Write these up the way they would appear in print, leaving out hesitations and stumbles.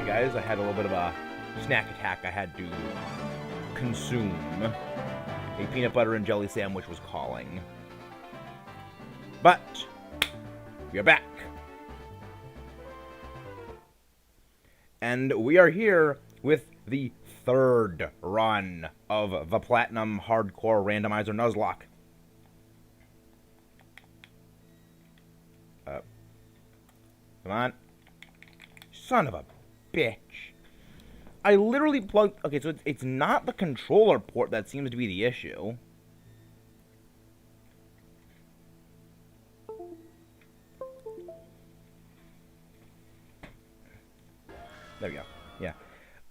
guys. I had a little bit of a snack attack I had to consume. A peanut butter and jelly sandwich was calling. But we are back. And we are here with the third run of the Platinum Hardcore Randomizer Nuzlocke. Come on. Son of a bitch. I literally plugged... Okay, so it's not the controller port that seems to be the issue. There we go. Yeah.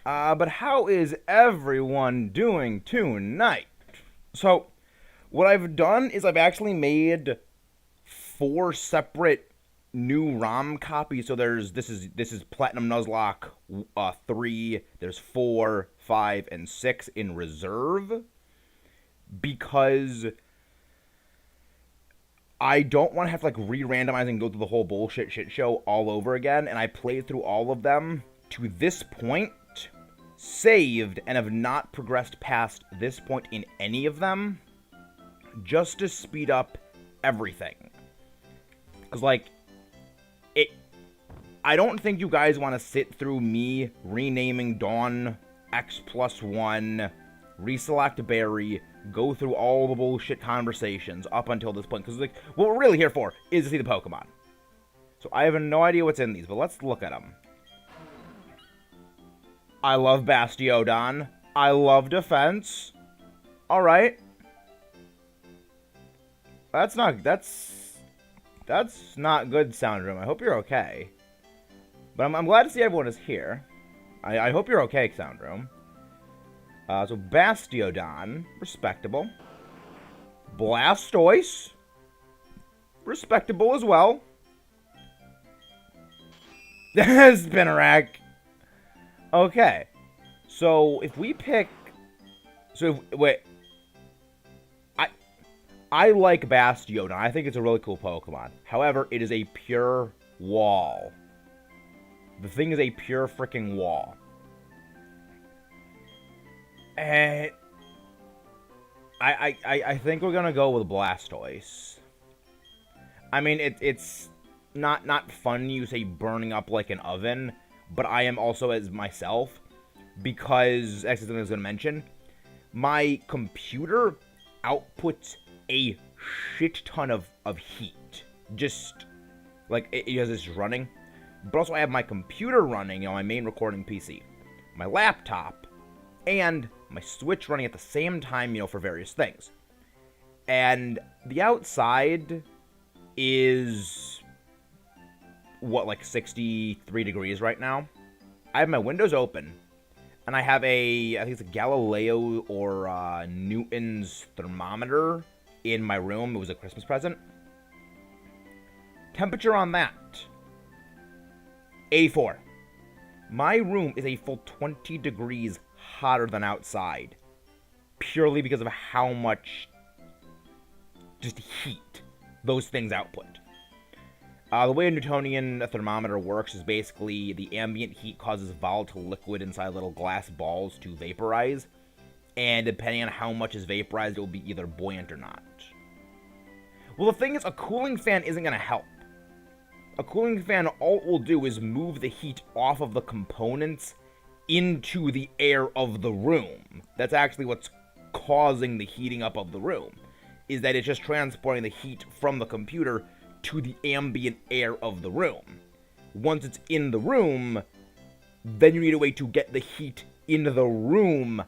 But how is everyone doing tonight? So, what I've done is I've actually made 4 separate new ROM copies. So this is Platinum Nuzlocke 3. There's 4, 5, and 6 in reserve because I don't want to have to like re-randomize and go through the whole bullshit shit show all over again. And I played through all of them to this point, saved, and have not progressed past this point in any of them, just to speed up everything. Because like I don't think you guys want to sit through me renaming Dawn X+1, reselect Barry, go through all the bullshit conversations up until this point. Because like, what we're really here for is to see the Pokemon. So I have no idea what's in these, but let's look at them. I love Bastiodon. I love Defense. Alright. That's not good, Soundroom. I hope you're okay. But I'm glad to see everyone is here. I hope you're okay, Soundroom. So Bastiodon, respectable. Blastoise, respectable as well. Spinarak. Okay. So if we pick... wait. I like Bastiodon. I think it's a really cool Pokemon. However, it is a pure wall. The thing is a pure freaking wall. And I think we're gonna go with Blastoise. I mean, it's not fun, you say, burning up like an oven, but I am also as myself, because, actually something I was gonna mention, my computer outputs a shit ton of heat. Just, like, it has this running. But also I have my computer running on my main recording PC, my laptop, and my Switch running at the same time, for various things. And the outside is, what, like 63 degrees right now? I have my windows open, and I have I think it's a Galileo or Newton's thermometer in my room. It was a Christmas present. Temperature on that, 84. My room is a full 20 degrees hotter than outside, purely because of how much just heat those things output. The way a Newtonian thermometer works is basically the ambient heat causes volatile liquid inside little glass balls to vaporize, and depending on how much is vaporized, it will be either buoyant or not. Well, the thing is, a cooling fan isn't going to help. A cooling fan, all it will do is move the heat off of the components into the air of the room. That's actually what's causing the heating up of the room, is that it's just transporting the heat from the computer to the ambient air of the room. Once it's in the room, then you need a way to get the heat into the room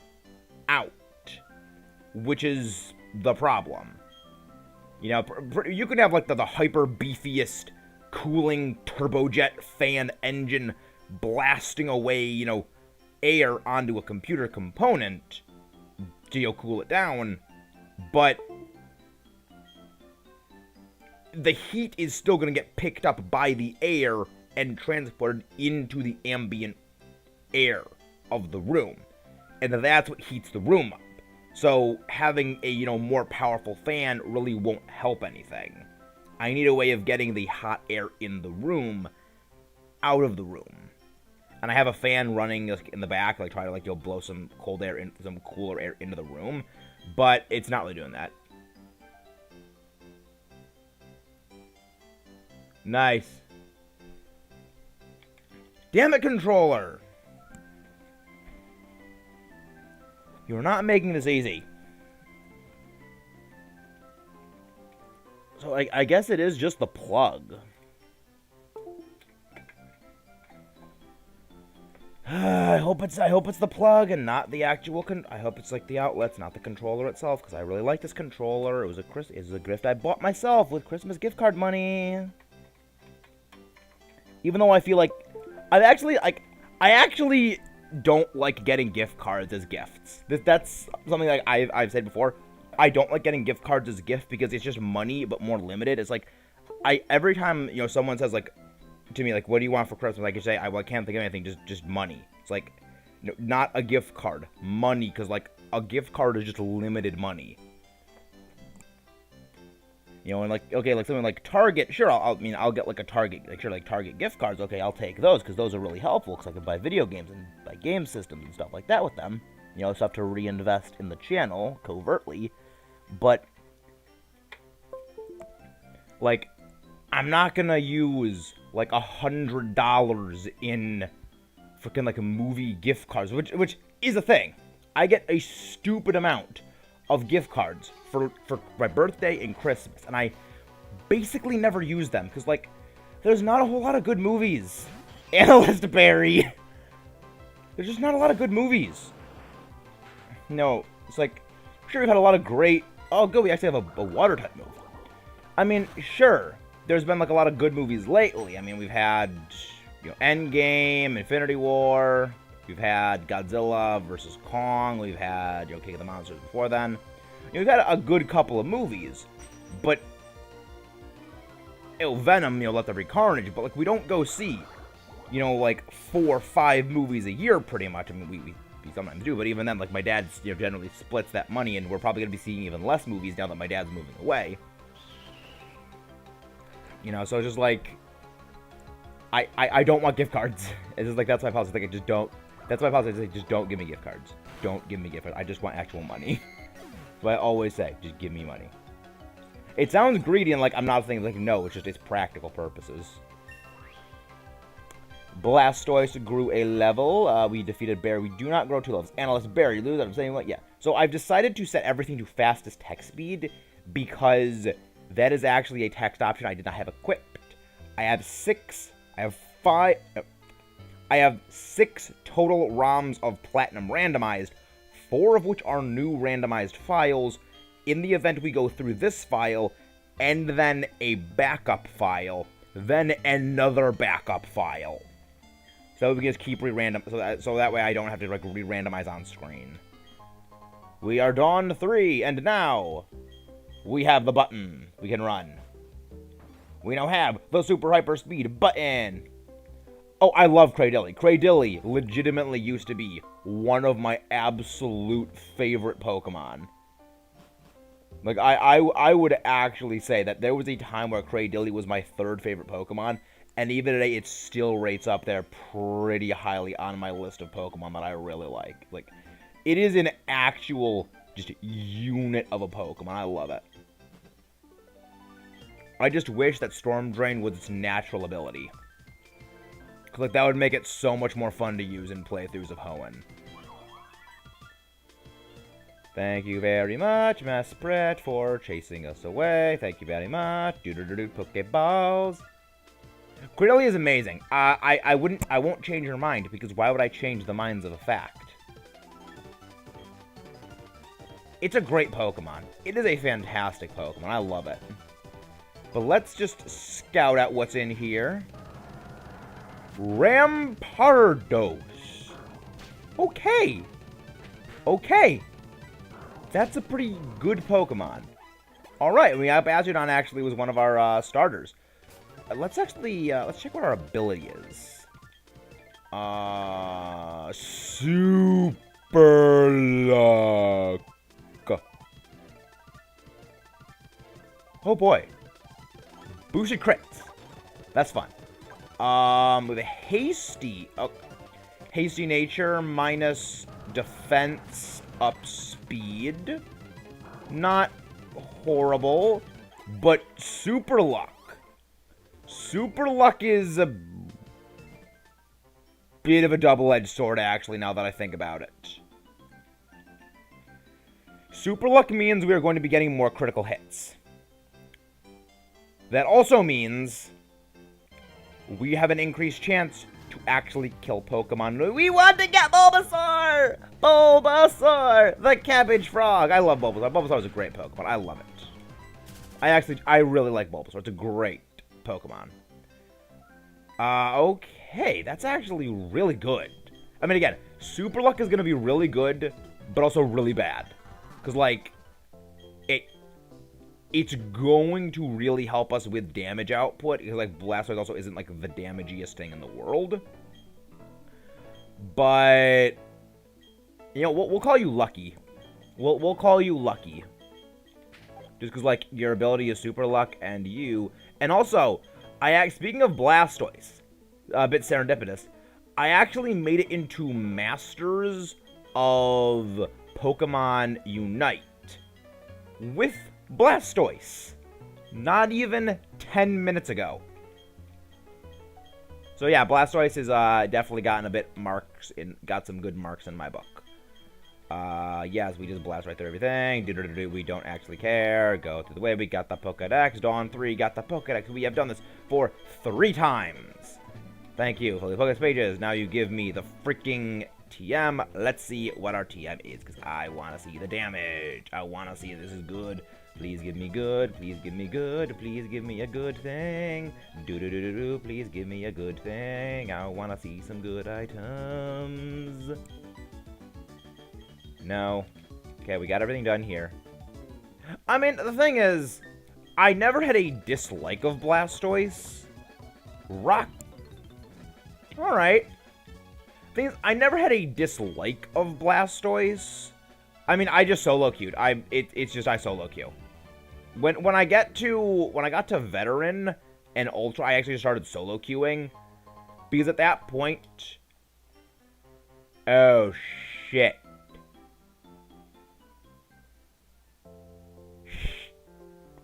out, which is the problem. You can have like the hyper beefiest cooling turbojet fan engine blasting away, air onto a computer component to cool it down, but the heat is still going to get picked up by the air and transported into the ambient air of the room, and that's what heats the room up. So having a, more powerful fan really won't help anything. I need a way of getting the hot air in the room out of the room. and I have a fan running like, in the back, like try to like blow some cold air in, some cooler air into the room, but it's not really doing that. Nice. Damn it, controller! You're not making this easy. So I guess it is just the plug. I hope it's the plug and not the actual I hope it's like the outlets, not the controller itself, because I really like this controller. It was a gift I bought myself with Christmas gift card money. Even though I feel like I actually don't like getting gift cards as gifts. That's something like I've said before. I don't like getting gift cards as a gift because it's just money but more limited. It's like every time someone says like to me like, what do you want for Christmas? I can say I can't think of anything, just money. It's like not a gift card, money, because like a gift card is just limited money. And like, okay, like something like Target, sure, I'll get like a Target, like sure, like Target gift cards, okay, I'll take those, because those are really helpful, because I can buy video games and buy game systems and stuff like that with them, stuff to reinvest in the channel, covertly, but, like, I'm not gonna use, like, $100 in freaking, like, movie gift cards, which is a thing. I get a stupid amount of gift cards for my birthday and Christmas, and I basically never use them, because, like, there's not a whole lot of good movies. Analyst Barry! There's just not a lot of good movies. No, it's like, sure, we've had a lot of great... Oh, good, we actually have a water-type movie. I mean, sure, there's been, like, a lot of good movies lately. I mean, we've had, Endgame, Infinity War... We've had Godzilla vs. Kong. We've had, King of the Monsters before then. We've had a good couple of movies. But, Venom, Let There Be Carnage. But, like, we don't go see, like, 4 or 5 movies a year, pretty much. I mean, we sometimes do. But even then, like, my dad, generally splits that money. And we're probably going to be seeing even less movies now that my dad's moving away. So it's just, like, I don't want gift cards. It's just, like, that's my policy. Like, I just don't. That's my policy. Like, just don't give me gift cards. Don't give me gift cards. I just want actual money. But I always say, just give me money. It sounds greedy and like I'm not thinking, like, no, it's just its practical purposes. Blastoise grew a level. We defeated Bear. We do not grow 2 levels. Analyst Bear, you lose. I'm saying, what? Yeah. So I've decided to set everything to fastest text speed because that is actually a text option I did not have equipped. I have 6 total ROMs of Platinum Randomized, 4 of which are new randomized files. In the event we go through this file, and then a backup file, then another backup file. So we can just keep re-random, so that way I don't have to like re-randomize on screen. We are Dawn 3, and now we have the button. We can run. We now have the super hyper speed button. Oh, I love Cradilly. Cradilly legitimately used to be one of my absolute favorite Pokemon. Like, I would actually say that there was a time where Cradilly was my 3rd favorite Pokemon, and even today it still rates up there pretty highly on my list of Pokemon that I really like. Like, it is an actual, just, unit of a Pokemon. I love it. I just wish that Storm Drain was its natural ability. Like, that would make it so much more fun to use in playthroughs of Hoenn. Thank you very much, Mesprit, for chasing us away. Thank you very much. Do-do-do-do, Pokeballs. Cradilly is amazing. I won't change your mind, because why would I change the minds of a fact? It's a great Pokemon. It is a fantastic Pokemon. I love it. But let's just scout out what's in here. Rampardos. Okay. Okay. That's a pretty good Pokemon. Alright, Abaddon actually was one of our starters. Let's check what our ability is. Super Luck. Oh boy. Boosted crits. That's fun. With a hasty... Oh, Hasty nature minus defense up speed. Not horrible, but super luck. Super luck is a bit of a double-edged sword, actually, now that I think about it. Super luck means we are going to be getting more critical hits. That also means we have an increased chance to actually kill Pokemon. We want to get Bulbasaur! Bulbasaur! The cabbage frog! I love Bulbasaur. Bulbasaur is a great Pokemon. I love it. I really like Bulbasaur. It's a great Pokemon. Okay. That's actually really good. I mean, again, Super Luck is going to be really good, but also really bad. Because, like, it's going to really help us with damage output. Because, like, Blastoise also isn't, like, the damagiest thing in the world. But, you know, we'll call you Lucky. We'll call you Lucky. Just because, like, your ability is Super Luck and you. And also, speaking of Blastoise, a bit serendipitous, I actually made it into Masters of Pokemon Unite with Blastoise. Not even 10 minutes ago. So yeah, Blastoise has definitely gotten a bit got some good marks in my book. Yes, we just blast right through everything. We don't actually care. Go through the way. We got the Pokedex. Dawn 3 got the Pokedex. We have done this for 3 times. Thank you for the Pokedex pages. Now you give me the freaking TM. Let's see what our TM is, because I want to see the damage. I want to see if this is good. Please give me good. Please give me good. Please give me a good thing. Do-do-do-do-do. Please give me a good thing. I want to see some good items. No. Okay, we got everything done here. I mean, the thing is, I never had a dislike of Blastoise. Rock. Alright. Thing is, I never had a dislike of Blastoise. I mean, I just solo queued. It's just I solo queue. When I got to Veteran and Ultra, I actually started solo queuing. Because at that point... Oh, shit.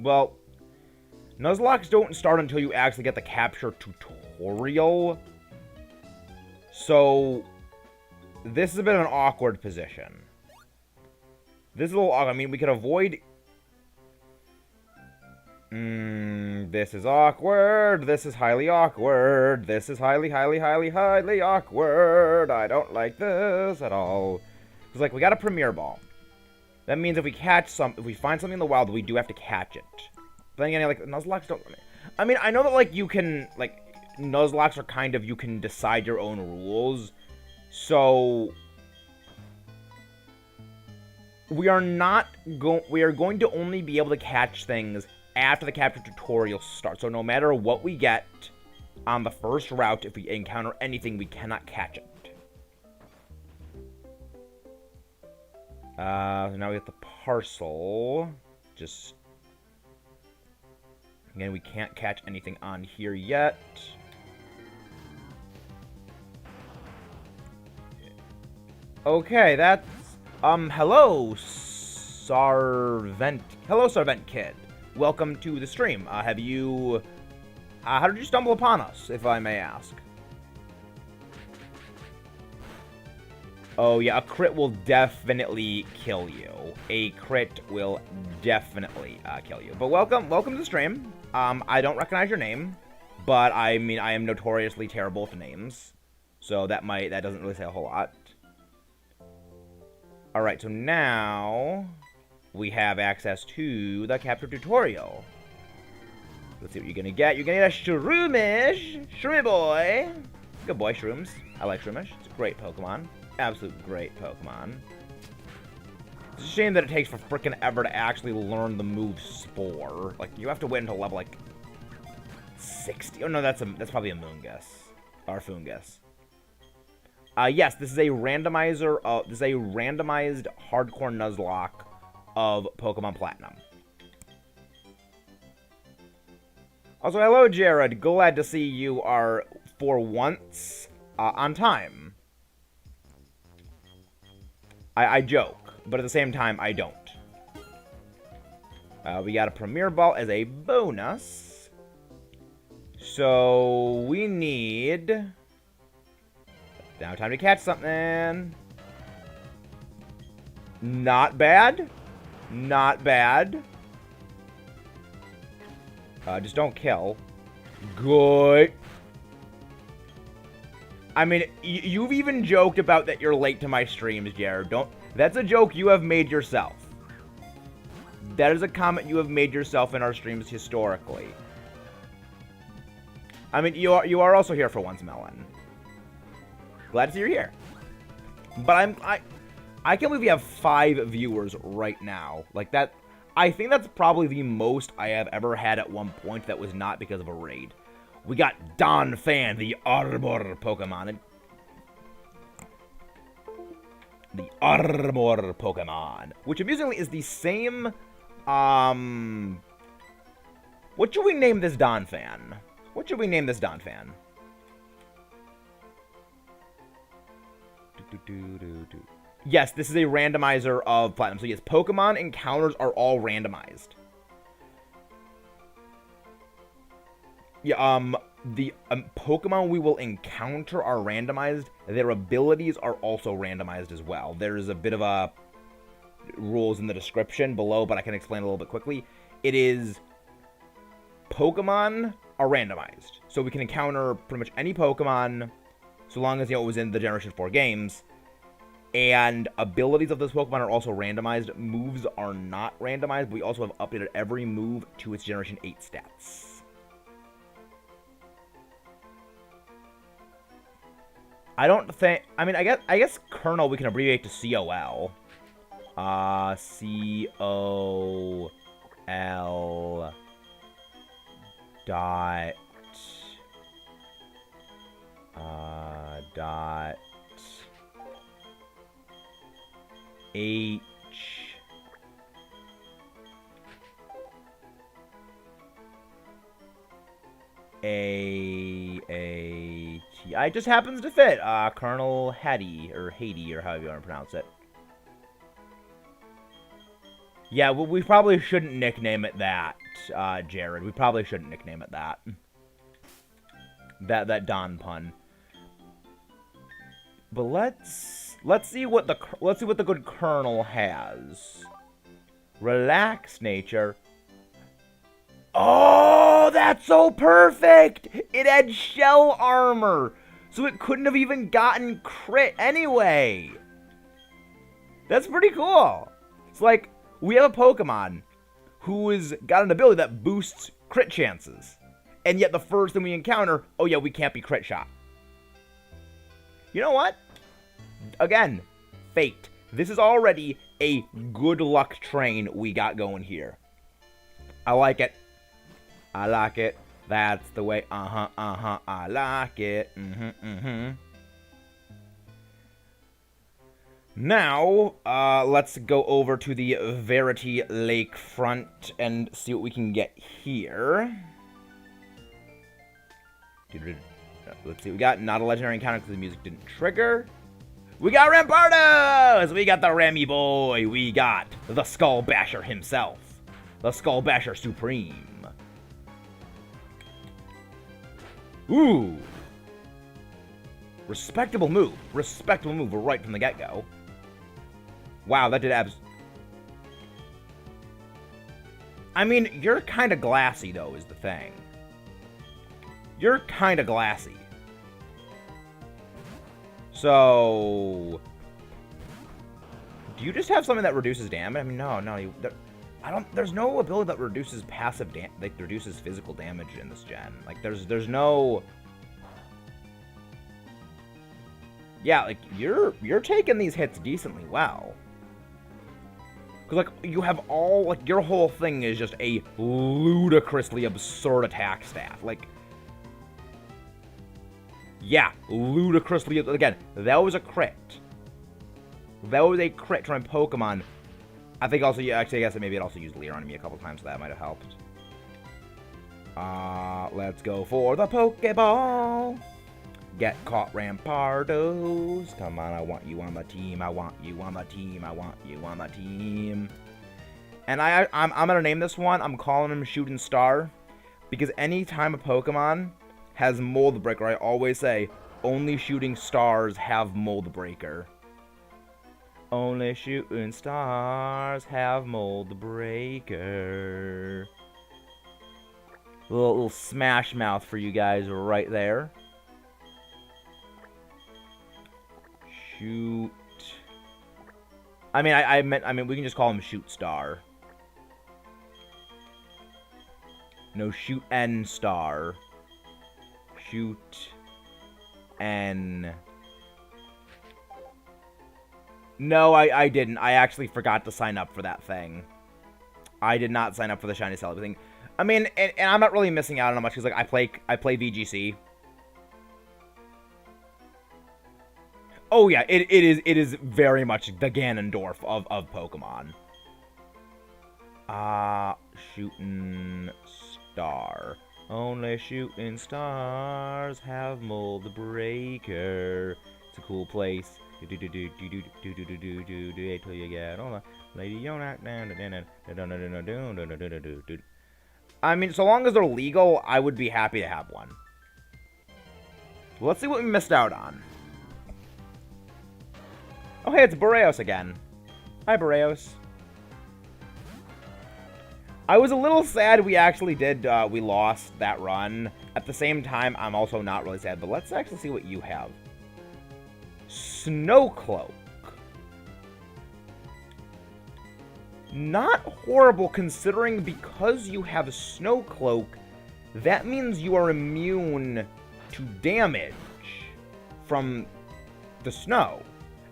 Well, Nuzlocks don't start until you actually get the capture tutorial. So, this is a bit of an awkward position. This is a little awkward. I mean, we could avoid... this is awkward. This is highly awkward. This is highly awkward. I don't like this at all. It's like, we got a Premier Ball. That means if we find something in the wild, we do have to catch it. But then again, like, Nuzlocke don't... I mean, I know that, like, you can, like, Nuzlocke are kind of, you can decide your own rules. So... we are going to only be able to catch things after the capture tutorial starts. So no matter what we get on the first route, if we encounter anything, we cannot catch it. Now we get the parcel. Just... again, we can't catch anything on here yet. Okay, that's... hello, Sarvent. Hello, Sarvent Kid. Welcome to the stream. How did you stumble upon us, if I may ask? Oh, yeah, a crit will definitely kill you. A crit will definitely kill you. But welcome to the stream. I don't recognize your name, but I mean, I am notoriously terrible with names. So that doesn't really say a whole lot. Alright, so now we have access to the capture tutorial. Let's see what you're gonna get. You're gonna get a Shroomish! Shroomy boy! Good boy, Shrooms. I like Shroomish. It's a great Pokemon. Absolute great Pokemon. It's a shame that it takes for frickin' ever to actually learn the move Spore. Like, you have to wait until level, like, 60. Oh, no, that's probably a Moongus. Or Foongus. Yes, this is a randomizer. This is a randomized hardcore Nuzlocke of Pokemon Platinum. Also, hello, Jared. Glad to see you are, for once, on time. I joke, but at the same time, I don't. We got a Premier Ball as a bonus. So we need... Now time to catch something. Not bad. Not bad. Just don't kill. Good. I mean, you've even joked about that you're late to my streams, Jared. Don't. That's a joke you have made yourself. That is a comment you have made yourself in our streams historically. I mean, you are also here for once, Melon. Glad to see you're here. But I can't believe we have 5 viewers right now. Like that, I think that's probably the most I have ever had at one point that was not because of a raid. We got Don Fan, the Armor Pokemon. The Armor Pokemon. Which amusingly is the same, what should we name this Don Fan? What should we name this Don Fan? Yes, this is a randomizer of Platinum. So yes, Pokemon encounters are all randomized. Yeah, the Pokemon we will encounter are randomized. Their abilities are also randomized as well. There's a bit of a rules in the description below, but I can explain a little bit quickly. It is Pokemon are randomized. So we can encounter pretty much any Pokemon so long as, you know, it was in the Generation 4 games. And abilities of those Pokemon are also randomized. Moves are not randomized. But we also have updated every move to its Generation 8 stats. I don't think... I mean, I guess Colonel we can abbreviate to COL. C-O-L... dot... dot... H... A... T... It just happens to fit. Colonel Hattie, or Haiti, or however you want to pronounce it. Yeah, well, we probably shouldn't nickname it that, Jared. We probably shouldn't nickname it that. That Don pun. But let's see what the good Colonel has. Relax nature. Oh, that's so perfect! It had shell armor, so it couldn't have even gotten crit anyway. That's pretty cool. It's like, we have a Pokemon who's got an ability that boosts crit chances, and yet the first thing we encounter, oh yeah, we can't be crit shot. You know what? Again, fate. This is already a good luck train we got going here. I like it. I like it. That's the way. I like it. Now, let's go over to the Verity Lakefront and see what we can get here. Let's see what we got. Not a legendary encounter because the music didn't trigger. We got Rampardos! We got the Remy boy. We got the Skull Basher himself. The Skull Basher Supreme. Ooh. Respectable move. Respectable move right from the get-go. Wow, that did I mean, you're kind of glassy, though, is the thing. You're kind of glassy. So... do you just have something that reduces damage? I mean, no. There's no ability that reduces passive damage, like, reduces physical damage in this gen. Like, there's no... yeah, like, you're taking these hits decently well. Because, like, you have all, like, your whole thing is just a ludicrously absurd attack stat. Like, yeah, ludicrously, again, that was a crit. That was a crit from Pokemon. I think also, yeah, actually, I guess maybe it also used Leer on me a couple times, so that might have helped. Let's go for the Pokeball. Get caught, Rampardos. Come on, I want you on the team. I want you on the team. I want you on the team. And I'm gonna name this one. I'm calling him Shooting Star, because anytime a Pokemon has Mold Breaker, I always say only shooting stars have Mold Breaker. Only shooting stars have Mold Breaker. Little smash mouth for you guys right there. Shoot. I mean, we can just call him Shoot Star. No, Shoot N Star. Shoot N. No, I didn't. I actually forgot to sign up for that thing. I did not sign up for the Shiny Celebi thing. I mean, and I'm not really missing out on much because, like, I play VGC. Oh yeah, it is very much the Ganondorf of Pokemon. Shooting Star. Only shooting stars have Mold Breaker. It's a cool place. Till you get on Lady I mean, so long as they're legal, I would be happy to have one. Let's see what we missed out on. Oh, hey, it's Boreos again. Hi, Boreos. I was a little sad we actually we lost that run. At the same time, I'm also not really sad, but let's actually see what you have. Snowcloak. Not horrible, considering because you have Snowcloak, that means you are immune to damage from the snow.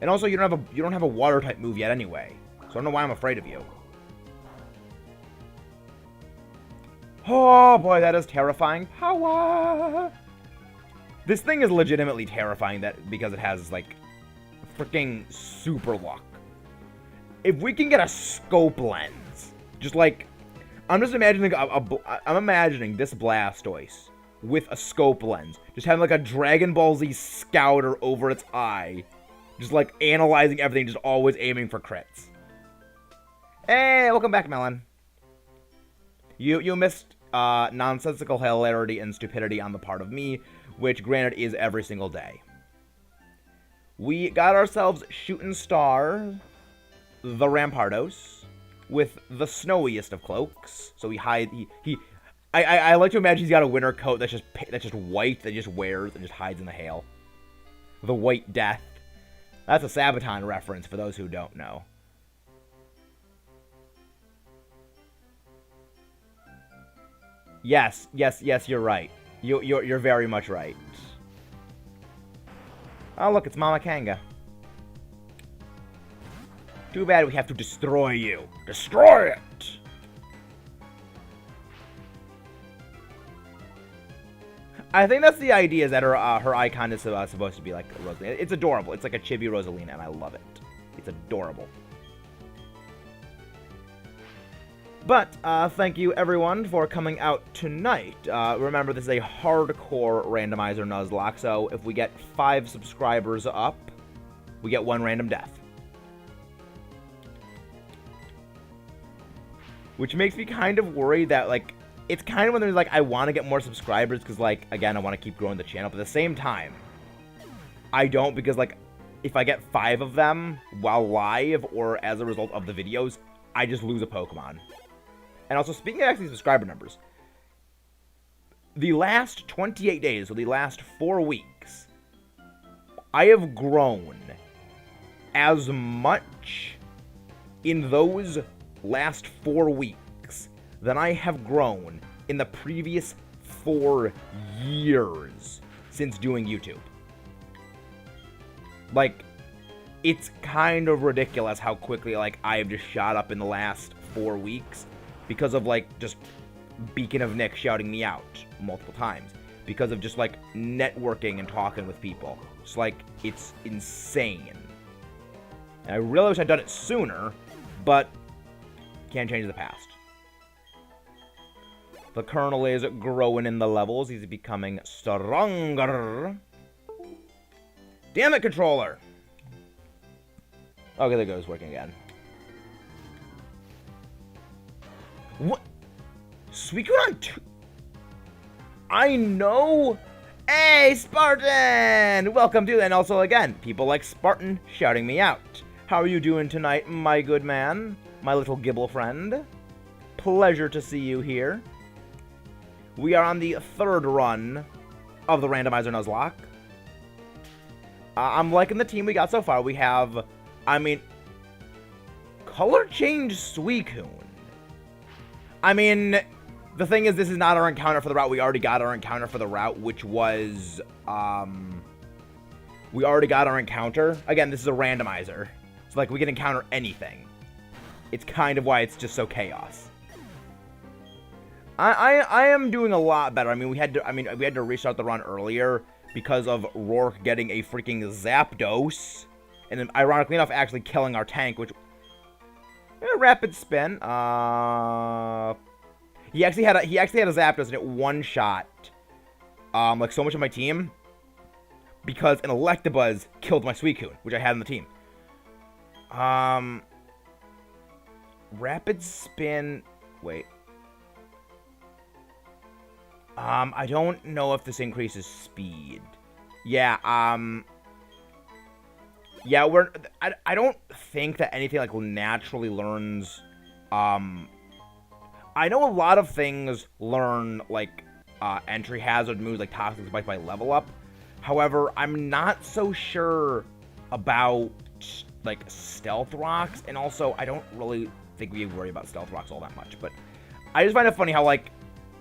And also, you don't have a water type move yet anyway. So I don't know why I'm afraid of you. Oh boy, that is terrifying power. This thing is legitimately terrifying because it has, like, freaking super luck. If we can get a scope lens, just like, I'm just imagining I'm imagining this Blastoise with a scope lens, just having like a Dragon Ball Z scouter over its eye, just like analyzing everything, just always aiming for crits. Hey, welcome back, Melon. You missed nonsensical hilarity and stupidity on the part of me, which granted is every single day. We got ourselves Shooting Star, the Rampardos, with the snowiest of cloaks. So I like to imagine he's got a winter coat that's just white that he just wears and just hides in the hail. The White Death. That's a Sabaton reference for those who don't know. Yes, you're right. You're very much right. Oh, look, it's Mama Kanga. Too bad we have to destroy you. Destroy it! I think that's the idea, is that her icon is supposed to be like Rosalina. It's adorable. It's like a chibi Rosalina, and I love it. It's adorable. But, thank you everyone for coming out tonight. Remember, this is a hardcore randomizer Nuzlocke, so if we get 5 subscribers up, we get 1 random death. Which makes me kind of worried that, like, it's kind of when there's, like, I want to get more subscribers, because, like, again, I want to keep growing the channel, but at the same time, I don't, because, like, if I get 5 of them while live, or as a result of the videos, I just lose a Pokemon. And also, speaking of actually subscriber numbers, the last 28 days, so the last 4 weeks, I have grown as much in those last 4 weeks than I have grown in the previous 4 years since doing YouTube. Like, it's kind of ridiculous how quickly, like, I have just shot up in the last 4 weeks. Because of, like, just Beacon of Nick shouting me out multiple times. Because of just, like, networking and talking with people. It's like, it's insane. And I really wish I'd done it sooner, but can't change the past. The Colonel is growing in the levels. He's becoming stronger. Damn it, controller! Okay, there goes working again. What? Suicune on 2? I know! Hey, Spartan! Welcome to, and also again, people like Spartan shouting me out. How are you doing tonight, my good man? My little Gibble friend? Pleasure to see you here. We are on the 3rd run of the Randomizer Nuzlocke. I'm liking the team we got so far. We have, I mean, color change Suicune. I mean, the thing is, this is not our encounter for the route. We already got our encounter for the route, which was, we already got our encounter. Again, this is a randomizer. So, like, we can encounter anything. It's kind of why it's just so chaos. I am doing a lot better. I mean, we had to restart the run earlier because of Rourke getting a freaking Zapdos, and then, ironically enough, actually killing our tank, which, rapid spin. He actually had a Zapdos and it one-shot, like, so much of my team, because an Electabuzz killed my Suicune, which I had on the team. Rapid spin, wait. I don't know if this increases speed. Yeah, yeah, I don't think that anything, like, naturally learns, I know a lot of things learn, like, entry hazard moves, like Toxic Spike by level up. However, I'm not so sure about, like, Stealth Rocks, and also, I don't really think we worry about Stealth Rocks all that much, but I just find it funny how, like,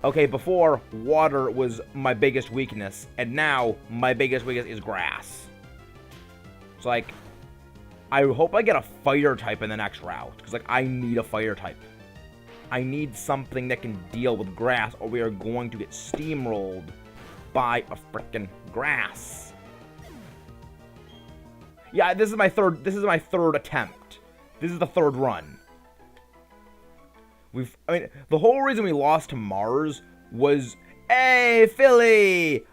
okay, before, water was my biggest weakness, and now, my biggest weakness is grass. So, like, I hope I get a fire type in the next route, because, like, I need a fire type. I need something that can deal with grass, or we are going to get steamrolled by a frickin' grass. Yeah, this is my third attempt. This is the 3rd run. I mean, the whole reason we lost to Mars was, hey, Philly!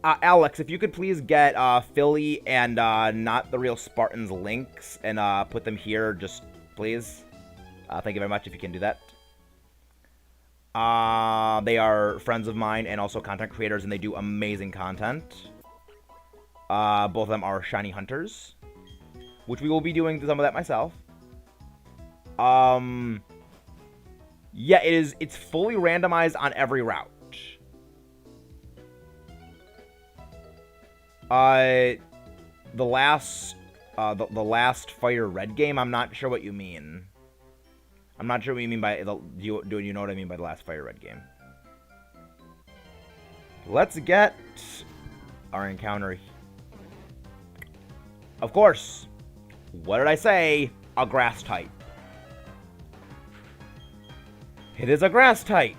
Alex, if you could please get, Philly and, Not the Real Spartans links and, put them here, just, please. Thank you very much if you can do that. They are friends of mine and also content creators, and they do amazing content. Both of them are shiny hunters, which we will be doing some of that myself. Yeah, it's fully randomized on every route. The last Fire Red game, I'm not sure what you mean. I'm not sure what you mean by, do you know what I mean by the last Fire Red game? Let's get our encounter. Of course. What did I say? A grass type. It is a grass type.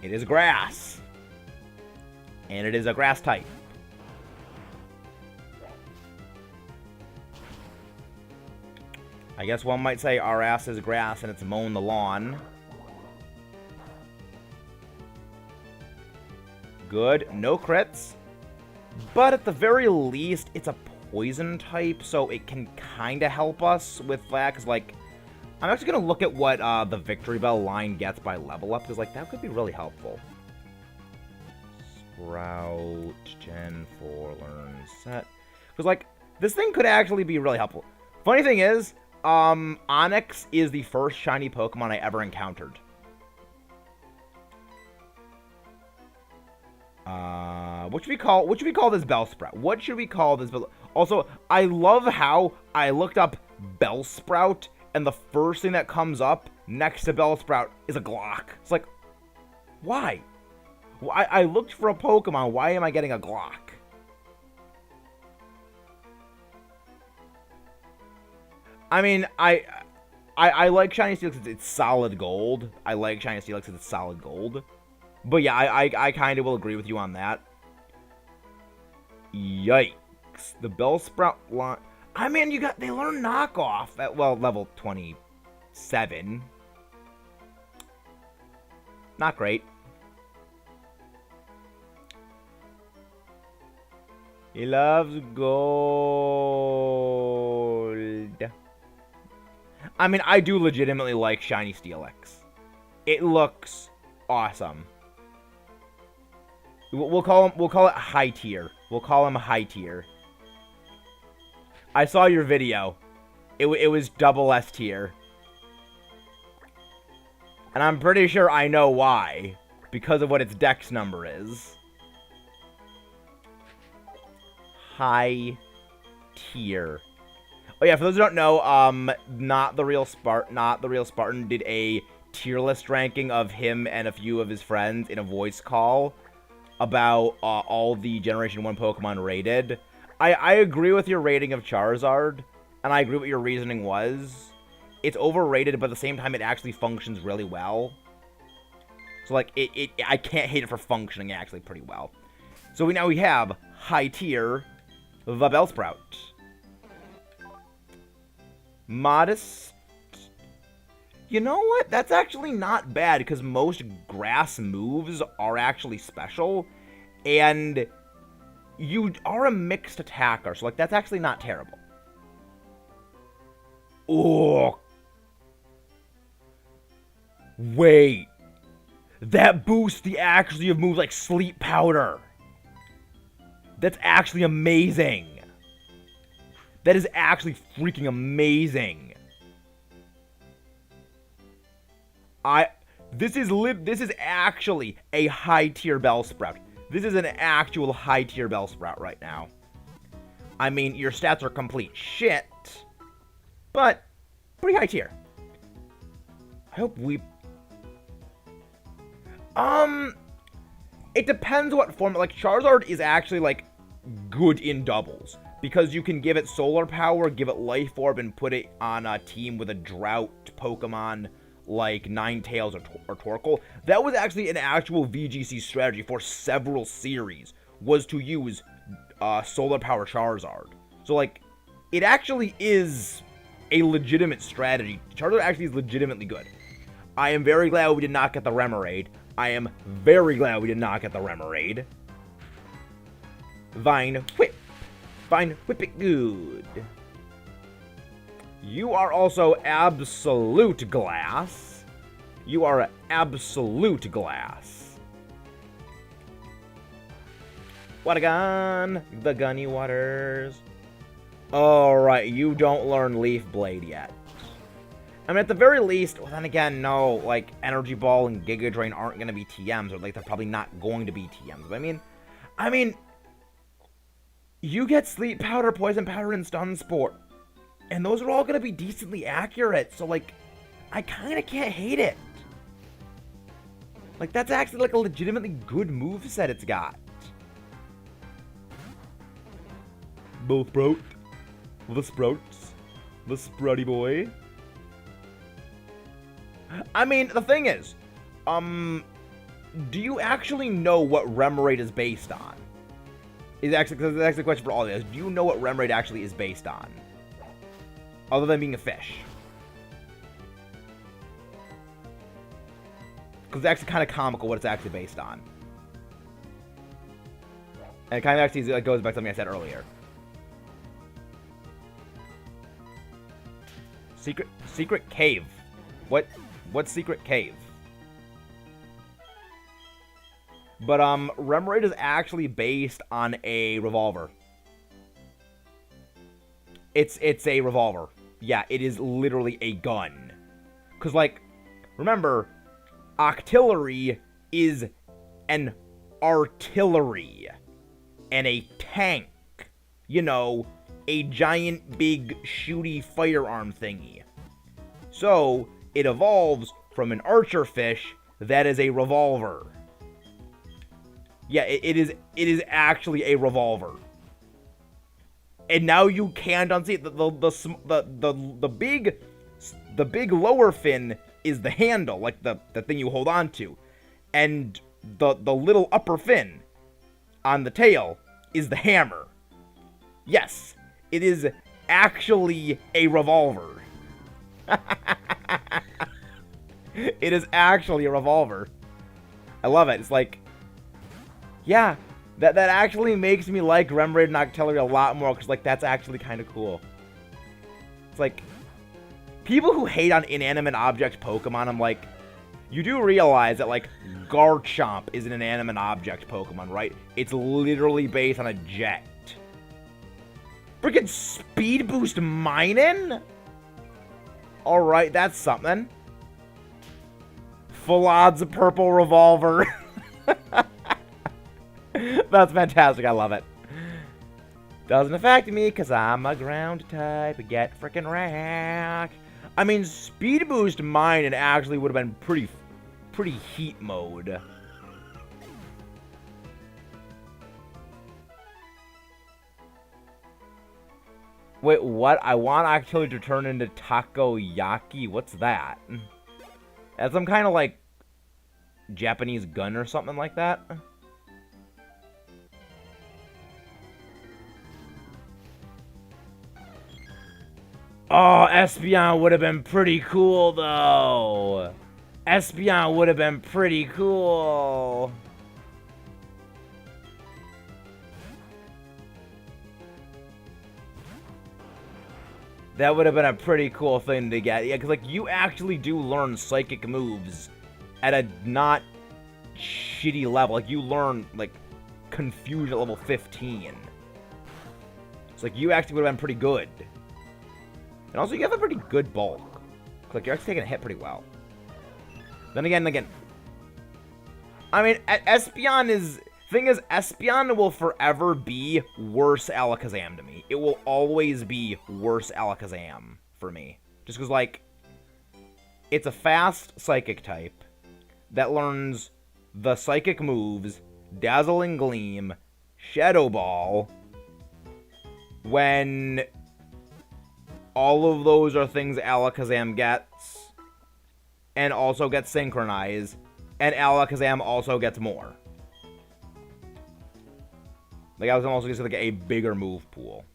It is grass. And it is a grass type. I guess one might say our ass is grass and it's mowing the lawn. Good. No crits. But at the very least, it's a poison type, so it can kind of help us with that, because, like, I'm actually going to look at what the Victory Bell line gets by level up, because, like, that could be really helpful. Sprout, Gen 4, learn, set. Because, like, this thing could actually be really helpful. Funny thing is, Onyx is the first shiny Pokemon I ever encountered. What should we call this Bellsprout? What should we call this? Also, I love how I looked up Bellsprout, and the first thing that comes up next to Bellsprout is a Glock. It's like, why? I looked for a Pokemon. Why am I getting a Glock? I mean, I like Shiny Steel because it's solid gold. I like Shiny Steel because it's solid gold. But yeah, I kind of will agree with you on that. Yikes. The Bellsprout line. I mean, they learn knockoff at, well, level 27. Not great. He loves gold. I mean, I do legitimately like Shiny Steelix. It looks awesome. We'll call it high tier. We'll call him high tier. I saw your video. It was double S tier. And I'm pretty sure I know why. Because of what its dex number is. High tier. Oh yeah, for those who don't know, not the real Spartan did a tier list ranking of him and a few of his friends in a voice call about all the Generation 1 Pokemon rated. I agree with your rating of Charizard, and I agree what your reasoning was. It's overrated, but at the same time, it actually functions really well. So, like, I can't hate it for functioning actually pretty well. So now we have high tier, the Bellsprout. Modest. You know what? That's actually not bad, because most grass moves are actually special, and you are a mixed attacker, so, like, that's actually not terrible. Oh. Wait. That boosts the accuracy of moves like Sleep Powder. That's actually amazing. That is actually freaking amazing. This is actually a high tier Bellsprout. This is an actual high tier Bellsprout right now. I mean, your stats are complete shit, but pretty high tier. I hope we... It depends what form. Like, Charizard is actually, like, good in doubles. Because you can give it Solar Power, give it Life Orb, and put it on a team with a Drought Pokemon like Ninetales or Torkoal. That was actually an actual VGC strategy for several series, was to use Solar Power Charizard. So, like, it actually is a legitimate strategy. Charizard actually is legitimately good. I am very glad we did not get the Remoraid. I am very glad we did not get the Remoraid. Vine Whip. Vine Whip it good. You are also absolute glass. You are absolute glass. What a gun. The Gunny Waters. Alright, you don't learn Leaf Blade yet. I mean, at the very least, well, then again, no, like, Energy Ball and Giga Drain aren't going to be TMs, or, like, they're probably not going to be TMs. But I mean, you get Sleep Powder, Poison Powder, and Stun Spore, and those are all going to be decently accurate, so, like, I kind of can't hate it. Like, that's actually, like, a legitimately good moveset it's got. Bellsprout. The Sprouts. The Sprouty Boy. I mean, the thing is, do you actually know what Remoraid is based on? That's actually a question for all of this. Do you know what Remoraid actually is based on? Other than being a fish. Because it's actually kind of comical what it's actually based on. And it kind of actually goes back to something I said earlier. Secret cave. What secret cave? But Remoraid is actually based on a revolver. It's a revolver. Yeah, it is literally a gun. Cause, like, remember, Octillery is an artillery and a tank. You know, a giant big shooty firearm thingy. So it evolves from an archer fish that is a revolver. Yeah, it is actually a revolver. And now you can't unsee it. The big lower fin is the handle, like the thing you hold on to, and the little upper fin on the tail is the hammer. Yes, it is actually a revolver. It is actually a revolver. I love it. It's like, yeah, That actually makes me like Remoraid and Octillery a lot more, because, like, that's actually kind of cool. It's like, people who hate on inanimate object Pokemon, I'm like, you do realize that, like, Garchomp is an inanimate object Pokemon, right? It's literally based on a jet. Freaking Speed Boost Minin? Alright, that's something. Full odds of Purple Revolver. That's fantastic, I love it. Doesn't affect me, because I'm a ground type. Get frickin' wrecked. I mean, Speed Boost Minin actually would have been pretty heat mode. Wait, what? I want Octillery to turn into Takoyaki? What's that? That's some kind of, like, Japanese gun or something like that? Oh, Espeon would have been pretty cool, though. Espeon would have been pretty cool. That would have been a pretty cool thing to get. Yeah, because, like, you actually do learn psychic moves at a not shitty level. Like, you learn, like, Confusion at level 15. It's like, you actually would have been pretty good. And also, you have a pretty good bulk. Like, you're actually taking a hit pretty well. Then again, I mean, Espeon is... Thing is, Espeon will forever be worse Alakazam to me. It will always be worse Alakazam for me. Just because, like, it's a fast Psychic type that learns the Psychic moves, Dazzling Gleam, Shadow Ball, when all of those are things Alakazam gets, and also gets Synchronized, and Alakazam also gets more. Like, Alakazam also gets, like, a bigger move pool.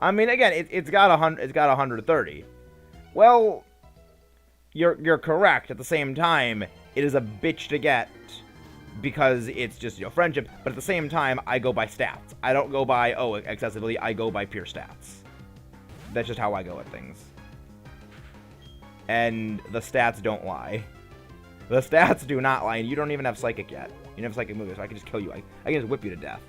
I mean, again, it's got 130. Well, you're correct. At the same time, it is a bitch to get because it's just, you know, friendship. But at the same time, I go by stats. I don't go by, oh, accessibility. I go by pure stats. That's just how I go at things. And the stats don't lie. The stats do not lie, and you don't even have Psychic yet. You don't have Psychic moves, so I can just kill you. I can just whip you to death.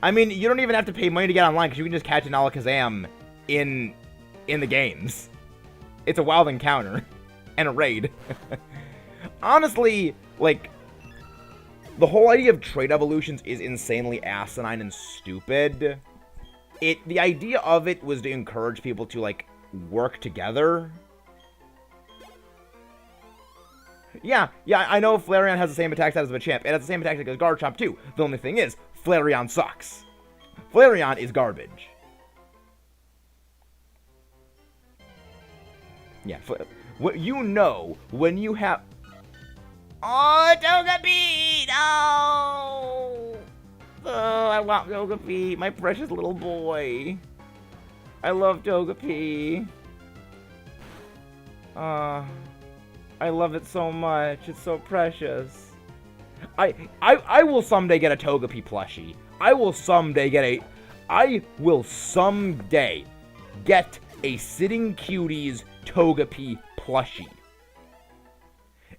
I mean, you don't even have to pay money to get online, because you can just catch an Alakazam in the games. It's a wild encounter. And a raid. Honestly, like, the whole idea of trait evolutions is insanely asinine and stupid. The idea of it was to encourage people to, like, work together. Yeah, I know Flareon has the same attack stat as a champ. It has the same attack stat as Garchomp, too. The only thing is, Flareon sucks. Flareon is garbage. Yeah, you know, when you have... Oh, Togepi! No! Oh, I want Togepi, my precious little boy. I love Togepi. I love it so much. It's so precious. I will someday get a Togepi plushie. I will someday get a Sitting Cuties Togepi plushie.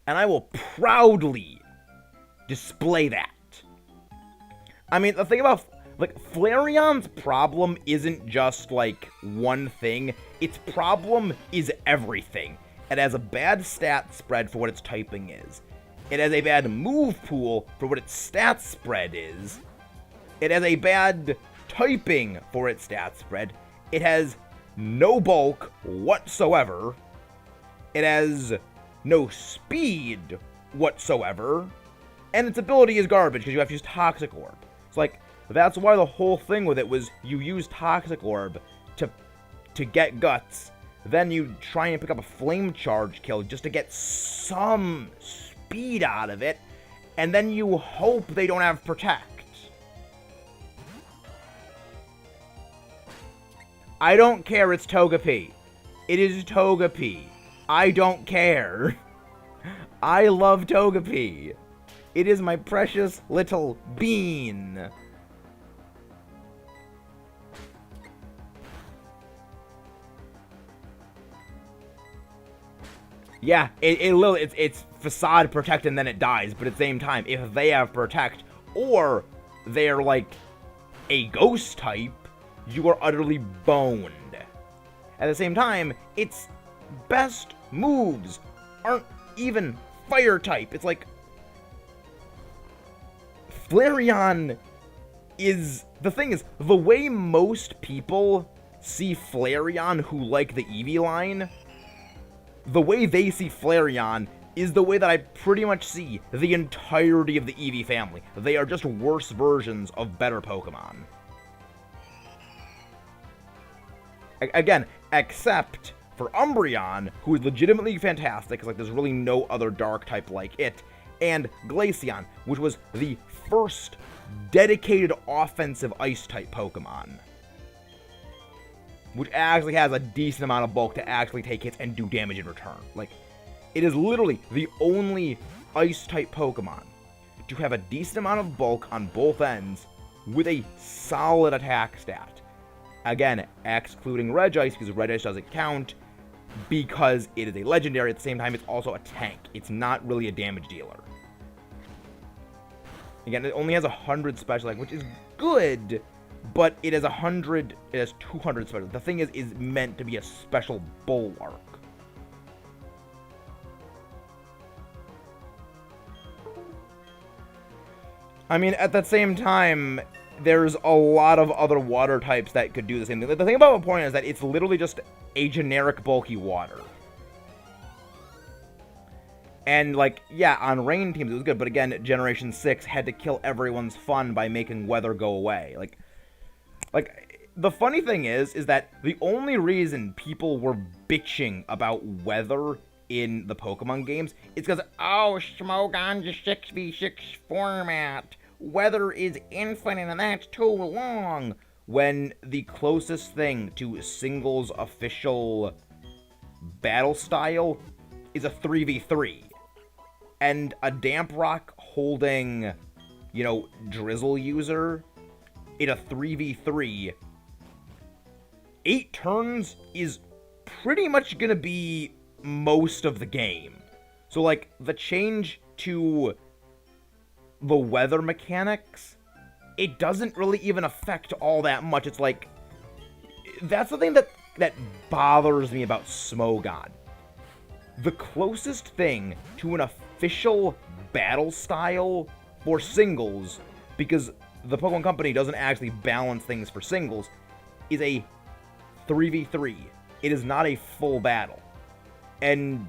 And I will proudly display that. I mean, the thing about, like, Flareon's problem isn't just, like, one thing. Its problem is everything. It has a bad stat spread for what its typing is. It has a bad move pool for what its stat spread is. It has a bad typing for its stat spread. It has no bulk whatsoever. It has no speed whatsoever. And its ability is garbage because you have to use Toxic Orb. It's like, that's why the whole thing with it was you use Toxic Orb to get Guts. Then you try and pick up a Flame Charge kill just to get some speed out of it. And then you hope they don't have Protect. I don't care, it's Togepi. It is Togepi. I don't care. I love Togepi. It is my precious little bean. Yeah, it's facade protect and then it dies, but at the same time, if they have protect, or they're like a ghost type, you are utterly boned. At the same time, its best moves aren't even fire type. It's like Flareon is... The thing is, the way most people see Flareon who like the Eevee line, the way they see Flareon is the way that I pretty much see the entirety of the Eevee family. They are just worse versions of better Pokemon. Again, except for Umbreon, who is legitimately fantastic, because like, there's really no other dark type like it, and Glaceon, which was the first dedicated offensive ice-type Pokemon, which actually has a decent amount of bulk to actually take hits and do damage in return. Like, it is literally the only ice-type Pokemon to have a decent amount of bulk on both ends with a solid attack stat. Again, excluding Regice, because Regice doesn't count, because it is a legendary. At the same time, it's also a tank. It's not really a damage dealer. Again, it only has 100 special attack, which is good, but it has 100, it has 200 special. The thing is meant to be a special bulwark. I mean, at the same time, there's a lot of other water types that could do the same thing. The thing about Vaporeon is that it's literally just a generic bulky water. And, like, yeah, on rain teams it was good, but again, Generation 6 had to kill everyone's fun by making weather go away. Like, the funny thing is that the only reason people were bitching about weather in the Pokemon games is because, oh, Smogon's a 6v6 format. Weather is infinite and that's too long. When the closest thing to Single's official battle style is a 3v3. And a Damp Rock holding, you know, Drizzle user in a 3v3, 8 turns is pretty much gonna be most of the game. So, like, the change to the weather mechanics, it doesn't really even affect all that much. It's like, that's the thing that bothers me about Smogon. The closest thing to an official battle style for singles, because the Pokemon Company doesn't actually balance things for singles, is a 3v3. It is not a full battle. And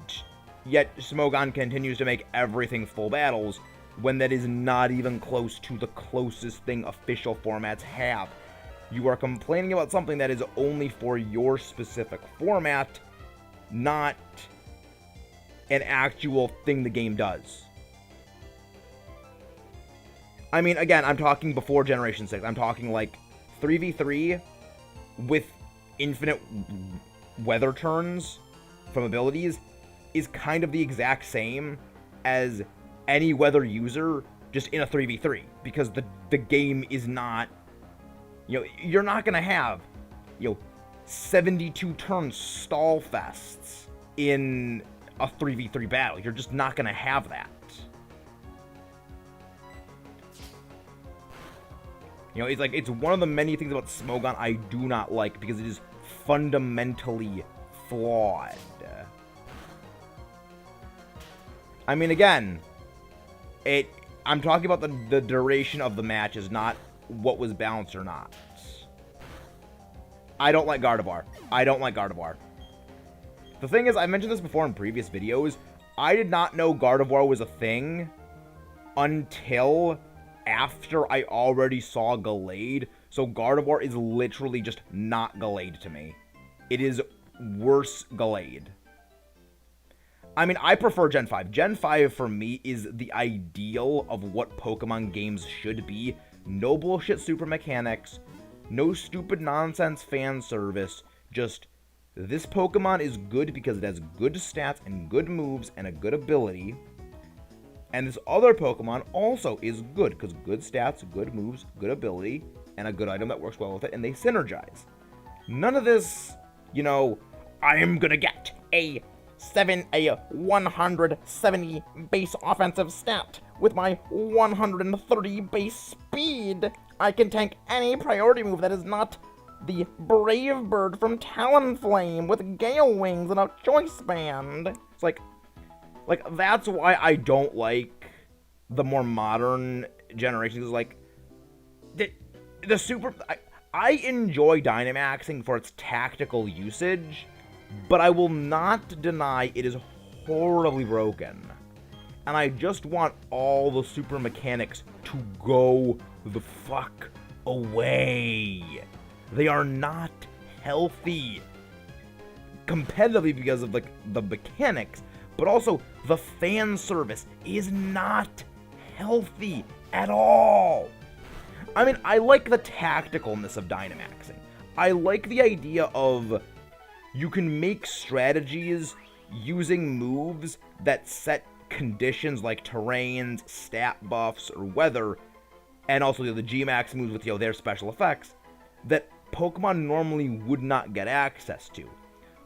yet Smogon continues to make everything full battles, when that is not even close to the closest thing official formats have. You are complaining about something that is only for your specific format, not an actual thing the game does. I mean, again, I'm talking before Generation 6. I'm talking like 3v3 with infinite weather turns from abilities is kind of the exact same as any weather user just in a 3v3, because the game is not, you know, you're not gonna have, you know, 72 turn stall fests in a 3v3 battle. You're just not gonna have that. You know, it's one of the many things about Smogon I do not like, because it is fundamentally flawed. I mean, again, I'm talking about the duration of the matches, not what was balanced or not. I don't like Gardevoir. I don't like Gardevoir. The thing is, I mentioned this before in previous videos, I did not know Gardevoir was a thing until after I already saw Gallade. So Gardevoir is literally just not Gallade to me. It is worse Gallade. I mean, I prefer Gen 5. Gen 5 for me is the ideal of what Pokemon games should be. No bullshit super mechanics, no stupid nonsense fan service, just this Pokemon is good because it has good stats and good moves and a good ability. And this other Pokemon also is good, because good stats, good moves, good ability, and a good item that works well with it, and they synergize. None of this, you know, I am gonna get a 170 base offensive stat with my 130 base speed. I can tank any priority move that is not the Brave Bird from Talonflame with Gale Wings and a Choice Band. It's like that's why I don't like the more modern generations. Like the super. I enjoy Dynamaxing for its tactical usage, but I will not deny it is horribly broken. And I just want all the super mechanics to go the fuck away. They are not healthy. Competitively because of the mechanics, but also the fan service is not healthy at all. I mean, I like the tacticalness of Dynamaxing. I like the idea of you can make strategies using moves that set conditions like terrains, stat buffs, or weather, and also the G-Max moves with their special effects that Pokemon normally would not get access to.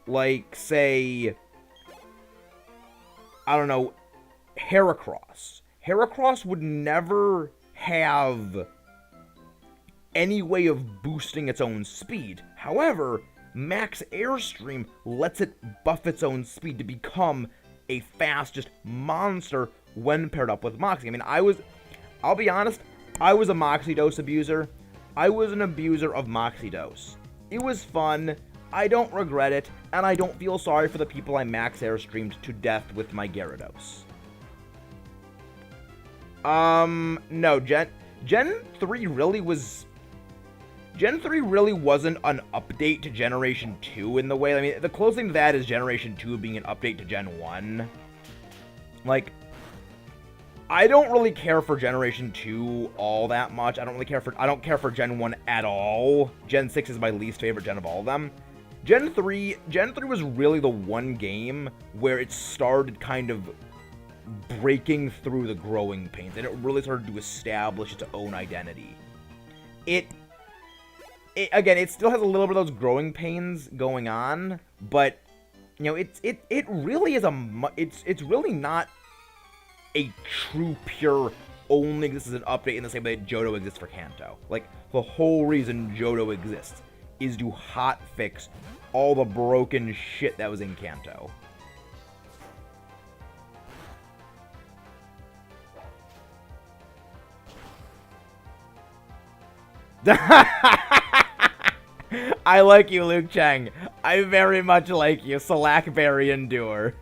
Like, say, I don't know, Heracross. Heracross would never have any way of boosting its own speed. However, Max Airstream lets it buff its own speed to become a fastest monster when paired up with Moxie. I mean, I'll be honest, I was a Moxidose abuser. I was an abuser of Moxidose. It was fun, I don't regret it, and I don't feel sorry for the people I Max Airstreamed to death with my Gyarados. No, Gen 3 really was... Gen 3 really wasn't an update to Generation 2 in the way. I mean, the closest thing to that is Generation 2 being an update to Gen 1. Like, I don't really care for Generation 2 all that much. I don't care for Gen 1 at all. Gen 6 is my least favorite gen of all of them. Gen 3 was really the one game where it started kind of breaking through the growing pains, and it really started to establish its own identity. Again, it still has a little bit of those growing pains going on, but you know, it really is it's really not a true pure only this is an update in the same way that Johto exists for Kanto. Like, the whole reason Johto exists is to hotfix all the broken shit that was in Kanto. I like you, Luke Cheng. I very much like you. Slackberry Endure.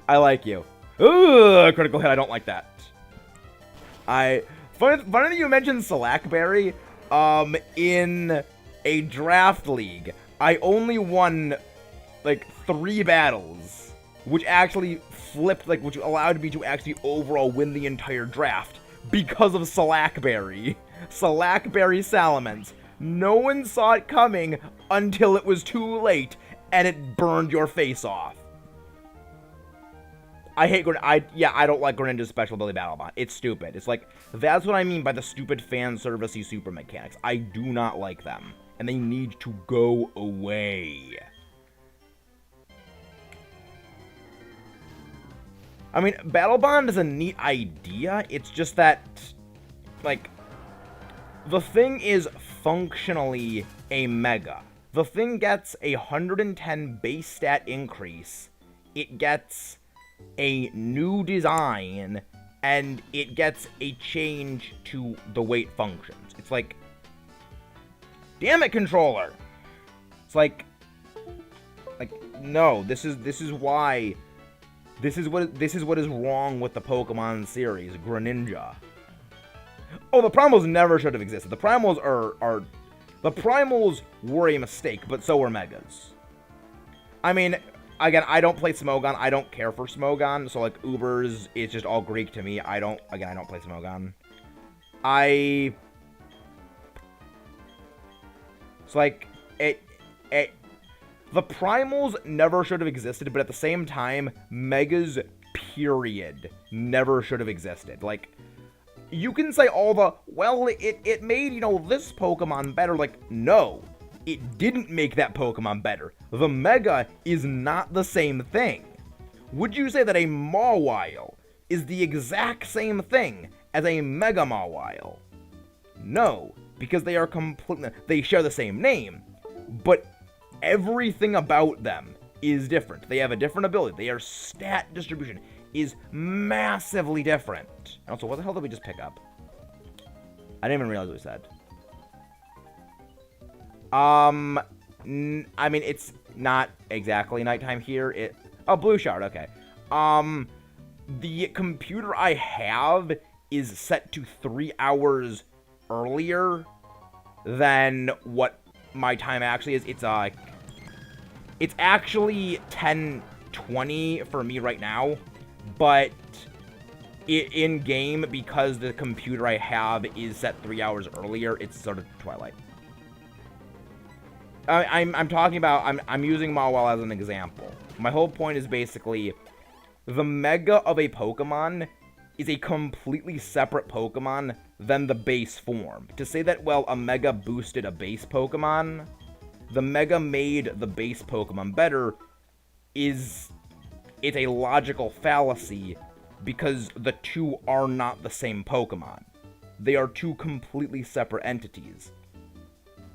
I like you. Ooh, critical hit. I don't like that. Funny that you mentioned Slackberry. In a draft league, I only won like 3 battles, which actually flipped, which allowed me to actually overall win the entire draft because of Slackberry. Slackberry Salamence. No one saw it coming until it was too late, and it burned your face off. I don't like Greninja's special ability Battle Bond. It's stupid. It's like, that's what I mean by the stupid fan service-y super mechanics. I do not like them, and they need to go away. I mean, Battle Bond is a neat idea. It's just that, like, the thing is functionally a Mega. The thing gets a 110 base stat increase. It gets a new design, and it gets a change to the way it functions. It's like, damn it, controller. It's like no, this is why. This is what is wrong with the Pokemon series, Greninja. Oh, the Primals never should have existed. The Primals the Primals were a mistake, but so were Megas. I mean, again, I don't play Smogon. I don't care for Smogon, so like Ubers, it's just all Greek to me. I don't play Smogon. It's like the Primals never should have existed, but at the same time, Megas period, never should have existed. Like, you can say all the, well, it made, you know, this Pokemon better. Like, no, it didn't make that Pokemon better. The Mega is not the same thing. Would you say that a Mawile is the exact same thing as a Mega Mawile? No, because they are completely, they share the same name, but everything about them is different. They have a different ability. Their stat distribution is massively different. And also, what the hell did we just pick up? I didn't even realize what we said. I mean, it's not exactly nighttime here. Oh, blue shard, okay. The computer I have is set to 3 hours earlier than what my time actually is. It's actually 10:20 for me right now, but in game, because the computer I have is set 3 hours earlier, it's sort of twilight. I'm talking about, I'm using Mawile as an example. My whole point is basically, the Mega of a Pokemon is a completely separate Pokemon than the base form. To say that, well, a Mega boosted a base Pokemon, the Mega made the base Pokemon better, it's a logical fallacy, because the two are not the same Pokemon. They are two completely separate entities.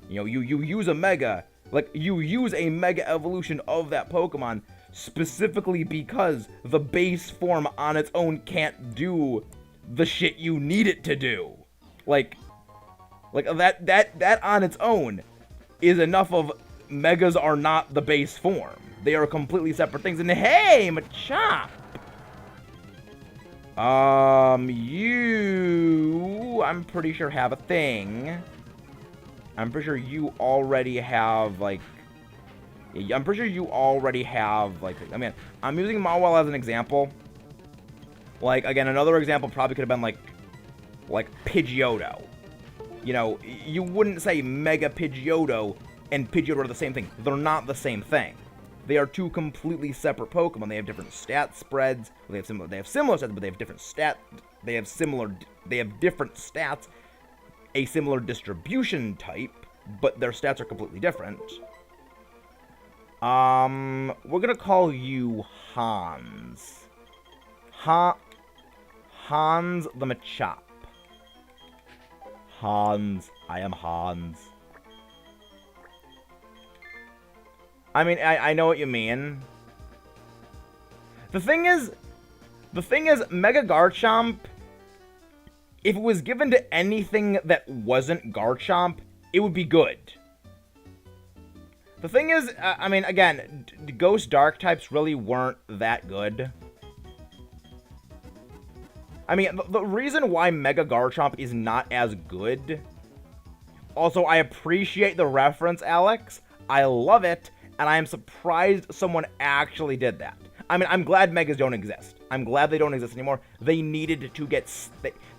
You know, you use a Mega, like, you use a Mega evolution of that Pokemon specifically because the base form on its own can't do the shit you need it to do. Like that on its own is enough of Megas are not the base form. They are completely separate things. And hey, Machop! You, I'm pretty sure, have a thing. I'm pretty sure you already have, like, I'm pretty sure you already have, like, I mean, I'm using Mawile as an example. Like, again, another example probably could have been, like Pidgeotto. You know, you wouldn't say Mega Pidgeotto and Pidgeotto are the same thing. They're not the same thing. They are two completely separate Pokemon. They have different stat spreads. They have similar stats, but they have different they have different stats, a similar distribution type, but their stats are completely different. We're gonna call you Hans. Hans the Machop. Hans. I am Hans. I mean, I know what you mean. The thing is, Mega Garchomp, if it was given to anything that wasn't Garchomp, it would be good. The thing is, I mean, again, Ghost Dark types really weren't that good. I mean, the reason why Mega Garchomp is not as good... Also, I appreciate the reference, Alex. I love it, and I am surprised someone actually did that. I mean, I'm glad Megas don't exist. I'm glad they don't exist anymore. They needed to get...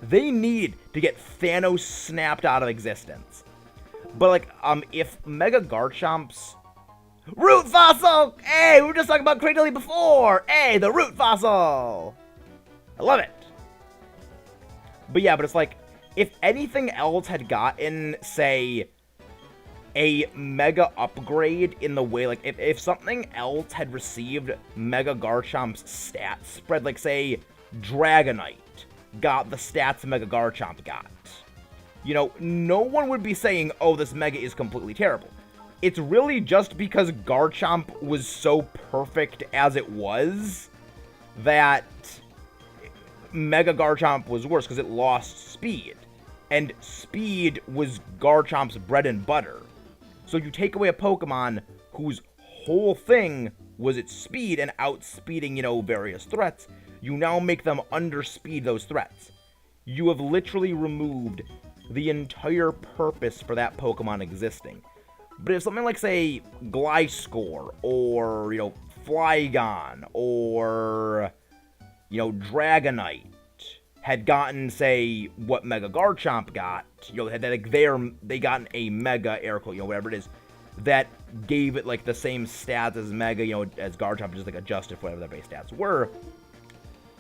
They needed to get Thanos snapped out of existence. But, like, if Mega Garchomp's... Root Fossil! Hey, we were just talking about Cradily before! Hey, the Root Fossil! I love it. But yeah, but it's like, if anything else had gotten, say, a Mega upgrade in the way, like, if something else had received Mega Garchomp's stat spread, like, say, Dragonite got the stats Mega Garchomp got, you know, no one would be saying, oh, this Mega is completely terrible. It's really just because Garchomp was so perfect as it was that Mega Garchomp was worse because it lost speed. And speed was Garchomp's bread and butter. So you take away a Pokemon whose whole thing was its speed and outspeeding, you know, various threats, you now make them underspeed those threats. You have literally removed the entire purpose for that Pokemon existing. But if something like, say, Gliscor, or, you know, Flygon, or, you know, Dragonite had gotten, say, what Mega Garchomp got, you know, they got a Mega, air quote, you know, whatever it is, that gave it, like, the same stats as Mega, you know, as Garchomp, just, like, adjusted for whatever their base stats were,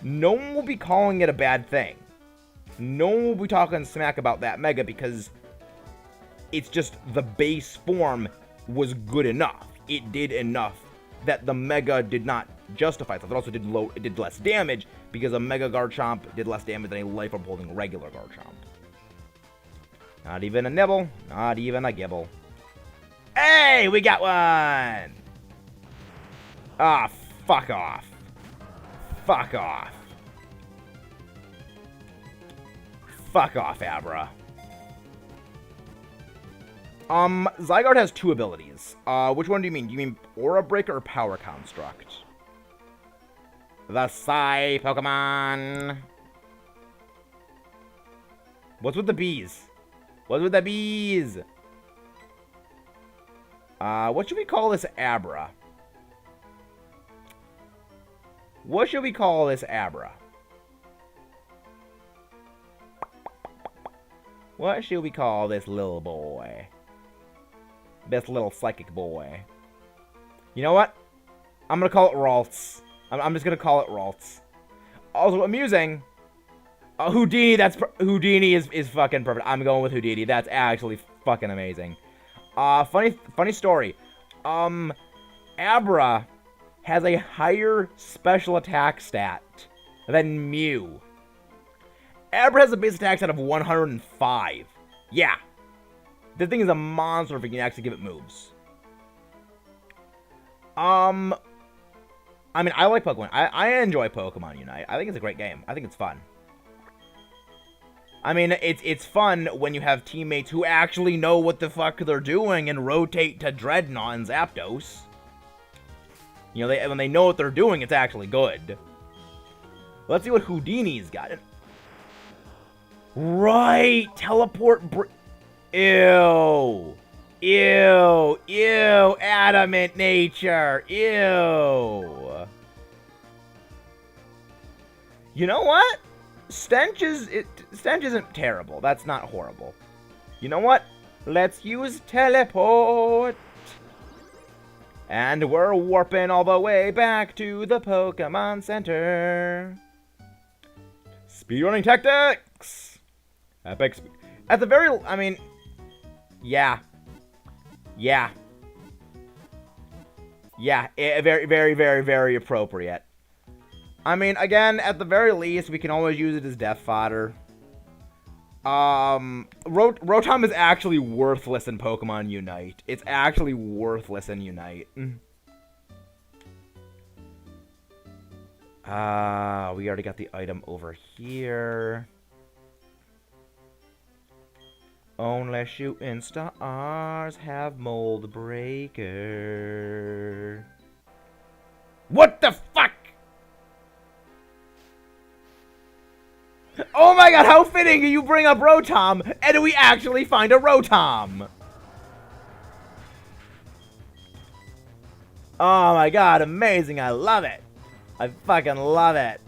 no one will be calling it a bad thing. No one will be talking smack about that Mega because it's just the base form was good enough. It did enough that the Mega did not justify itself. It also did less damage because a Mega Garchomp did less damage than a Life Orb holding regular Garchomp. Not even a nibble. Not even a gibble. Hey, we got one! Ah, fuck off. Fuck off. Fuck off, Abra. Zygarde has 2 abilities. Which one do you mean? Do you mean Aura Breaker or Power Construct? The Psy Pokemon. What's with the bees? What's with the bees? What should we call this Abra? What should we call this Abra? What should we call this little boy? This little psychic boy. You know what? I'm gonna call it Ralts. I'm just gonna call it Ralts. Also amusing. Houdini. Houdini is fucking perfect. I'm going with Houdini. That's actually fucking amazing. Funny story. Abra has a higher special attack stat than Mew. Abra has a base attack stat of 105. Yeah. This thing is a monster if you can actually give it moves. I mean, I like Pokemon. I enjoy Pokemon Unite. I think it's a great game. I think it's fun. I mean, it's fun when you have teammates who actually know what the fuck they're doing and rotate to Dreadnought and Zapdos. You know, when they know what they're doing, it's actually good. Let's see what Houdini's got. Right! Teleport... Ew! Ew! Ew! Adamant nature! Ew! You know what? Stench isn't terrible. That's not horrible. You know what? Let's use teleport. And we're warping all the way back to the Pokemon Center. Speedrunning tactics. Epic. At the very, I mean, yeah. Very, very, very, very appropriate. I mean, again, at the very least, we can always use it as death fodder. Rotom is actually worthless in Pokemon Unite. It's actually worthless in Unite. We already got the item over here. Only shooting stars have Mold Breaker. What the fuck? Oh my god, how fitting you bring up Rotom, and we actually find a Rotom! Oh my god, amazing, I love it! I fucking love it!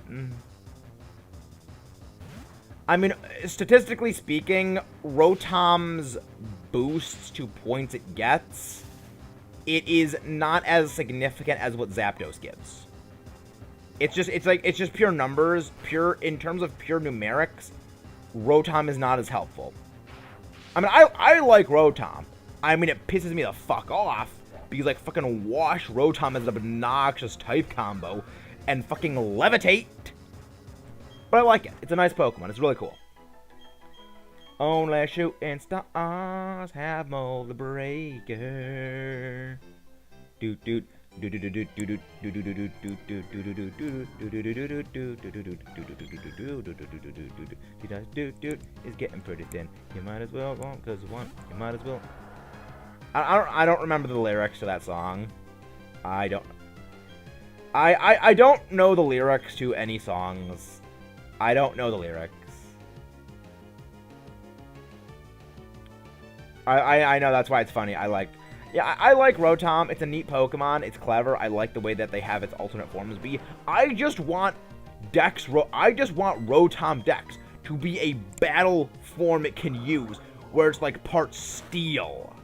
I mean, statistically speaking, Rotom's boosts to points it gets, it is not as significant as what Zapdos gives. It's just pure numbers, in terms of pure numerics, Rotom is not as helpful. I mean, I like Rotom. I mean, it pisses me the fuck off, because, like, fucking Wash Rotom is an obnoxious type combo, and fucking Levitate. But I like it. It's a nice Pokemon. It's really cool. Only shooting stars have Mold Breaker. Doot doot. Is getting pretty thin. You might as well go, cause one. You might as well. I don't remember the lyrics to that song. I don't know the lyrics to any songs. I don't know the lyrics. I know, that's why it's funny. I like Rotom. It's a neat Pokemon. It's clever. I like the way that they have its alternate forms be. I just want Rotom Dex to be a battle form it can use, where it's like part steel.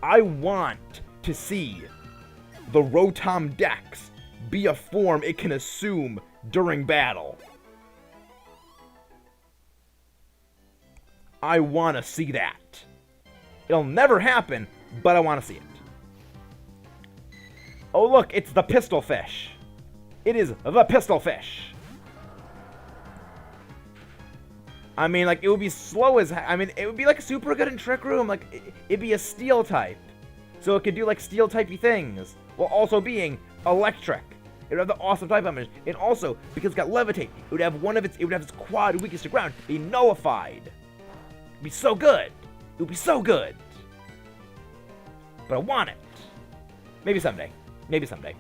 I want to see the Rotom Dex be a form it can assume during battle. I want to see that. It'll never happen, but I want to see it. Oh look, it's the pistol fish. It is the pistol fish. I mean, like, it would be slow as... I mean, it would be, like, super good in Trick Room. Like, it'd be a steel type. So it could do, like, steel typey things. While also being electric. It would have the awesome type damage. And also, because it's got levitate, it would have its quad weakest to ground be nullified. It'd be so good. It would be so good. But I want it. Maybe someday. Maybe someday.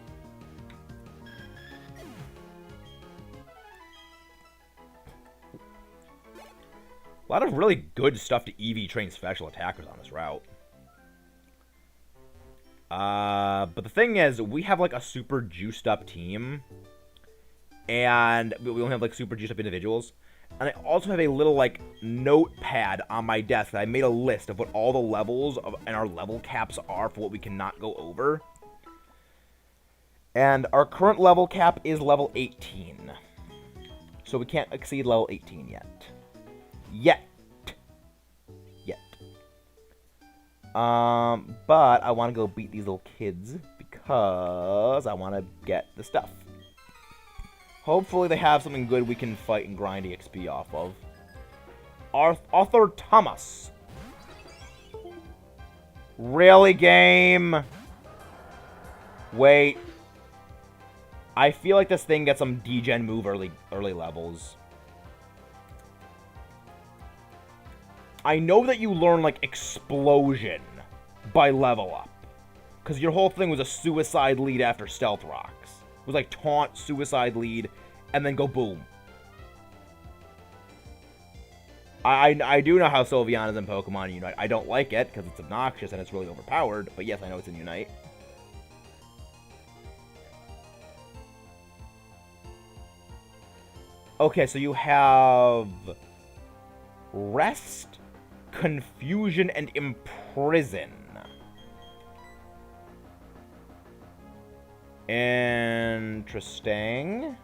A lot of really good stuff to EV train special attackers on this route. But the thing is, we have like a super juiced up team. And we only have like super juiced up individuals. And I also have a little like notepad on my desk that I made a list of what all the levels and our level caps are for what we cannot go over. And our current level cap is level 18. So we can't exceed level 18 yet. Yet. But I want to go beat these little kids because I want to get the stuff. Hopefully they have something good we can fight and grind EXP off of. Arthur Thomas. Really, game? Wait. I feel like this thing gets some degen move early levels. I know that you learn, like, Explosion by level up. Because your whole thing was a suicide lead after Stealth Rocks. It was like taunt, suicide lead, and then go boom. I do know how Sylveon is in Pokemon Unite. I don't like it, because it's obnoxious and it's really overpowered. But yes, I know it's in Unite. Okay, so you have... Rest... Confusion and Imprison. Interesting.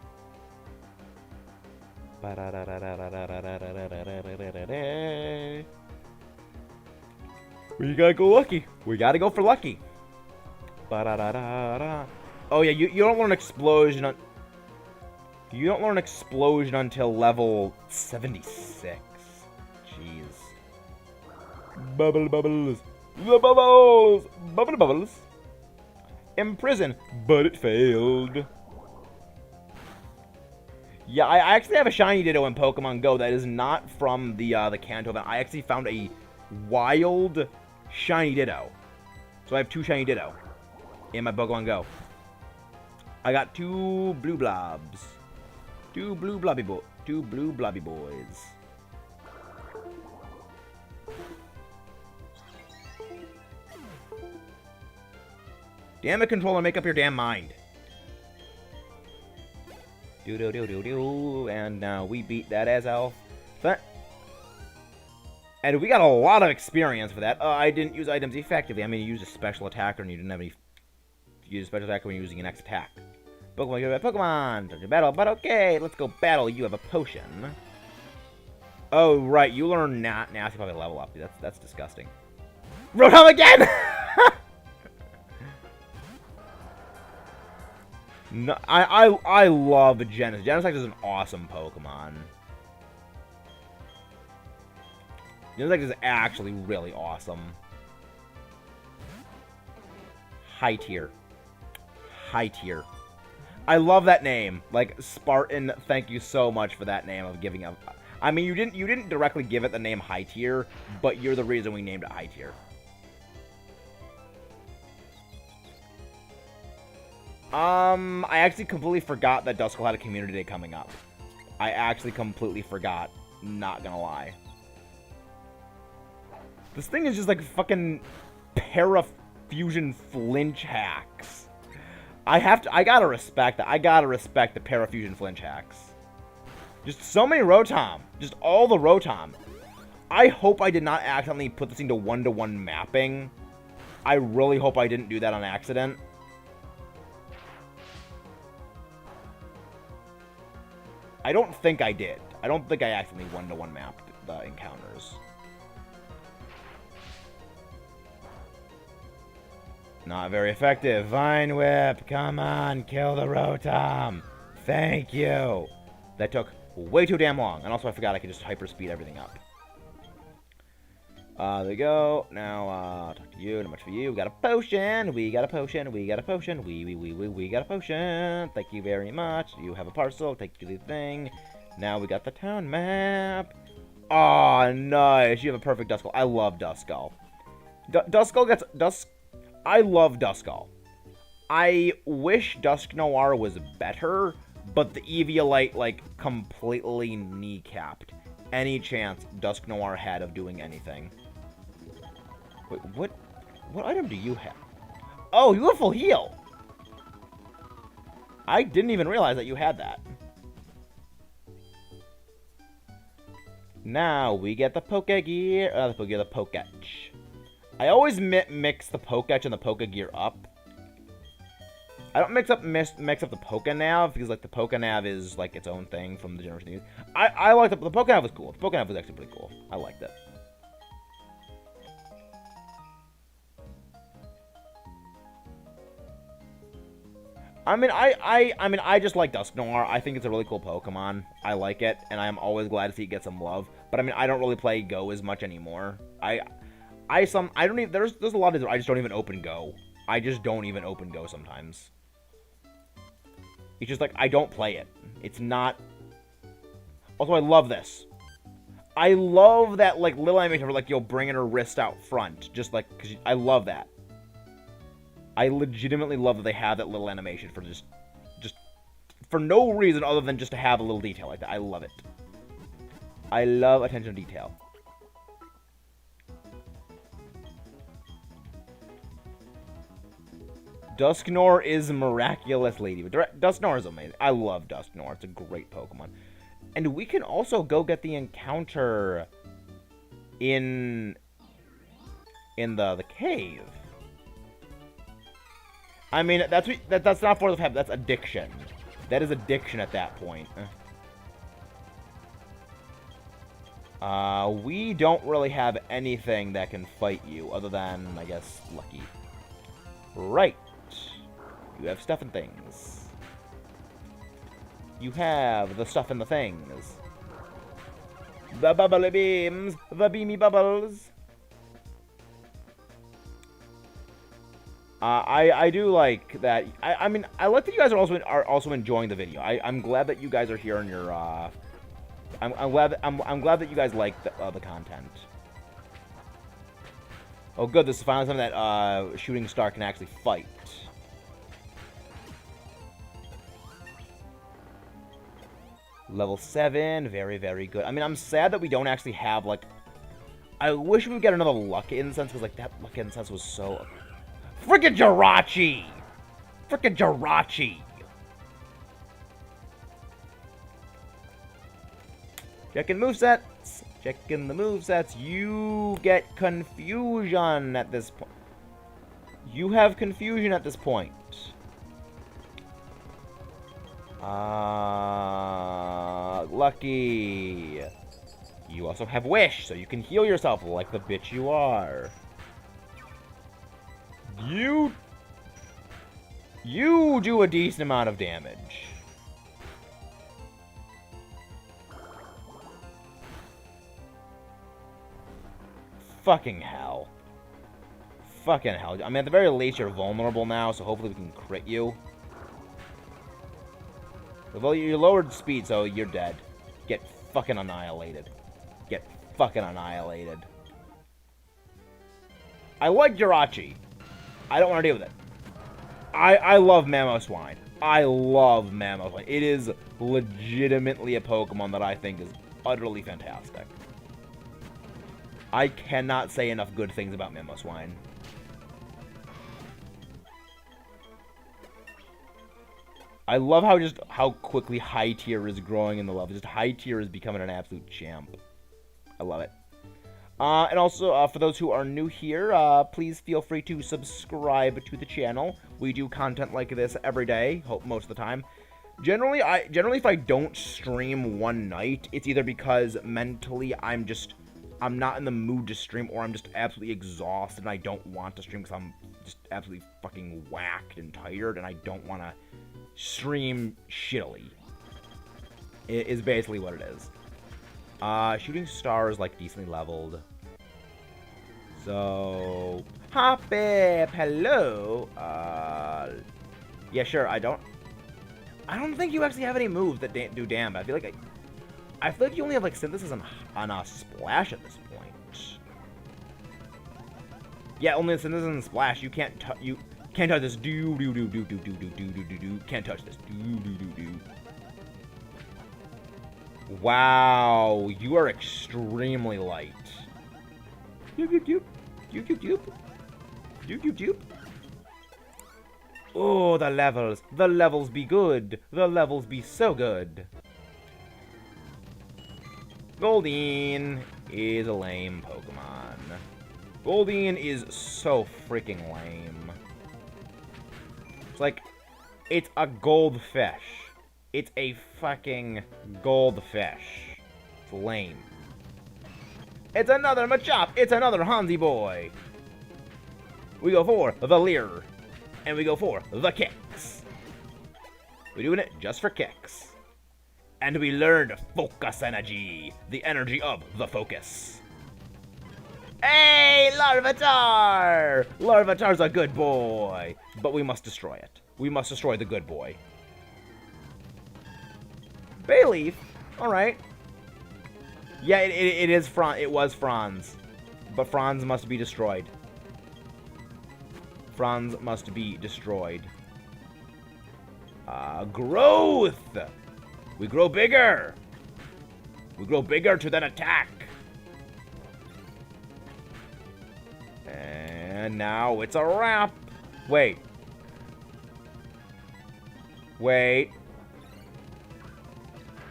We gotta go lucky. We gotta go for lucky. Oh yeah, you don't learn Explosion. You don't learn Explosion until level 76. Jeez. Bubbles. The bubbles. Bubbles. Imprison. But it failed. Yeah, I actually have a shiny Ditto in Pokemon Go that is not from the Kanto event. I actually found a wild shiny Ditto. So I have 2 shiny Ditto in my Pokemon Go. I got 2 blue blobs. 2 blue blobby boys. Damn it, controller, make up your damn mind. And now we beat that as elf. And we got a lot of experience for that. I didn't use items effectively. I mean, you used a special attacker and you didn't have any... You used a special attacker when you're using an X attack. Pokemon, you have a Pokemon. Don't you battle, but okay, let's go battle. You have a potion. Oh, right, you learn Nasty probably level up. That's disgusting. Rotom again! No, I love Genesect. Genesect is an awesome Pokemon. Genesect is actually really awesome. High tier. High tier. I love that name. Like, Spartan, thank you so much for that name of giving up. I mean, you didn't directly give it the name High Tier, but you're the reason we named it High Tier. I actually completely forgot that Duskull had a community day coming up. I actually completely forgot. Not gonna lie. This thing is just like fucking Parafusion flinch hacks. I gotta respect that. I gotta respect the Parafusion flinch hacks. Just so many Rotom. Just all the Rotom. I hope I did not accidentally put this into 1-to-1 mapping. I really hope I didn't do that on accident. I don't think I did. I don't think I accidentally one-to-one mapped the encounters. Not very effective. Vine Whip, come on, kill the Rotom. Thank you. That took way too damn long. And also I forgot I could just hyperspeed everything up. There we go. Now, talk to you. Not much for you. We got a potion. We got a potion. We got a potion. We got a potion. Thank you very much. You have a parcel. Take you to the thing. Now we got the town map. Oh, nice. You have a perfect Duskull. I love Duskull. Duskull gets... I love Duskull. I wish Dusk Noir was better, but the Eviolite, like, completely kneecapped any chance Dusk Noir had of doing anything. Wait, what item do you have? Oh, you have full heal! I didn't even realize that you had that. Now we get the Pokegear, the Poketch. I always mix the Poketch and the Pokegear up. I don't mix up the Pokenav, because, like, the Pokenav is, like, its own thing from the generation. I like the Pokenav was cool. The Pokenav was actually pretty cool. I liked it. I mean, I just like Dusk Noir. I think it's a really cool Pokemon. I like it, and I'm always glad to see it get some love. But I mean, I don't really play Go as much anymore. I don't even, there's a lot of, I just don't even open Go. I just don't even open Go sometimes. It's just like, I don't play it. It's not... Also, I love this. I love that, like, little animation where, like, you'll bring in her wrist out front. Just, like, because I love that. I legitimately love that they have that little animation for just for no reason other than just to have a little detail like that. I love it. I love attention to detail. Dusknoir is miraculous, lady. Dusknoir is amazing. I love Dusknoir. It's a great Pokemon. And we can also go get the encounter in the cave. I mean, that's not Force of Habit. That's addiction. That is addiction at that point. We don't really have anything that can fight you other than, I guess, Lucky. Right. You have stuff and things. You have the stuff and the things. The bubbly beams. The beamy bubbles. I do like that. I mean, I like that you guys are also enjoying the video. I'm glad that you guys are here and you're, I'm glad that you guys like the content. Oh, good. This is finally something that Shooting Star can actually fight. Level 7. Very, very good. I mean, I'm sad that we don't actually have, like... I wish we would get another Luck Incense, because, like, that Luck Incense was so... Frickin' Jirachi! Frickin' Jirachi! Checking movesets. Checking the movesets. You get confusion at this point. You have confusion at this point. Lucky. You also have Wish, so you can heal yourself like the bitch you are. You do a decent amount of damage. Fucking hell. Fucking hell. I mean, at the very least, you're vulnerable now, so hopefully we can crit you. Well, you lowered speed, so you're dead. Get fucking annihilated. Get fucking annihilated. I like Jirachi. I don't want to deal with it. I love Mamoswine. I love Mamoswine. It is legitimately a Pokemon that I think is utterly fantastic. I cannot say enough good things about Mamoswine. I love how quickly high tier is growing in the level. Just high tier is becoming an absolute champ. I love it. And also, for those who are new here, please feel free to subscribe to the channel. We do content like this every day, most of the time. Generally, if I don't stream one night, it's either because mentally I'm not in the mood to stream, or I'm just absolutely exhausted and I don't want to stream because I'm just absolutely fucking whacked and tired, and I don't want to stream shittily. It is basically what it is. Shooting star is like decently leveled. So, hop up, hello. Yeah, sure. I don't think you actually have any moves that do damage. I feel like you only have like synthesis on a splash at this point. Yeah, only synthesis and splash. You can't touch this. Do. Can't touch this. Do. Wow, you are extremely light. Oh, the levels. The levels be good. The levels be so good. Goldeen is a lame Pokemon. Goldeen is so freaking lame. It's like, it's a goldfish. It's a fucking goldfish. It's lame. It's another Machop. It's another Hansi boy. We go for the Leer. And we go for the kicks. We're doing it just for kicks. And we learned focus energy. The energy of the focus. Hey, Larvitar! Larvitar's a good boy. But we must destroy it. We must destroy the good boy. Bayleaf? Alright. Yeah, it is Franz. It was Franz. But Franz must be destroyed. Franz must be destroyed. Growth! We grow bigger! We grow bigger to then attack! And now it's a wrap! Wait.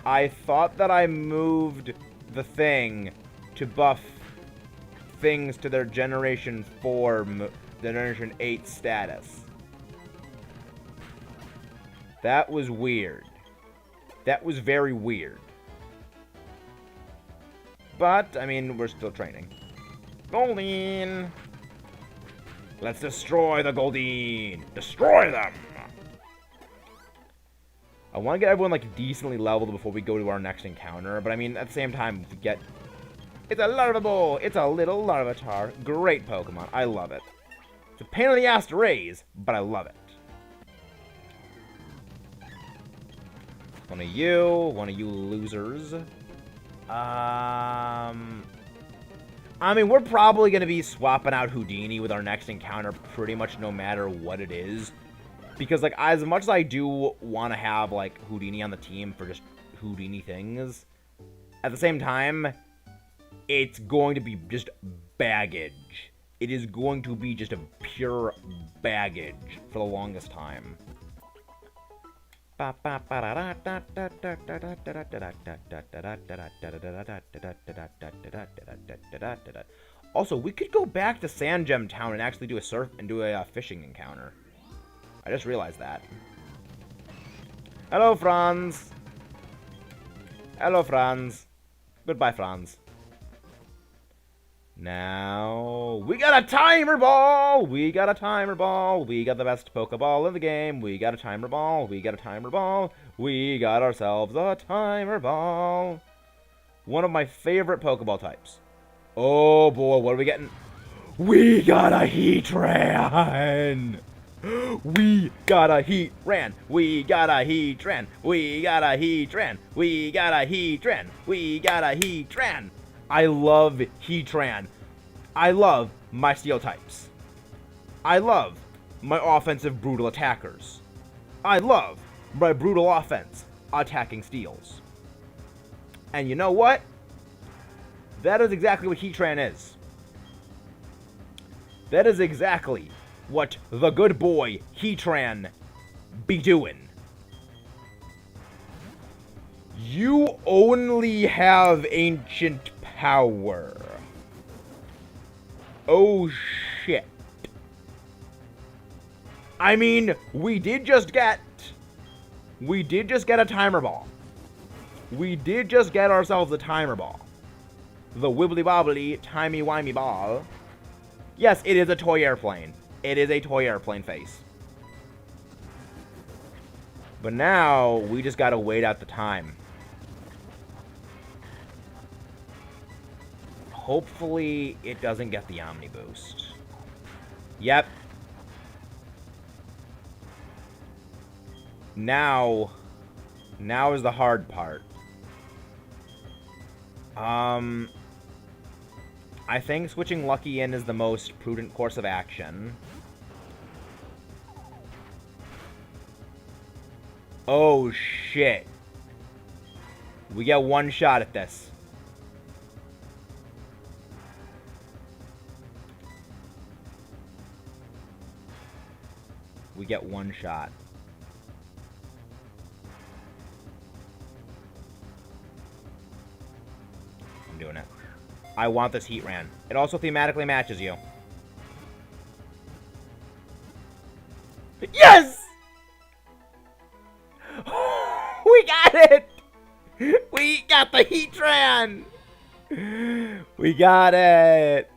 I thought that I moved the thing to buff things to their Generation 4, Generation 8 status. That was weird. That was very weird. But, I mean, we're still training. Goldeen! Let's destroy the Goldeen! Destroy them! I want to get everyone, like, decently leveled before we go to our next encounter. But, I mean, at the same time, we get... It's a Larvable! It's a little Larvitar. Great Pokemon. I love it. It's a pain in the ass to raise, but I love it. One of you losers. I mean, we're probably going to be swapping out Houdini with our next encounter pretty much no matter what it is. Because, like, as much as I do want to have, like, Houdini on the team for just Houdini things, at the same time, it's going to be just baggage. It is going to be just a pure baggage for the longest time. Also, we could go back to Sand Gem Town and actually do a fishing encounter. I just realized that. Hello, Franz. Hello, Franz. Goodbye, Franz. Now, we got a timer ball! We got a timer ball! We got the best Pokeball in the game! We got a timer ball! We got a timer ball! We got ourselves a timer ball! One of my favorite Pokeball types. Oh boy, what are we getting? We got a Heatran! We got a Heatran! We got a Heatran! We got a Heatran! We got a Heatran! We got a Heatran! I love Heatran. I love my steel types. I love my offensive brutal attackers. I love my brutal offense attacking steels. And you know what? That is exactly what Heatran is. That is exactly what the good boy Heatran be doing. You only have ancient power. Oh shit. I mean, we did just get We did just get a timer ball. We did just get ourselves a timer ball. The wibbly wobbly, timey wimey ball. Yes, it is a toy airplane. It is a toy airplane face. But now, we just gotta wait out the time. Hopefully, it doesn't get the Omni Boost. Yep. Now is the hard part. I think switching Lucky in is the most prudent course of action. Oh, shit. We get one shot at this. We get one shot. I'm doing it. I want this Heat Ran. It also thematically matches you. Yes! We got it! We got the Heat Ran! We got it!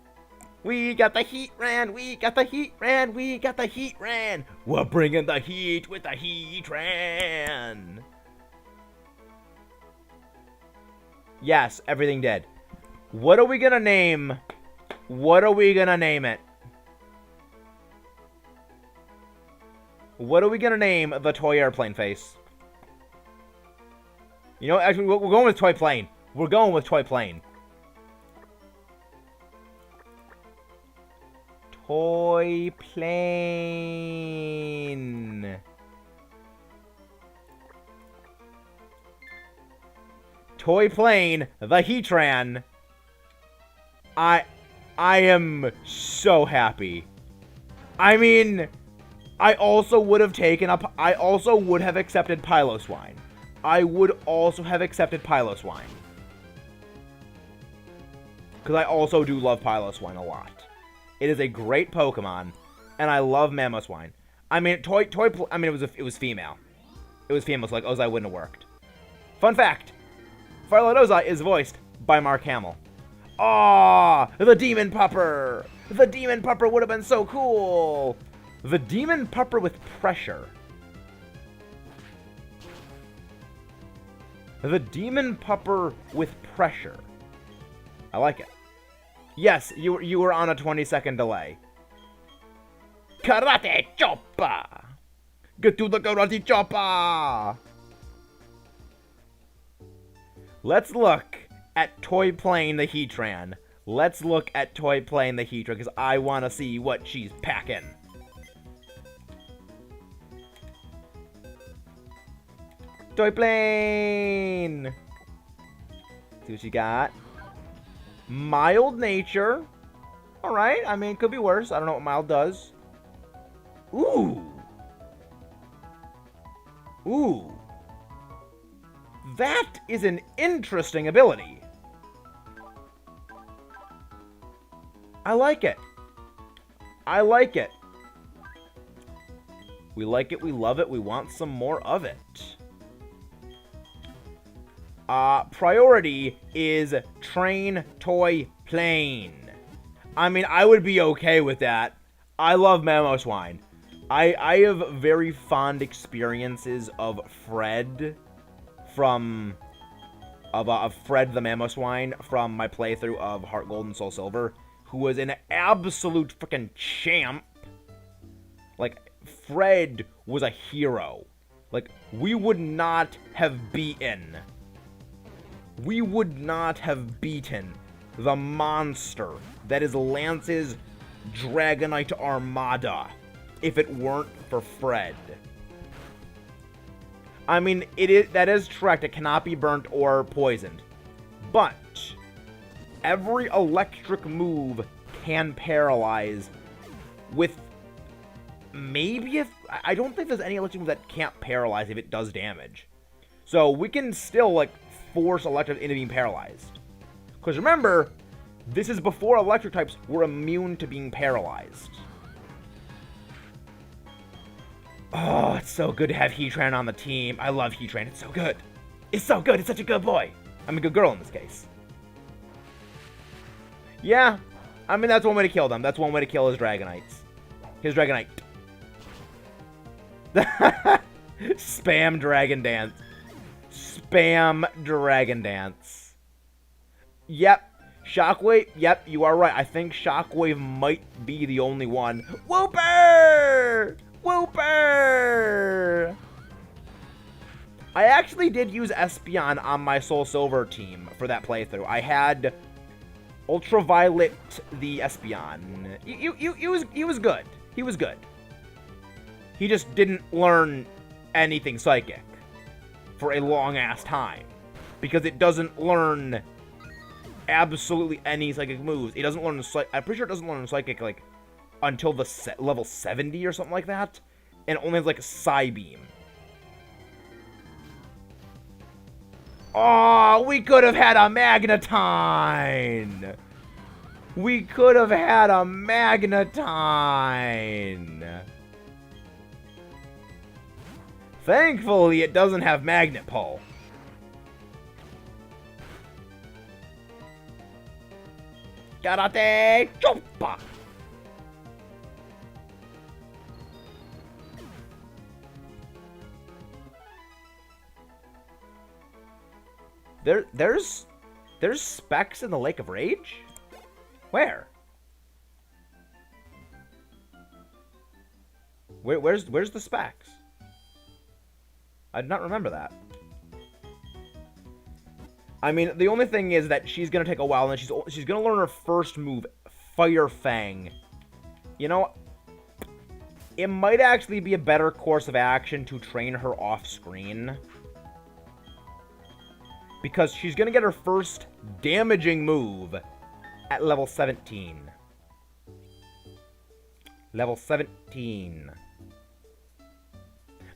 We got the Heat Ran! We got the Heat Ran! We got the Heat Ran! We're bringing the heat with the Heat Ran! Yes, everything did. What are we gonna name? What are we gonna name it? What are we gonna name the toy airplane face? You know, actually, we're going with toy plane. We're going with toy plane. Toy plane. Toy plane, the Heatran. I am so happy. I mean, I also would have taken up. I also would have accepted Piloswine. I would also have accepted Piloswine. Because I also do love Piloswine a lot. It is a great Pokemon, and I love Mamoswine. I mean, it was female. It was female, so like Ozai wouldn't have worked. Fun fact: Firelight Ozai is voiced by Mark Hamill. Ah, the Demon Pupper! The Demon Pupper would have been so cool! The Demon Pupper with pressure. The Demon Pupper with pressure. I like it. Yes, you were on a 20-second delay. Karate Chopper! Get to the Karate Chopper! Let's look at Toy Plane the Heatran. Let's look at Toy Plane the Heatran, because I want to see what she's packing. Toy Plane! See what you got. Mild nature. Alright, I mean, it could be worse. I don't know what mild does. Ooh. Ooh. That is an interesting ability. I like it. I like it. We like it, we love it, we want some more of it. Priority is train toy plane. I mean, I would be okay with that. I love Mamoswine. I have very fond experiences of Fred from... Of Fred the Mamoswine from my playthrough of Heart Gold and Soul Silver, who was an absolute freaking champ. Like, Fred was a hero. Like, we would not have beaten the monster that is Lance's Dragonite Armada if it weren't for Fred. I mean, that is correct. It cannot be burnt or poisoned. But every electric move can paralyze with maybe if... I don't think there's any electric move that can't paralyze if it does damage. So we can still, like, force electric into being paralyzed. Because remember, this is before electric types were immune to being paralyzed. Oh, it's so good to have Heatran on the team. I love Heatran. It's so good. It's so good. It's such a good boy. I'm a good girl in this case. Yeah. I mean, that's one way to kill them. That's one way to kill his Dragonites. His Dragonite. Spam Dragon Dance. Spam Dragon Dance. Yep. Shockwave. Yep, you are right. I think Shockwave might be the only one. Whooper! Whooper! I actually did use Espeon on my Soul Silver team for that playthrough. I had Ultraviolet the Espeon. He was good. He was good. He just didn't learn anything Psychic for a long-ass time. Because it doesn't learn absolutely any Psychic moves. It doesn't learn I'm pretty sure it doesn't learn Psychic, like, until the level 70 or something like that. And it only has, like, a Psybeam. Oh, we could have had a Magnetine! We could have had a Magnetine! Thankfully, it doesn't have Magnet Pull. Karate Choppa! There's specks in the Lake of Rage? Where? Where's the specks? I did not remember that. I mean, the only thing is that she's gonna take a while, and she's gonna learn her first move, Fire Fang. You know, it might actually be a better course of action to train her off screen. Because she's going to get her first damaging move at level 17. Level 17.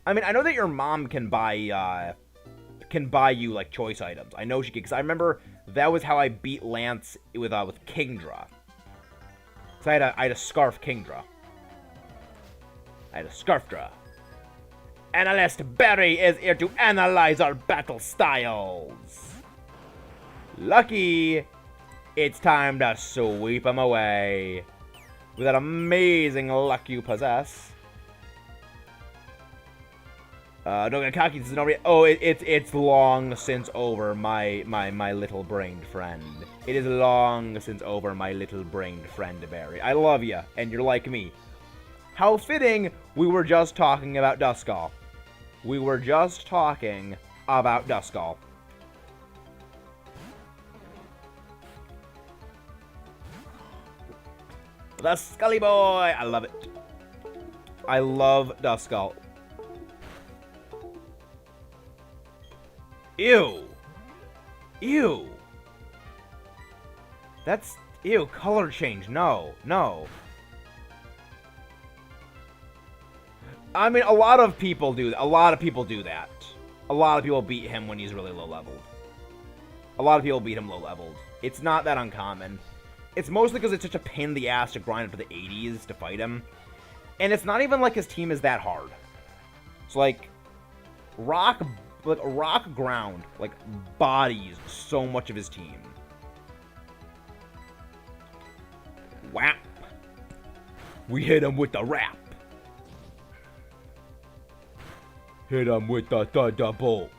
I mean, I know that your mom can buy you, like, choice items. I know she can, because I remember that was how I beat Lance with Kingdra. So I had a Scarf Kingdra. I had a Scarfdra. Analyst Barry is here to analyze our battle styles. Lucky, it's time to sweep him away with that amazing luck you possess. Dogakaki isn't over yet. Oh, it's long since over, my little brained friend. It is long since over, my little brained friend, Barry. I love you, and you're like me. How fitting, we were just talking about Duskull. We were just talking about Duskull. The Scully Boy! I love it. I love Duskull. Ew. Ew. That's... Ew, color change. No. No. I mean, a lot of people do that. A lot of people do that. A lot of people beat him when he's really low-leveled. A lot of people beat him low-leveled. It's not that uncommon. It's mostly because it's such a pain in the ass to grind up to the 80s to fight him. And it's not even like his team is that hard. It's like... Rock Ground, like, bodies so much of his team. Whap. We hit him with the rap. Hit him with the bolts.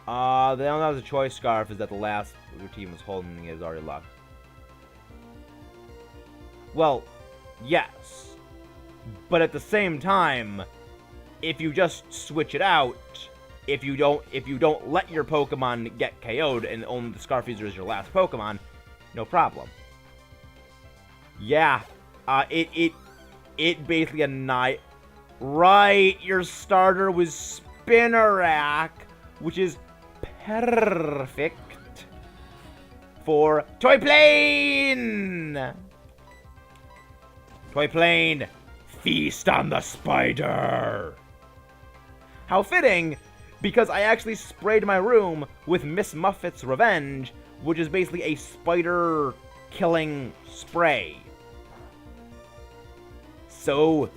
The only that was a choice scarf is that the last your team was holding is already locked. Well, yes. But at the same time, if you just switch it out, if you don't let your Pokemon get KO'd and only the Scarf User is your last Pokemon, no problem. Yeah. It basically annihilates. Right, your starter was Spinarak, which is perfect for Toy Plane! Toy Plane, feast on the spider! How fitting, because I actually sprayed my room with Miss Muffet's Revenge, which is basically a spider-killing spray. So,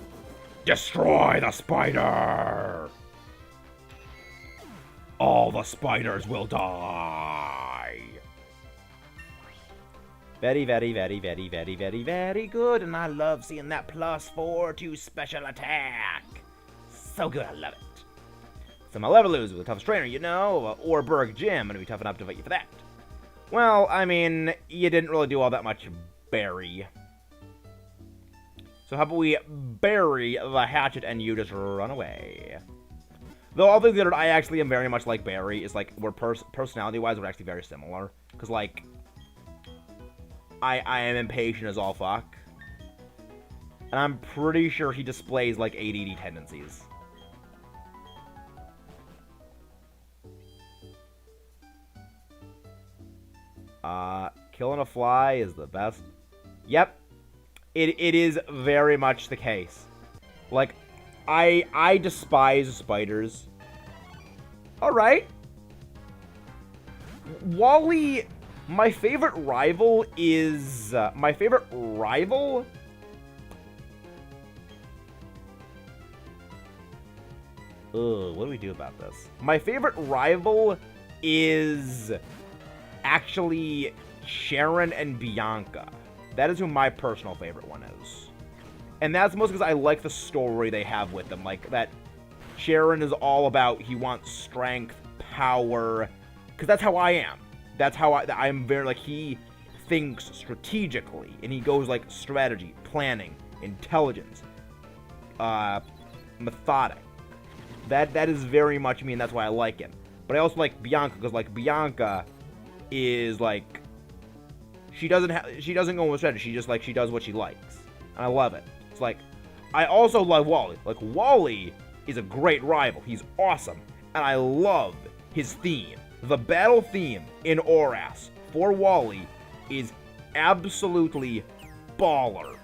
destroy the spider! All the spiders will die! Very, very, very, very, very, very, very good, and I love seeing that +4 to special attack. So good, I love it. So my level is with the toughest trainer, you know, Orberg Gym. I'm gonna be tough enough to fight you for that. Well, I mean, you didn't really do all that much, Barry. So how about we bury the hatchet and you just run away? Though all things considered, I actually am very much like Barry. It's like, we're personality-wise, we're actually very similar. Because, like, I am impatient as all fuck. And I'm pretty sure he displays, like, ADD tendencies. Killing a fly is the best. Yep. It is very much the case. Like, I despise spiders. Alright. Wally... My favorite rival is... my favorite rival? Ugh, what do we do about this? My favorite rival is... actually Sharon and Bianca. That is who my personal favorite one is. And that's mostly because I like the story they have with them. Like, that Sharon is all about, he wants strength, power, because that's how I am. That's how I'm very, like, he thinks strategically, and he goes, like, strategy, planning, intelligence, methodic. That is very much me, and that's why I like him. But I also like Bianca, because, like, Bianca is, like, she doesn't go with strategy, she does what she likes. And I love it. It's like, I also love Wally. Like, Wally is a great rival. He's awesome. And I love his theme. The battle theme in Oras for Wally is absolutely baller.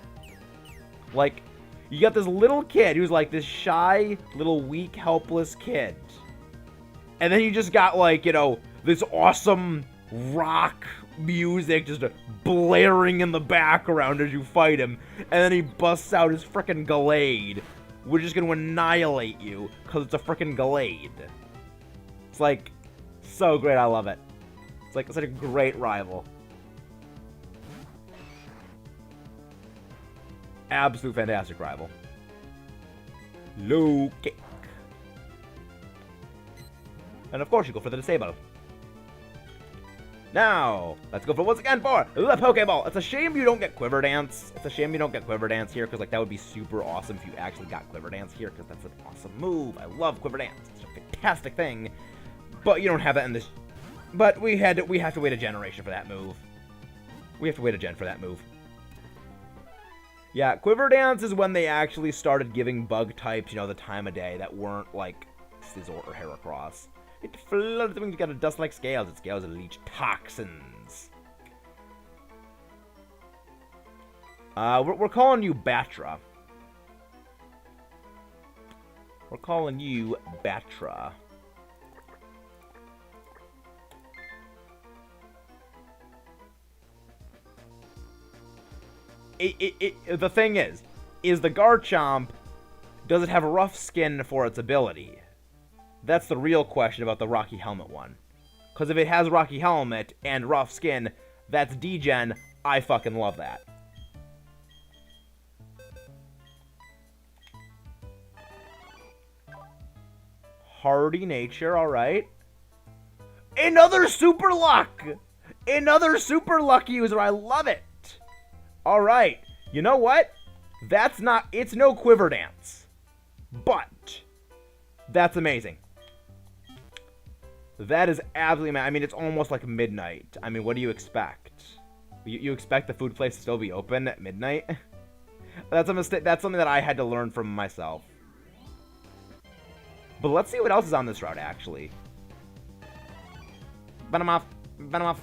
Like, you got this little kid who's like this shy, little weak, helpless kid. And then you just got, like, you know, this awesome rock music just blaring in the background as you fight him. And then he busts out his frickin' Gallade, which is gonna annihilate you, because it's a frickin' Gallade. It's like, so great, I love it. It's like such a great rival. Absolute fantastic rival. Low kick. And of course you go for the disable. Now, let's go for once again for the Pokeball. It's a shame you don't get Quiver Dance. It's a shame you don't get Quiver Dance here, because, like, that would be super awesome if you actually got Quiver Dance here, because that's an awesome move. I love Quiver Dance. It's a fantastic thing. But you don't have that in this. But we have to wait a generation for that move. We have to wait a gen for that move. Yeah, Quiver Dance is when they actually started giving bug types, you know, the time of day that weren't like Scizor or Heracross. It floods the wings together, dust like scales. Its scales leech toxins. We're calling you Batra. We're calling you Batra. The thing is the Garchomp, does it have a rough skin for its ability? That's the real question about the Rocky Helmet one. Because if it has Rocky Helmet and rough skin, that's D-Gen. I fucking love that. Hardy nature, alright. Another Super Luck! Another Super Luck user, I love it! Alright, you know what? It's no Quiver Dance. But, that's amazing. That is absolutely amazing. I mean, it's almost like midnight. I mean, what do you expect? You expect the food place to still be open at midnight? That's a mistake. That's something that I had to learn from myself. But let's see what else is on this route, actually. Venomoth. Venomoth.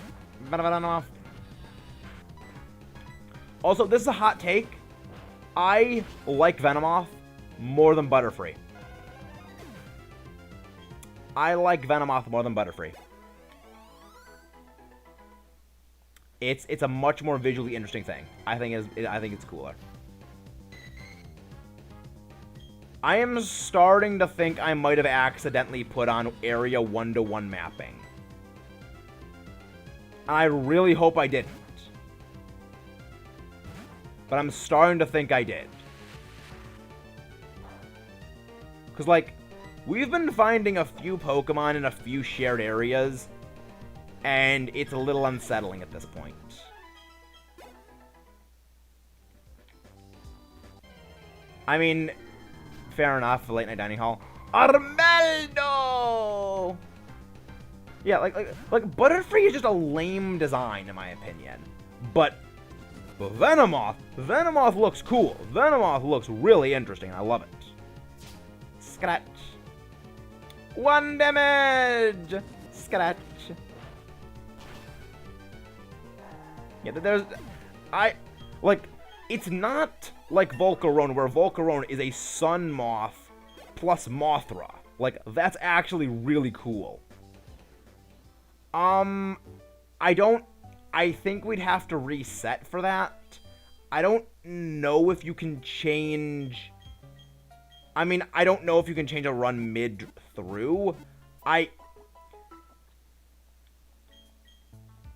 Venomoth. Also, this is a hot take. I like Venomoth more than Butterfree. I like Venomoth more than Butterfree. It's a much more visually interesting thing. I think it's cooler. I am starting to think I might have accidentally put on area 1-to-1 mapping. I really hope I didn't. But I'm starting to think I did. Because, like, we've been finding a few Pokemon in a few shared areas, and it's a little unsettling at this point. I mean, fair enough, late night dining hall. Armeldo! Yeah, like Butterfree is just a lame design, in my opinion. But Venomoth looks cool. Venomoth looks really interesting. I love it. Scratch. 1 damage! Scratch. Yeah, it's not like Volkner, where Volkner is a Sun Moth plus Mothra. Like, that's actually really cool. I think we'd have to reset for that. I don't know if you can change... I mean, I don't know if you can change a run mid-through. I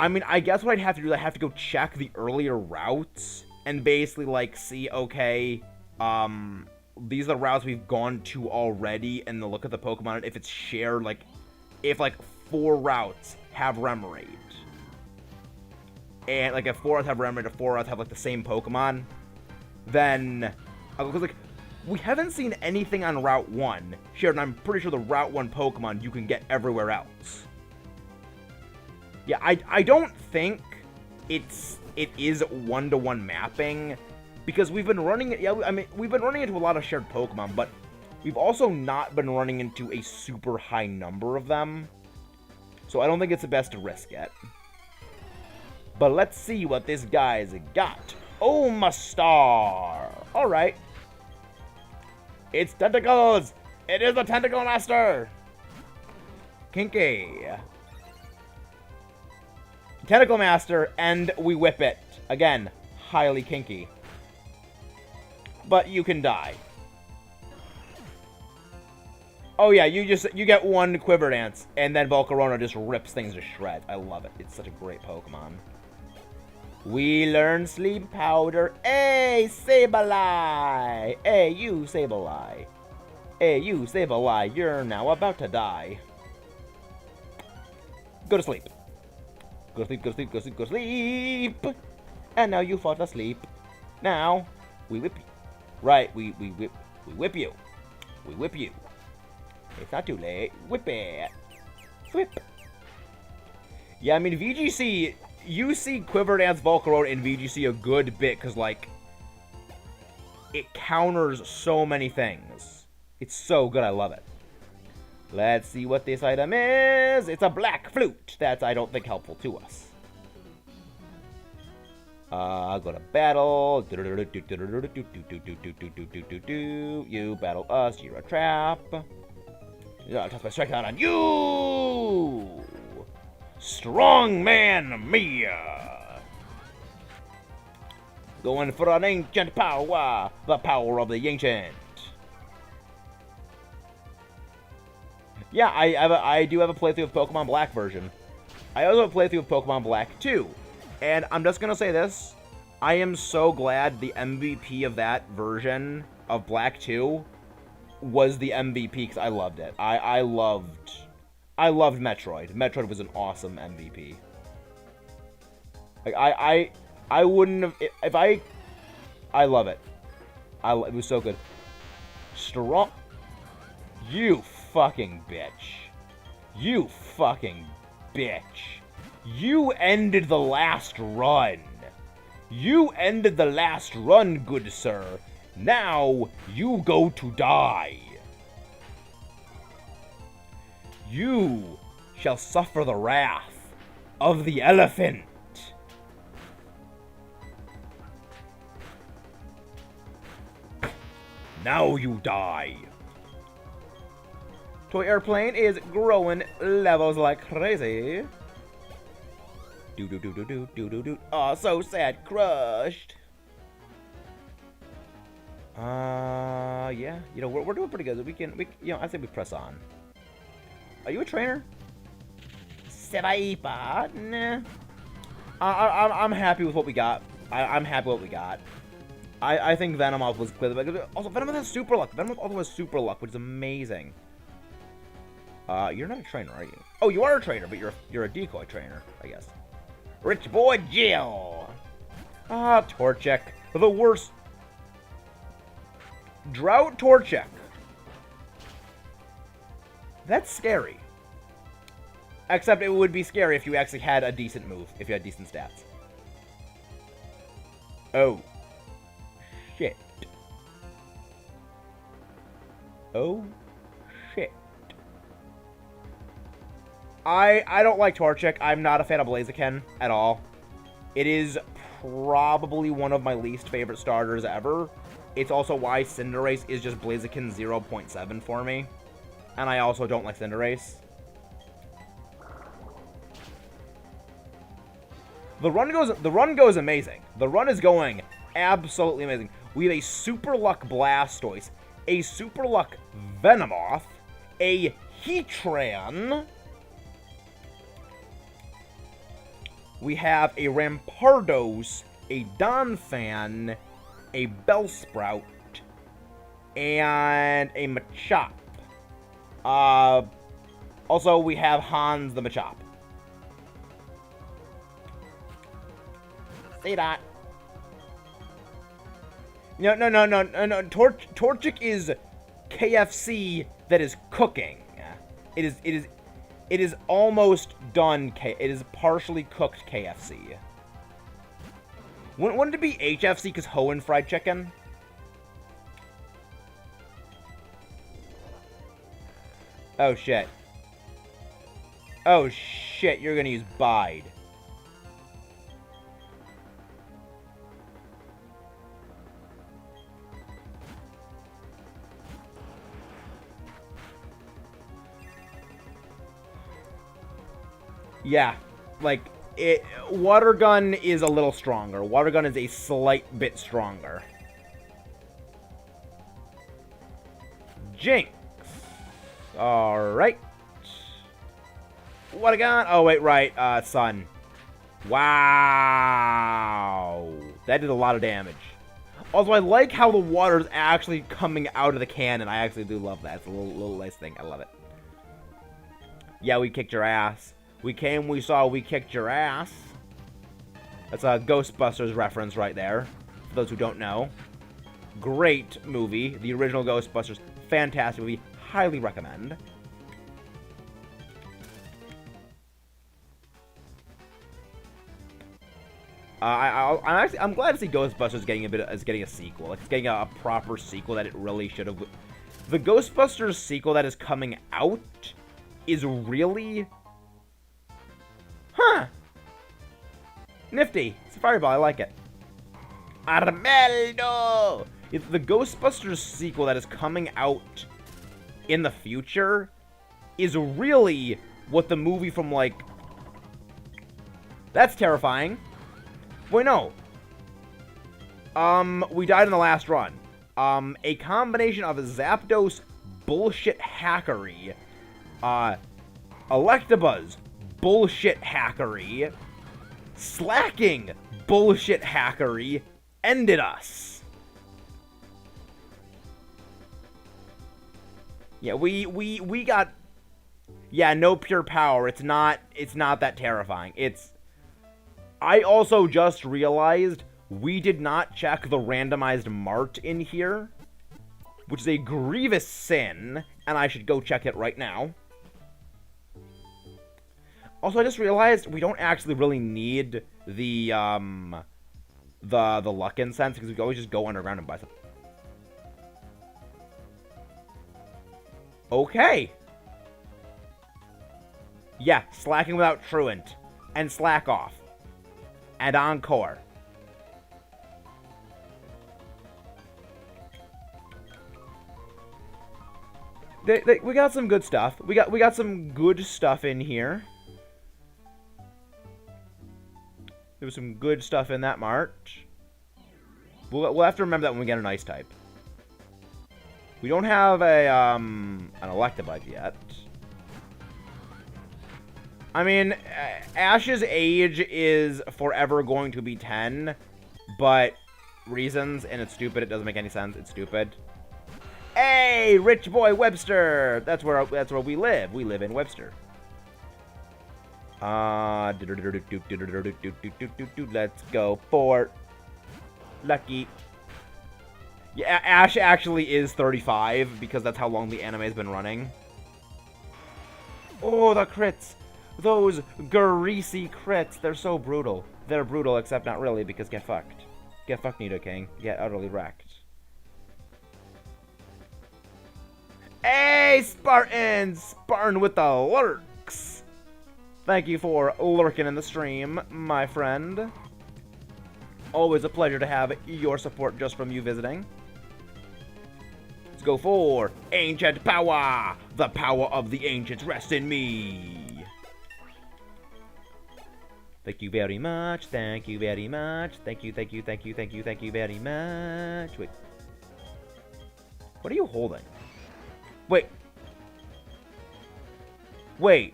mean, I guess what I'd have to do is I'd have to go check the earlier routes and basically, like, see, okay, these are the routes we've gone to already, and look at the Pokemon, if it's shared, like, if, like, 4 routes have Remoraid. And, like, if 4 routes have Remoraid, if 4 routes have, like, the same Pokemon, then, because, like, we haven't seen anything on Route 1 shared, and I'm pretty sure the Route 1 Pokemon you can get everywhere else. Yeah, I don't think it is 1-to-1 mapping, because we've been running it, yeah, I mean, we've been running into a lot of shared Pokemon, but we've also not been running into a super high number of them, so I don't think it's the best to risk it. But let's see what this guy's got. Oh, my star! Alright. It's tentacles! It is the Tentacle Master! Kinky. Tentacle Master, and we whip it. Again, highly kinky. But you can die. Oh yeah, you get 1 Quiver Dance, and then Volcarona just rips things to shreds. I love it. It's such a great Pokemon. We learn Sleep Powder. Hey, Sableye! Hey, you, Sableye. Hey, you, Sableye, you're now about to die. Go to sleep. Go to sleep, go to sleep, go to sleep, go to sleep! And now you fall asleep. Now, we whip you. Right, we whip you. We whip you. It's not too late. Whip it. Whip. Yeah, I mean, VGC, you see Quiver Dance Volcarona in VGC a good bit, because, like, it counters so many things. It's so good, I love it. Let's see what this item is. It's a black flute. That's, I don't think, helpful to us. Go to battle. You battle us. You're a trap. I'll toss my strike out on you. Strong man, Mia. Going for an ancient power. The power of the ancient. Yeah, I do have a playthrough of Pokemon Black version. I also have a playthrough of Pokemon Black 2. And I'm just going to say this. I am so glad the MVP of that version of Black 2 was the MVP, because I loved it. I loved Metroid. Metroid was an awesome MVP. Like, I wouldn't have... If I love it. It was so good. Strong... You fucking bitch. You fucking bitch. You ended the last run. You ended the last run, good sir. Now you go to die. You shall suffer the wrath of the elephant. Now you die. Toy Airplane is growing levels like crazy. Do. Oh, so sad. Crushed. Yeah. You know, we're doing pretty good. You know, I think we press on. Are you a trainer? Sniper? Nah. I'm happy with what we got. I'm happy with what we got. I think Venomoth was clear. Also, Venomoth has super luck. Venomoth also has super luck, which is amazing. You're not a trainer, are you? Oh, you are a trainer, but you're a decoy trainer, I guess. Rich boy Jill. Torchic. The worst. Drought Torchic. That's scary. Except it would be scary if you actually had a decent move, if you had decent stats. Oh. Shit. Oh. Shit. I don't like Torchic. I'm not a fan of Blaziken at all. It is probably one of my least favorite starters ever. It's also why Cinderace is just Blaziken 0.7 for me. And I also don't like Cinderace. The run goes amazing. The run is going absolutely amazing. We have a Super Luck Blastoise, a Super Luck Venomoth, a Heatran. We have a Rampardos, a Donphan, a Bellsprout, and a Machop. Also, we have Hans the Machop. Say that. No. Torchic is KFC that is cooking. It is almost done. It is partially cooked KFC. Wouldn't it be HFC because Hoenn fried chicken? Oh shit. Oh shit, you're gonna use Bide. Yeah, like, Water Gun is a little stronger. Water Gun is a slight bit stronger. Jinx. Alright. Water Gun. Oh, wait, right. Sun. Wow. That did a lot of damage. Also, I like how the water is actually coming out of the cannon. I actually do love that. It's a little nice thing. I love it. Yeah, we kicked your ass. We came, we saw, we kicked your ass. That's a Ghostbusters reference right there, for those who don't know. Great movie. The original Ghostbusters. Fantastic movie. Highly recommend. I'm glad to see Ghostbusters getting a sequel. It's getting a proper sequel that it really should have. The Ghostbusters sequel that is coming out is really... Huh. Nifty. It's a fireball. I like it. Armeldo! It's the Ghostbusters sequel that is coming out in the future is really what the movie from, like... That's terrifying. Wait, no. We died in the last run. A combination of Zapdos bullshit hackery, Electabuzz bullshit hackery, Slacking bullshit hackery ended us. Yeah, we got... Yeah, no pure power. It's not that terrifying. I also just realized we did not check the randomized mart in here, which is a grievous sin, and I should go check it right now. Also, I just realized we don't actually really need the luck incense, because we can always just go underground and buy some. Okay. Yeah, slacking without truant. And slack off. And encore. We got some good stuff. We got some good stuff in here. There was some good stuff in that March. We'll have to remember that when we get an ice type. We don't have a an Electabuzz yet. I mean, Ash's age is forever going to be 10, but reasons, and it's stupid. It doesn't make any sense. It's stupid. Hey, Rich Boy Webster. That's where we live. We live in Webster. Let's go for Lucky. Yeah, Ash actually is 35 because that's how long the anime's been running. Oh, the crits. Those greasy crits. They're so brutal. They're brutal, except not really, because get fucked. Get fucked, Nidoking. Get utterly wrecked. Hey, Spartans! Spartan with the lurks! Thank you for lurking in the stream, my friend. Always a pleasure to have your support just from you visiting. Let's go for Ancient Power! The power of the ancients rests in me! Thank you very much, thank you very much, thank you, thank you, thank you, thank you, thank you very much. Wait. What are you holding? Wait. Wait.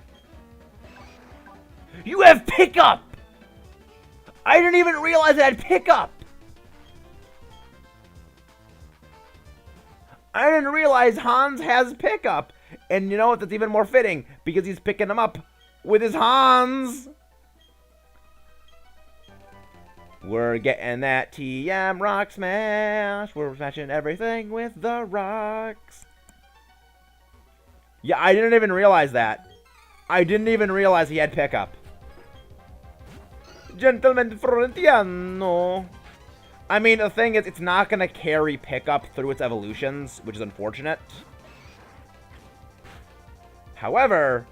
You have pickup! I didn't even realize I had pickup! I didn't realize Hans has pickup! And you know what? That's even more fitting, because he's picking him up with his Hans! We're getting that TM rock smash. We're smashing everything with the rocks. Yeah, I didn't even realize that. I didn't even realize he had pickup. Gentleman Florentiano. I mean, the thing is, it's not going to carry pickup through its evolutions, which is unfortunate. However,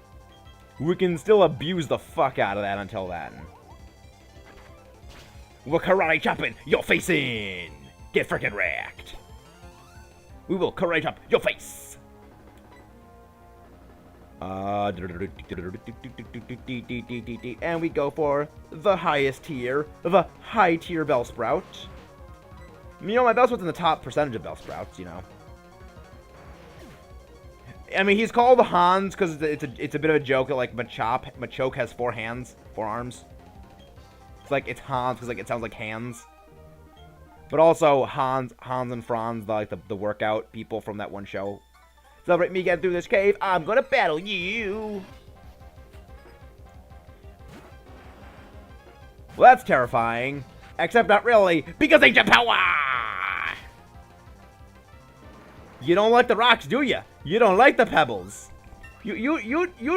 we can still abuse the fuck out of that until then. We're karate chopping your face in. Get frickin' wrecked. We will karate chop your face. And we go for the highest tier, the high tier Bellsprout. You know, my Bellsprout's in the top percentage of Bellsprouts, you know. I mean, he's called Hans because it's a bit of a joke that, like, Machoke has 4 arms. Like, it's Hans because, like, it sounds like hands. But also Hans and Franz, the workout people from that one show. Celebrate me getting through this cave. I'm gonna battle you. Well, that's terrifying. Except not really, because ancient power! You don't like the rocks, do you? You don't like the pebbles. You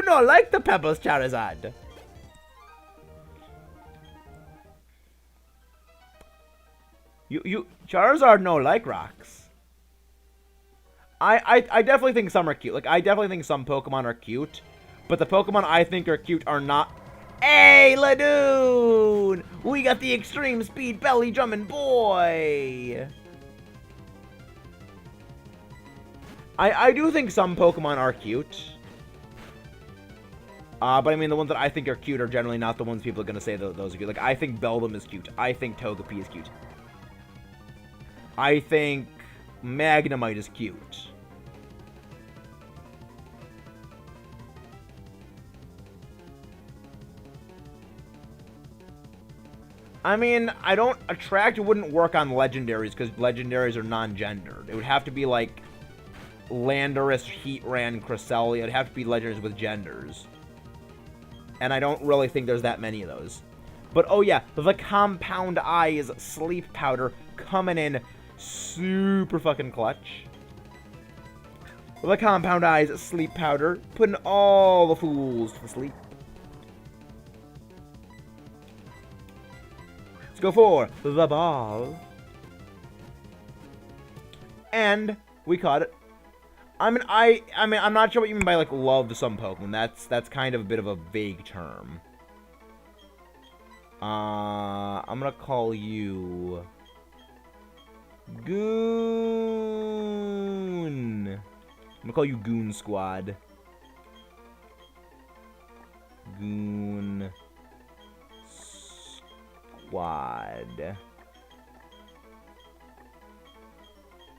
don't like the pebbles, Charizard. Charizard no like rocks. I definitely think some are cute. Like, I definitely think some Pokemon are cute. But the Pokemon I think are cute are not... Hey, Ladoon! We got the extreme speed belly drumming boy! I do think some Pokemon are cute. But I mean, the ones that I think are cute are generally not the ones people are going to say those are cute. Like, I think Beldum is cute. I think Togepi is cute. I think Magnemite is cute. I mean, Attract wouldn't work on legendaries because legendaries are non-gendered. It would have to be like Landorus, Heatran, Cresselia. It'd have to be legendaries with genders. And I don't really think there's that many of those. But oh yeah, the Compound Eyes Sleep Powder coming in super fucking clutch. The Compound Eyes Sleep Powder putting all the fools to sleep. Let's go for the ball. And we caught it. I mean, I'm not sure what you mean by, like, love some Pokemon. That's kind of a bit of a vague term. I'm gonna call you Goon. I'm gonna call you Goon Squad. Goon Squad.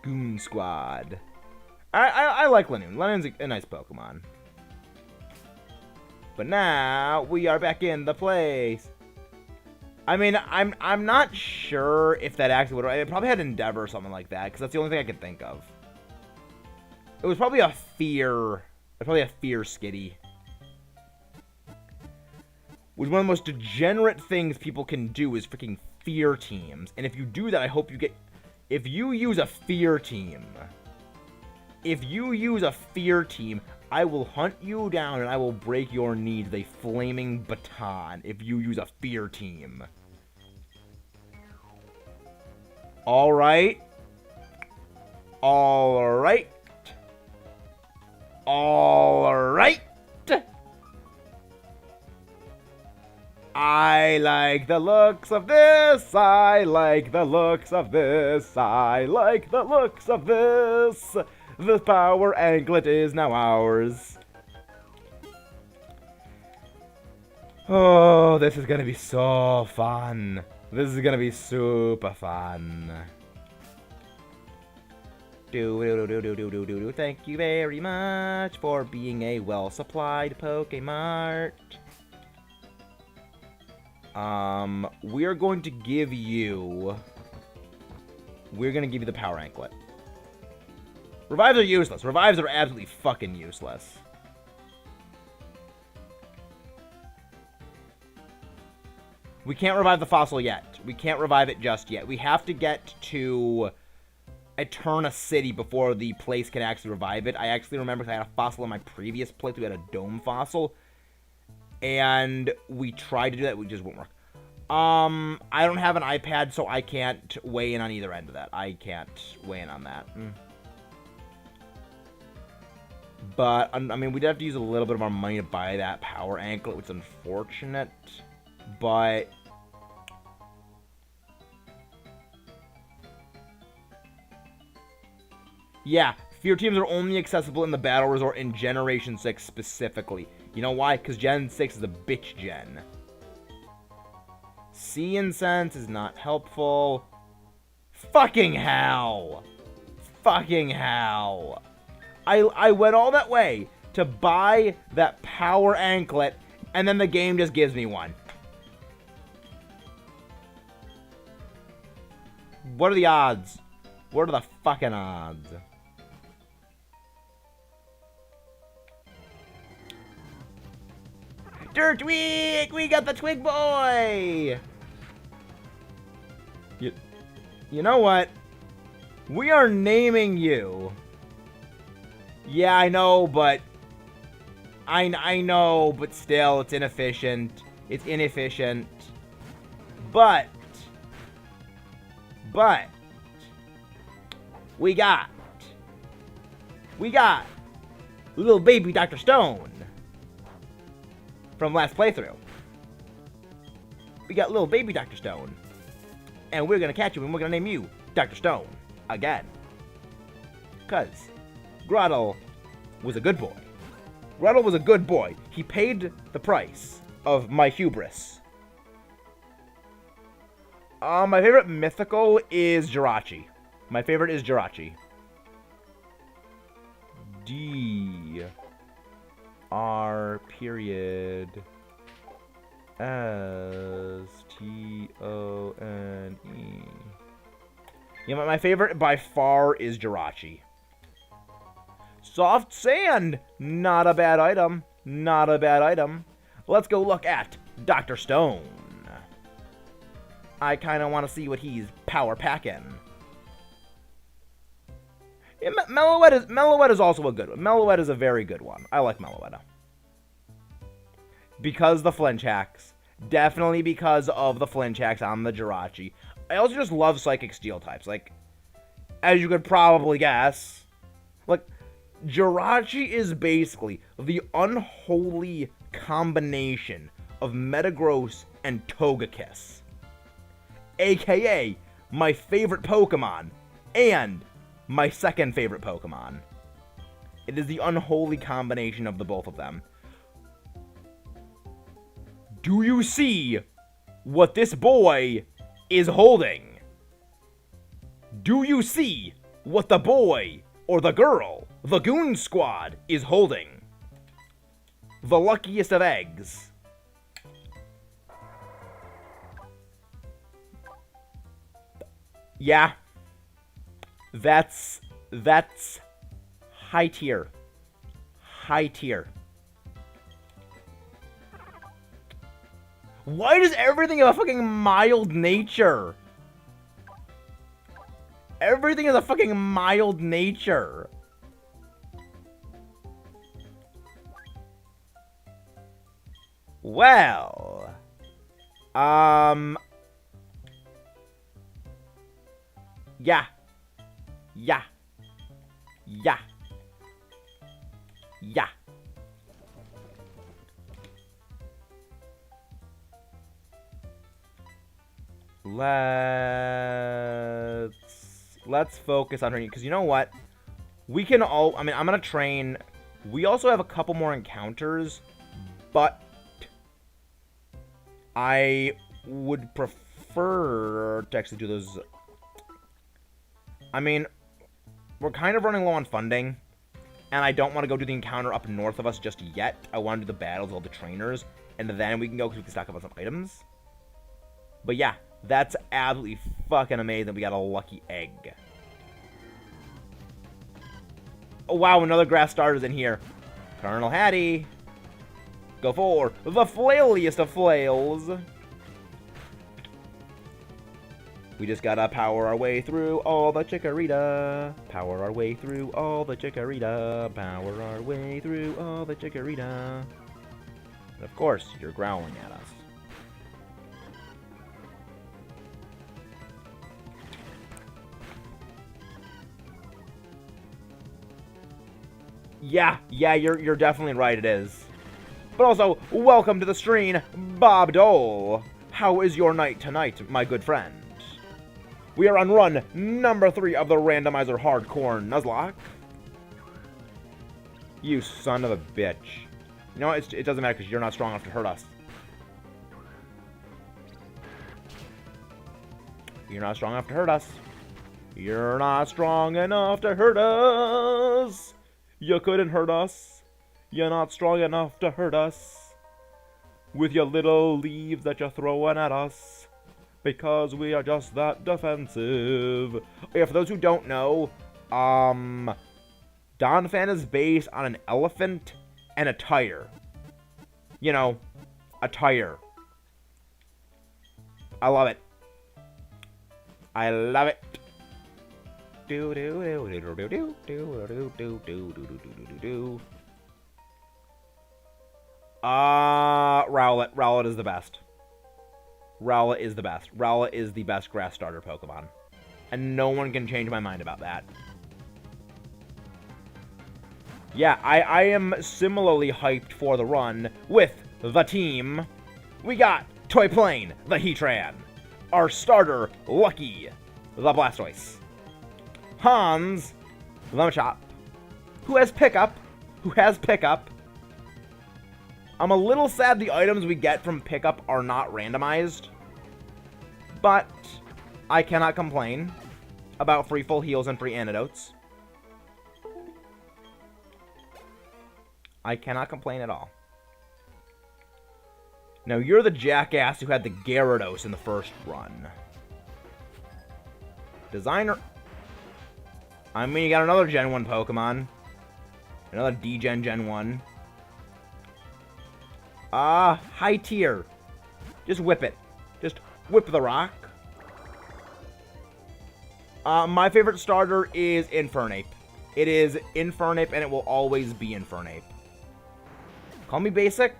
Goon Squad. I like Linoone. Linoone's a nice Pokemon. But now we are back in the place. I mean, I'm not sure if that actually would. It probably had Endeavor or something like that, because that's the only thing I could think of. It was probably a fear. Probably a fear skitty. Which one of the most degenerate things people can do is freaking fear teams. And if you do that, I hope you get. If you use a fear team. If you use a fear team, I will hunt you down and I will break your knees with a flaming baton if you use a fear team. Alright. Alright. Alright. I like the looks of this. I like the looks of this. I like the looks of this. The power anklet is now ours. Oh, this is gonna be so fun. This is gonna be super fun. Thank you very much for being a well-supplied Pokemart. We are going to give you... We're gonna give you the power anklet. Revives are useless. Revives are absolutely fucking useless. We can't revive the fossil yet. We can't revive it just yet. We have to get to Eterna City before the place can actually revive it. I actually remember because I had a fossil in my previous place. We had a dome fossil. And we tried to do that. It just won't work. I don't have an iPad, so I can't weigh in on either end of that. I can't weigh in on that. But, I mean, we'd have to use a little bit of our money to buy that power anklet, which is unfortunate. But... yeah, fear teams are only accessible in the Battle Resort in Generation 6 specifically. You know why? Because Gen 6 is a bitch gen. See and Sense is not helpful. Fucking hell! Fucking hell! I went all that way to buy that power anklet, and then the game just gives me one. What are the odds? What are the fucking odds? Dirtwig! We got the Twig Boy! You know what? We are naming you. Yeah, I know, but... I know, but still, it's inefficient. It's inefficient. But... We got little baby Dr. Stone. From last playthrough. We got little baby Dr. Stone. And we're gonna catch him and we're gonna name you Dr. Stone. Again. Because Grottle was a good boy. Grottle was a good boy. He paid the price of my hubris. My favorite mythical is Jirachi. My favorite is Jirachi. D-R-S-T-O-N-E. Yeah, my favorite by far is Jirachi. Soft Sand! Not a bad item. Not a bad item. Let's go look at Dr. Stone. I kind of want to see what he's power packing. Yeah, Meloetta is also a good one. Meloetta is a very good one. I like Meloetta. Because the flinch hacks. Definitely because of the flinch hacks on the Jirachi. I also just love Psychic Steel types. Like, as you could probably guess, like, Jirachi is basically the unholy combination of Metagross and Togekiss. AKA my favorite Pokemon and my second favorite Pokemon. It is the unholy combination of the both of them. Do you see what this boy is holding? Do you see what the boy or the girl The Goon Squad is holding the luckiest of eggs. Yeah. That's high tier. High tier. Why does everything have a fucking mild nature? Everything has a fucking mild nature. Well. Yeah. Yeah. Yeah. Yeah. Let's focus on her, because you know what? We can all, I mean, I'm gonna train. We also have a couple more encounters, but I would prefer to actually do those. I mean, we're kind of running low on funding, and I don't want to go do the encounter up north of us just yet. I want to do the battles of all the trainers, and then we can go because we can stock up on some items. But yeah, that's absolutely fucking amazing. We got a lucky egg. Oh wow, another grass starter's in here. Colonel Hattie. Go for the flailiest of flails. We just gotta power our way through all the chikorita. Power our way through all the chikorita. Power our way through all the chikorita. And of course, you're growling at us. Yeah, you're definitely right, it is. But also, welcome to the stream, Bob Dole. How is your night tonight, my good friend? We are on run number 3 of the Randomizer Hardcore Nuzlocke. You son of a bitch. You know what? It doesn't matter because you're not strong enough to hurt us. You're not strong enough to hurt us. You're not strong enough to hurt us. You couldn't hurt us. You're not strong enough to hurt us. With your little leaves that you're throwing at us. Because we are just that defensive. Yeah, for those who don't know, Donphan is based on an elephant and a tire. You know, a tire. I love it. I love it. Rowlet. Rowlet is the best. Rowlet is the best. Rowlet is the best grass starter Pokemon. And no one can change my mind about that. Yeah, I am similarly hyped for the run with the team. We got Toy Plane, the Heatran. Our starter, Lucky, the Blastoise. Hans, the Machop, who has pickup. I'm a little sad the items we get from pickup are not randomized, but I cannot complain about free full heals and free antidotes. I cannot complain at all. Now, you're the jackass who had the Gyarados in the first run. Designer... I mean, you got another Gen 1 Pokemon. Another D-Gen Gen 1. High tier. Just whip it. Just whip the rock. My favorite starter is Infernape. It is Infernape, and it will always be Infernape. Call me basic.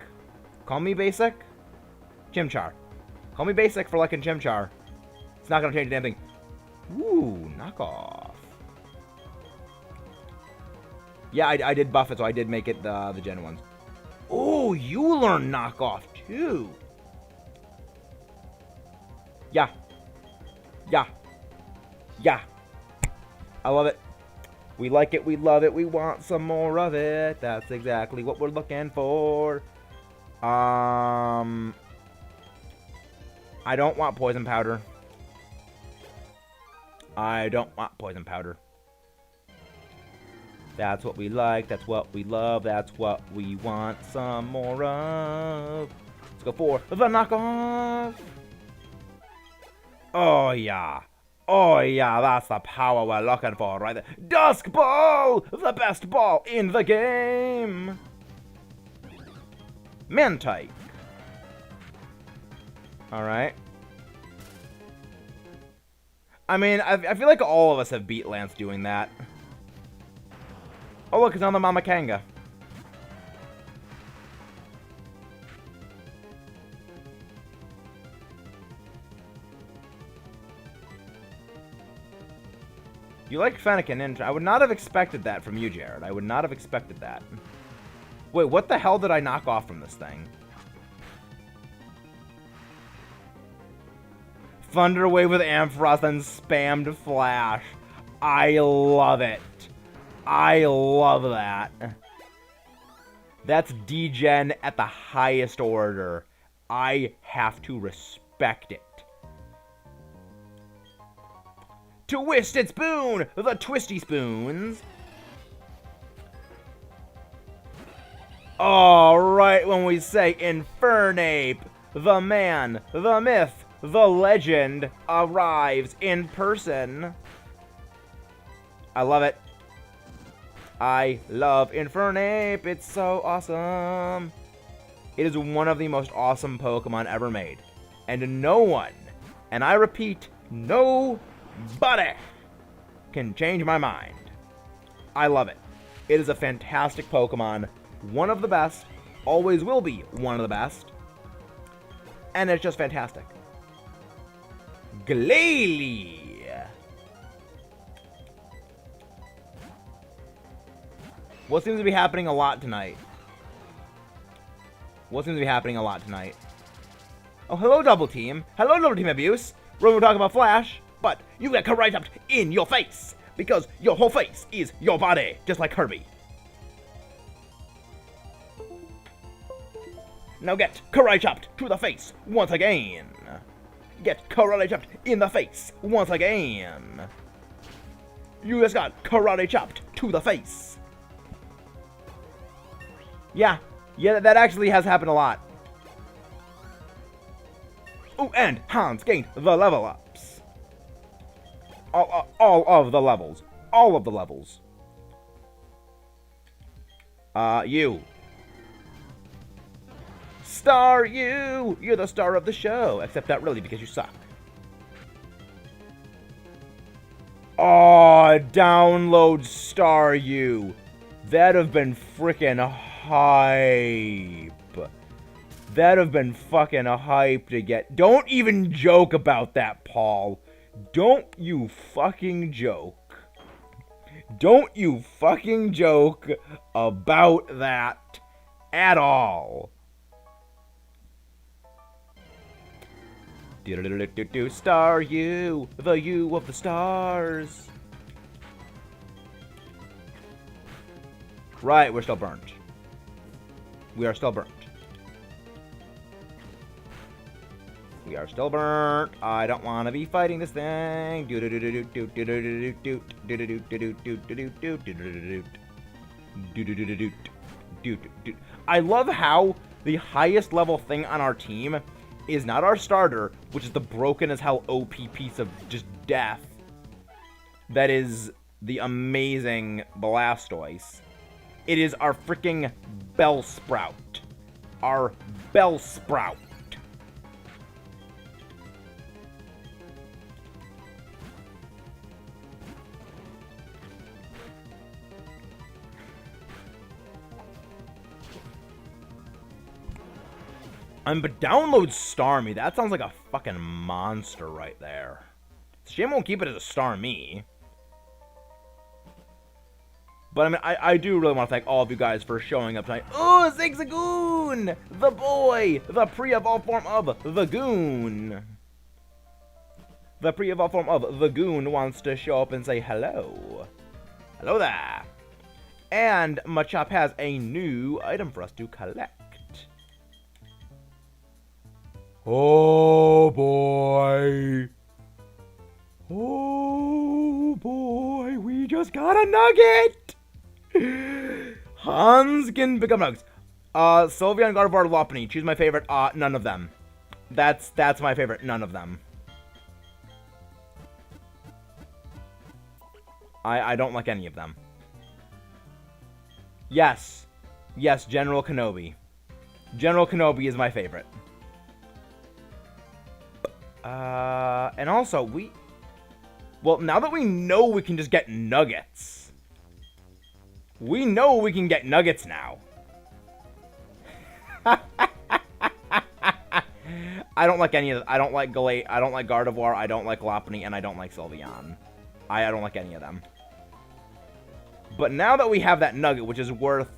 Call me basic. Chimchar. Call me basic for liking Chimchar. It's not going to change anything. Ooh, knockoff. Yeah, I did buff it, so I did make it the Gen 1s. Ooh, you learn knockoff, too. Yeah. Yeah. Yeah. I love it. We like it, we love it, we want some more of it. That's exactly what we're looking for. I don't want poison powder. I don't want poison powder. That's what we like, that's what we love, that's what we want some more of. Let's go for the knockoff. Oh yeah. Oh yeah, that's the power we're looking for right there. Dusk Ball! The best ball in the game! Mantike. Alright. I mean, I feel like all of us have beat Lance doing that. Oh look, it's on the Mama Kanga. You like Fennec and Ninja. I would not have expected that from you, Jared. I would not have expected that. Wait, what the hell did I knock off from this thing? Thunder Wave with Ampharos and spammed Flash. I love it. I love that. That's degen at the highest order. I have to respect it. Twisted Spoon! The Twisty Spoons! Alright, when we say Infernape, the man, the myth, the legend arrives in person. I love it. I love Infernape. It's so awesome. It is one of the most awesome Pokemon ever made. And no one, and I repeat, nobody can change my mind. I love it. It is a fantastic Pokemon. One of the best. Always will be one of the best. And it's just fantastic. Glalie. What seems to be happening a lot tonight? What seems to be happening a lot tonight? Oh, hello, Double Team. Hello, Double Team Abuse. We're going to talk about Flash, but you get corrupted in your face because your whole face is your body, just like Kirby. Now get karate chopped to the face once again. Get karate chopped in the face once again. You just got karate chopped to the face. Yeah, that actually has happened a lot. Oh, and Hans gained the level ups. All of the levels. All of the levels. You. Star you! You're the star of the show. Except not really, because you suck. Oh, download Star you. That'd have been frickin' hype. That'd have been fucking hype to get. Don't even joke about that, Paul. Don't you fucking joke. Don't you fucking joke about that at all. Star you, the you of the stars. Right, we're still burnt. We are still burnt. We are still burnt. I don't want to be fighting this thing. I love how the highest level thing on our team is not our starter, which is the broken as hell OP piece of just death. That is the amazing Blastoise. It is our freaking Bellsprout. Our Bellsprout. But download Starmie. That sounds like a fucking monster right there. Shame won't keep it as a Starmie. But I mean, I do really want to thank all of you guys for showing up tonight. Oh, Zigzagoon! The boy! The pre-evolved form of the Goon. The pre-evolved form of the Goon wants to show up and say hello. Hello there. And Machop has a new item for us to collect. Oh boy. Oh boy, we just got a nugget. Hans can become nugs. Sylveon, Gardevoir, Lopunny. Choose my favorite. None of them. That's my favorite. None of them. I don't like any of them. Yes. Yes, General Kenobi. General Kenobi is my favorite. And also, well, now that we know we can just get nuggets. We know we can get nuggets now. I don't like any of them. I don't like Galate. I don't like Gardevoir. I don't like Lopunny. And I don't like Sylveon. I don't like any of them. But now that we have that nugget, which is worth...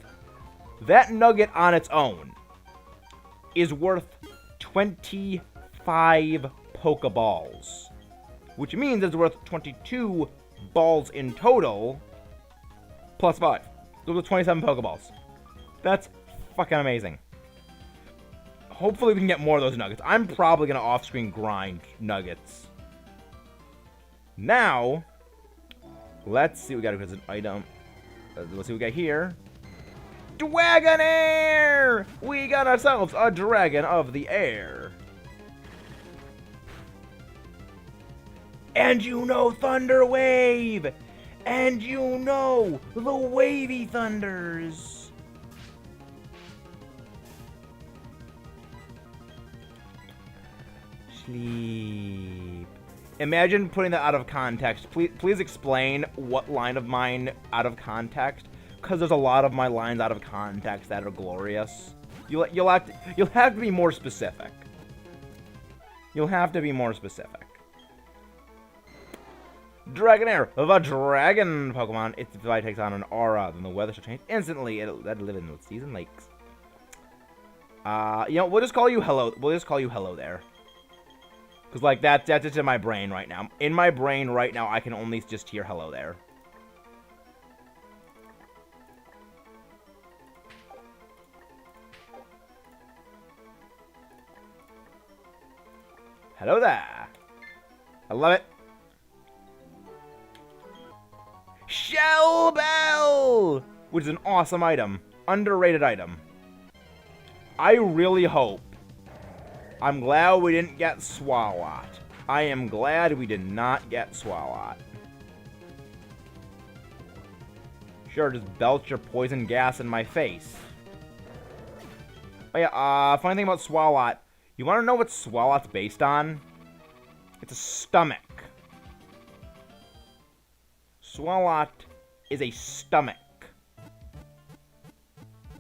That nugget on its own is worth 25 Pokeballs. Which means it's worth 22 balls in total. Plus 5. Those are 27 Pokeballs. That's fucking amazing. Hopefully we can get more of those nuggets. I'm probably going to off-screen grind nuggets. Now, let's see what we got as an item. Let's see what we got here. Dragonair! We got ourselves a Dragon of the Air. And you know Thunder Wave! And you know the Wavy Thunders! Sleep. Imagine putting that out of context. Please explain what line of mine out of context, because there's a lot of my lines out of context that are glorious. You'll have to be more specific. You'll have to be more specific. Dragonair, the dragon Pokemon. Its flight takes on an aura, then the weather shall change instantly. It'll live in the season lakes. We'll just call you Hello. We'll just call you Hello there. Because, like, that's just in my brain right now. In my brain right now, I can only just hear Hello there. Hello there. I love it. Shell Bell! Which is an awesome item. Underrated item. I really hope. I'm glad we didn't get Swalot. I am glad we did not get Swalot. Sure, just belch your poison gas in my face. Oh yeah, funny thing about Swalot. You want to know what Swalot's based on? It's a stomach. Swalot is a stomach.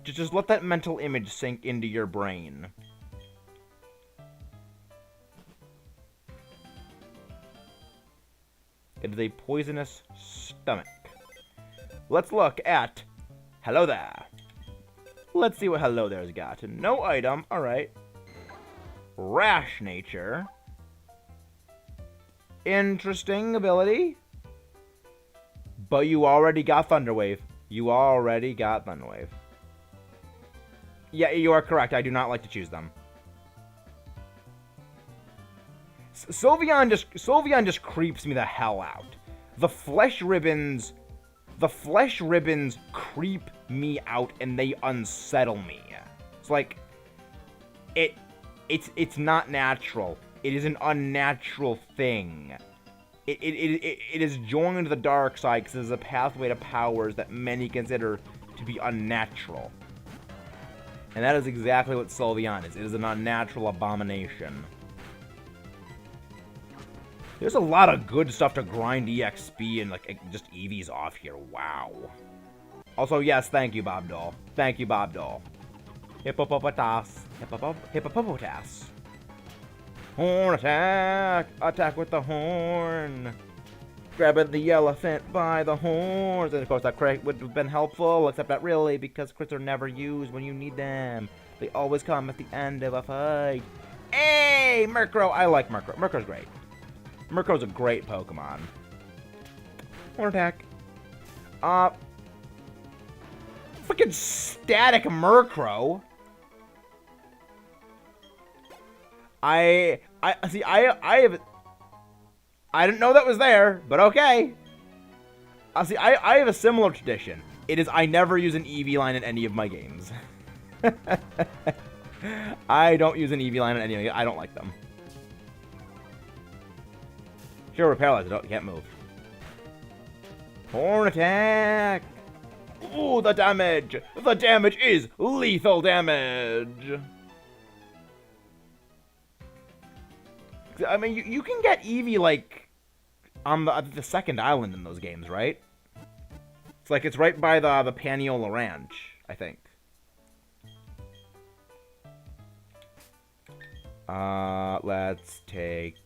Just let that mental image sink into your brain. It is a poisonous stomach. Let's look at Hello There. Let's see what Hello There's got. No item. Alright. Rash nature. Interesting ability. But you already got Thunder Wave. You already got Thunder Wave. Yeah, you are correct. I do not like to choose them. Sylveon just creeps me the hell out. The flesh ribbons creep me out and they unsettle me. It's like it's not natural. It is an unnatural thing. It is joined to the dark side because it is a pathway to powers that many consider to be unnatural. And that is exactly what Sylveon is. It is an unnatural abomination. There's a lot of good stuff to grind EXP and, like, just EVs off here. Wow. Also, yes, thank you, Bob Doll. Thank you, Bob Doll. Hippopotamus. Hippopotamus. Horn attack! Attack with the horn! Grabbing the elephant by the horns. And of course that crit would have been helpful, except not really, because crits are never used when you need them. They always come at the end of a fight. Hey! Murkrow! I like Murkrow. Murkrow's great. Murkrow's a great Pokemon. Horn attack. Freaking static Murkrow. I didn't know that was there, but okay. I have a similar tradition. It is. I never use an EV line in any of my games. I don't use an EV line in any of them. I don't like them. Sure, we're paralyzed. You can't move. Horn attack! Ooh, the damage! The damage is lethal damage! I mean, you can get Eevee, like, on the second island in those games, right? It's like, it's right by the Paniola Ranch, I think. Let's take...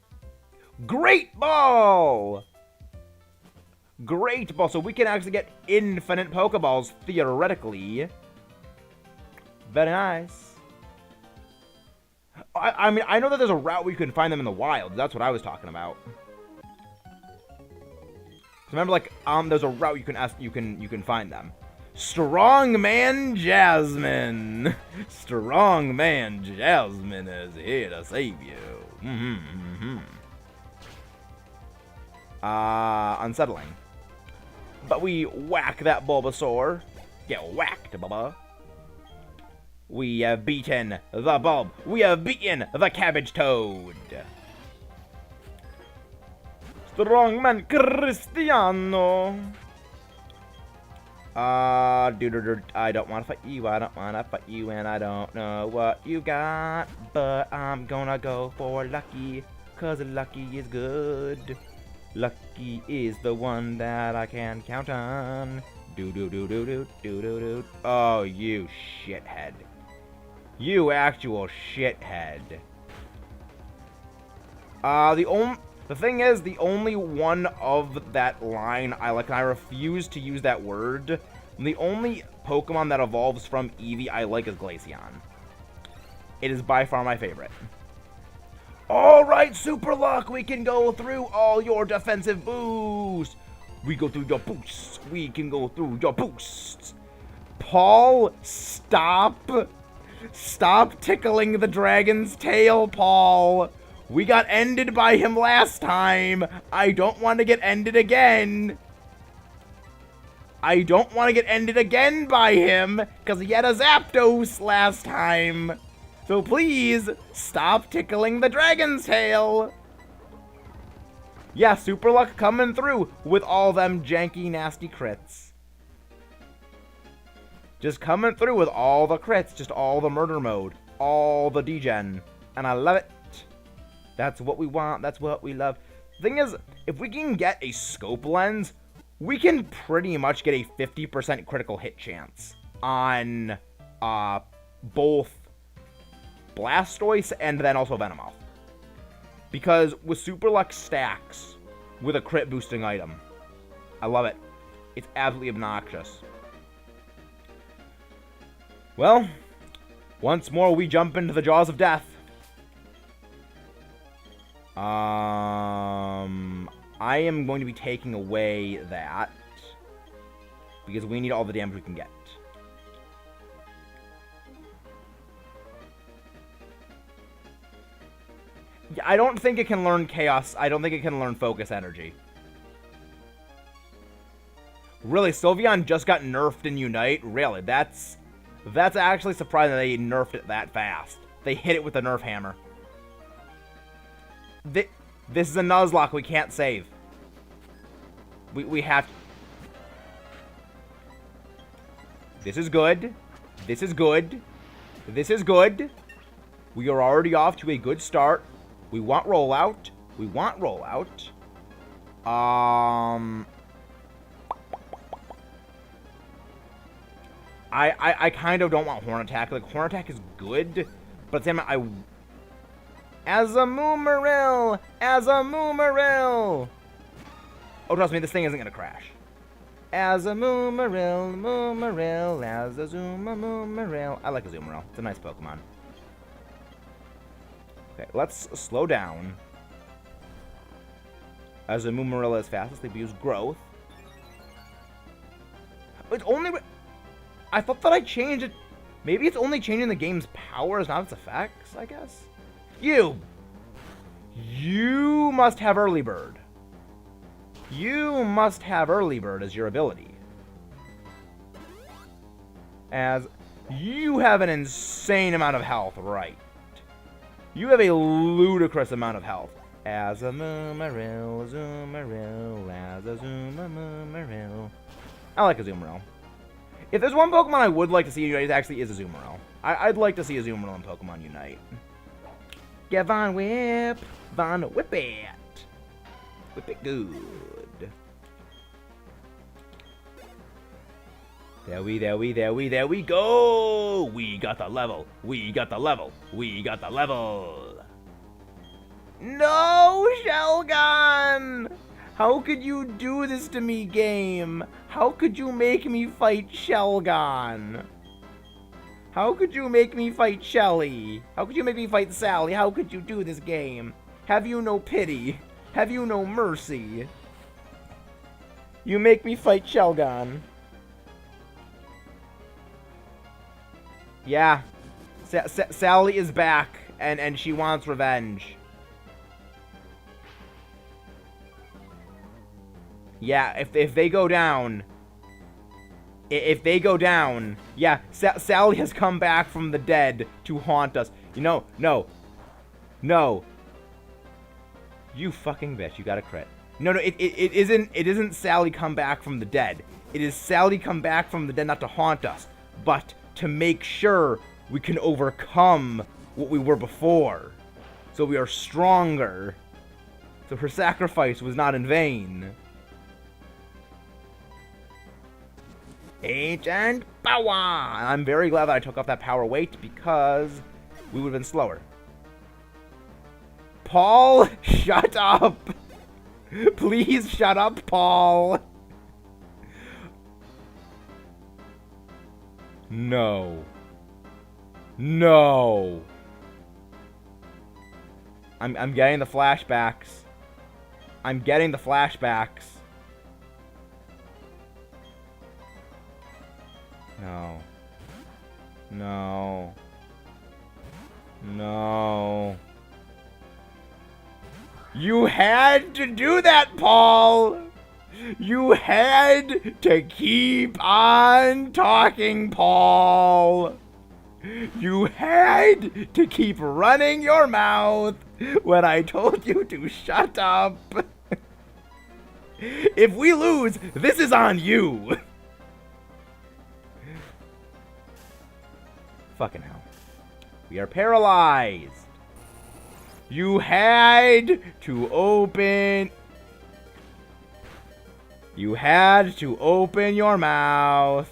Great Ball! Great Ball! So we can actually get infinite Pokeballs, theoretically. Very nice. I mean, I know that there's a route where you can find them in the wild. That's what I was talking about. So remember, like, there's a route you can find them. Strongman Jasmine. Strongman Jasmine is here to save you. Unsettling. But we whack that Bulbasaur. Get whacked, Bubba. We have beaten the bulb. We have beaten the cabbage toad. Strongman Cristiano. I don't want to fight you. I don't want to fight you, and I don't know what you got. But I'm gonna go for Lucky, 'cause Lucky is good. Lucky is the one that I can count on. Do. Oh, you shithead. You actual shithead. The thing is, the only one of that line I like, and I refuse to use that word. The only Pokemon that evolves from Eevee I like is Glaceon. It is by far my favorite. Alright, Super Luck, we can go through all your defensive boosts. We go through your boosts. We can go through your boosts. Paul, stop. Stop tickling the dragon's tail, Paul. We got ended by him last time. I don't want to get ended again. I don't want to get ended again by him, because he had a Zapdos last time. So please, stop tickling the dragon's tail. Yeah, Super Luck coming through with all them janky, nasty crits. Just coming through with all the crits, just all the murder mode, all the degen. And I love it. That's what we want, that's what we love. Thing is, if we can get a scope lens, we can pretty much get a 50% critical hit chance on both Blastoise and then also Venomoth. Because with Super Luck stacks with a crit boosting item. I love it. It's absolutely obnoxious. Well, once more we jump into the jaws of death. I am going to be taking away that because we need all the damage we can get. Yeah, I don't think it can learn Chaos. I don't think it can learn Focus Energy. Really, Sylveon just got nerfed in Unite? Really, that's actually surprising that they nerfed it that fast. They hit it with the Nerf hammer. This is a Nuzlocke we can't save. We have to. This is good. This is good. This is good. We are already off to a good start. We want rollout. We want rollout. I kind of don't want Horn Attack. Like, Horn Attack is good, but at the same time, Azumarill! Azumarill! Oh, trust me, this thing isn't gonna crash. Azumarill, Azumarill. I like Azumarill. It's a nice Pokemon. Okay, let's slow down. Azumarill is fastest. They use Growth. It's only... I thought that I changed it. Maybe it's only changing the game's powers, not its effects, I guess. You must have Early Bird. You must have Early Bird as your ability. As you have an insane amount of health, right? You have a ludicrous amount of health. As a Azumarill, as a Azumarill. I like Azumarill. If there's one Pokemon I would like to see unite, it actually is Azumarill. I'd like to see Azumarill and Pokemon unite. Get Von Whip! Von Whip it! Whip it good. There we go! We got the level! We got the level! We got the level! No, Shelgon! How could you do this to me, game? How could you make me fight Shelgon? How could you make me fight Shelly? How could you make me fight Sally? How could you do this, game? Have you no pity? Have you no mercy? You make me fight Shelgon. Yeah. Sally is back, and she wants revenge. Yeah, if they go down... If they go down... Yeah, Sally has come back from the dead to haunt us. You know, no. No. You fucking bitch, you got a crit. No, it isn't Sally come back from the dead. It is Sally come back from the dead not to haunt us, but to make sure we can overcome what we were before. So we are stronger. So her sacrifice was not in vain. Ancient power! I'm very glad that I took off that power weight because we would have been slower. Paul, shut up! Please shut up, Paul! No. No. I'm getting the flashbacks. I'm getting the flashbacks. No. No. No. You had to do that, Paul! You had to keep on talking, Paul! You had to keep running your mouth when I told you to shut up! If we lose, this is on you! Fucking hell. We are paralyzed! You had to open... You had to open your mouth.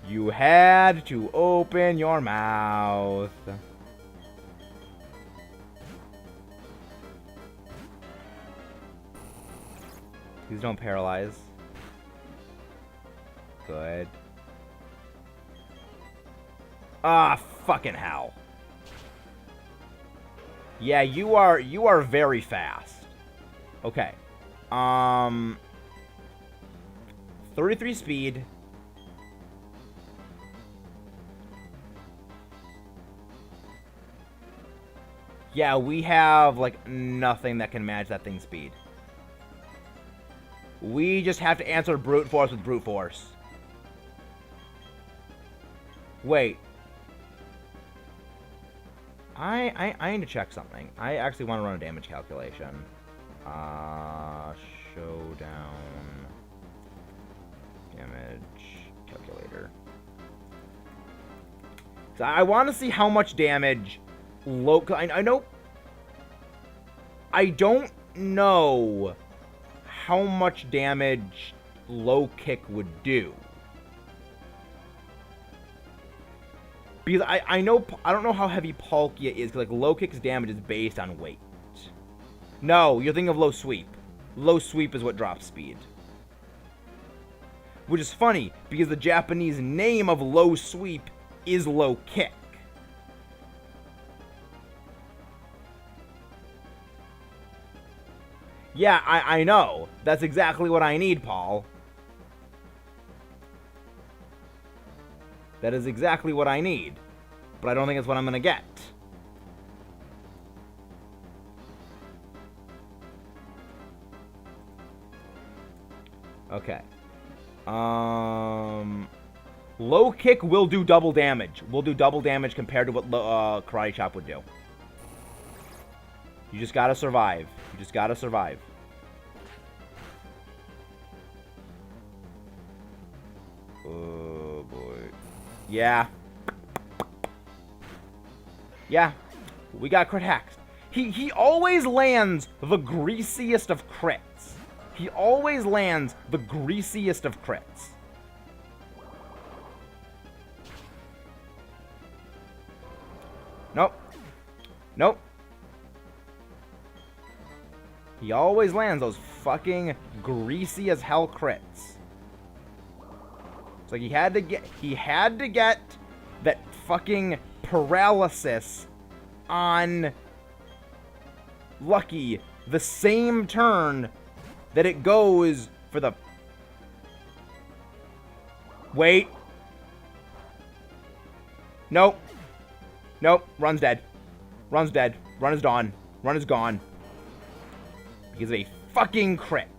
You had to open your mouth. Please don't paralyze. Good. Ah, fucking hell. Yeah, you are very fast. Okay. 33 speed. Yeah, we have, like, nothing that can match that thing's speed. We just have to answer brute force with brute force. Wait. I need to check something. I actually want to run a damage calculation. Showdown. Damage calculator. So I want to see how much damage low... I know... I don't know how much damage low kick would do. Because I don't know how heavy Palkia is, because like low kick's damage is based on weight. No, you're thinking of low sweep. Low sweep is what drops speed. Which is funny, because the Japanese name of low sweep is low kick. Yeah, I know. That's exactly what I need, Paul. That is exactly what I need. But I don't think it's what I'm gonna get. Okay. Low kick will do double damage. Will do double damage compared to what karate chop would do. You just gotta survive. You just gotta survive. Oh boy. Yeah. Yeah. We got crit hacks. He always lands the greasiest of crits. He always lands the greasiest of crits. Nope. Nope. He always lands those fucking greasy as hell crits. It's like he had to get that fucking paralysis on Lucky the same turn that it goes for the... Wait. Nope. Nope. Run's dead. Run's dead. Run is gone. Run is gone. Because of a fucking crit.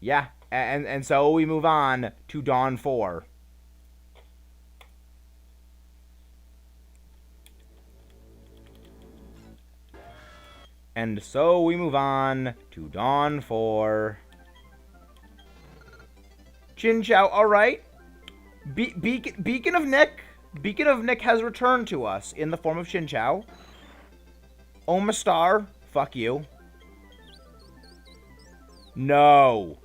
Yeah, and so we move on to Dawn 4. And so we move on to Dawn 4. Chinchou, alright. Beacon of Nick. Beacon of Nick has returned to us in the form of Chinchou. Omastar, fuck you. No.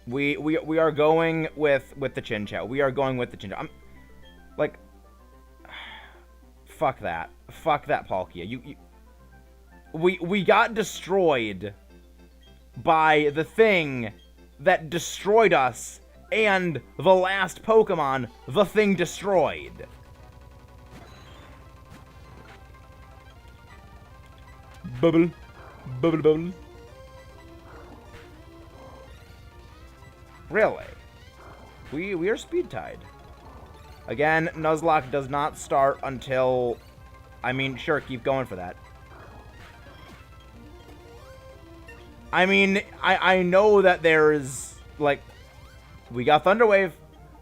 We are going with the Chinchou. We are going with the Chinchou. I'm like, fuck that. Fuck that Palkia. We got destroyed by the thing that destroyed us and the last Pokemon the thing destroyed. Bubble. Bubble bubble. Really? We are speed tied. Again, Nuzlocke does not start until... I mean, sure, keep going for that. I mean, I know that there's, like... We got Thunder Wave.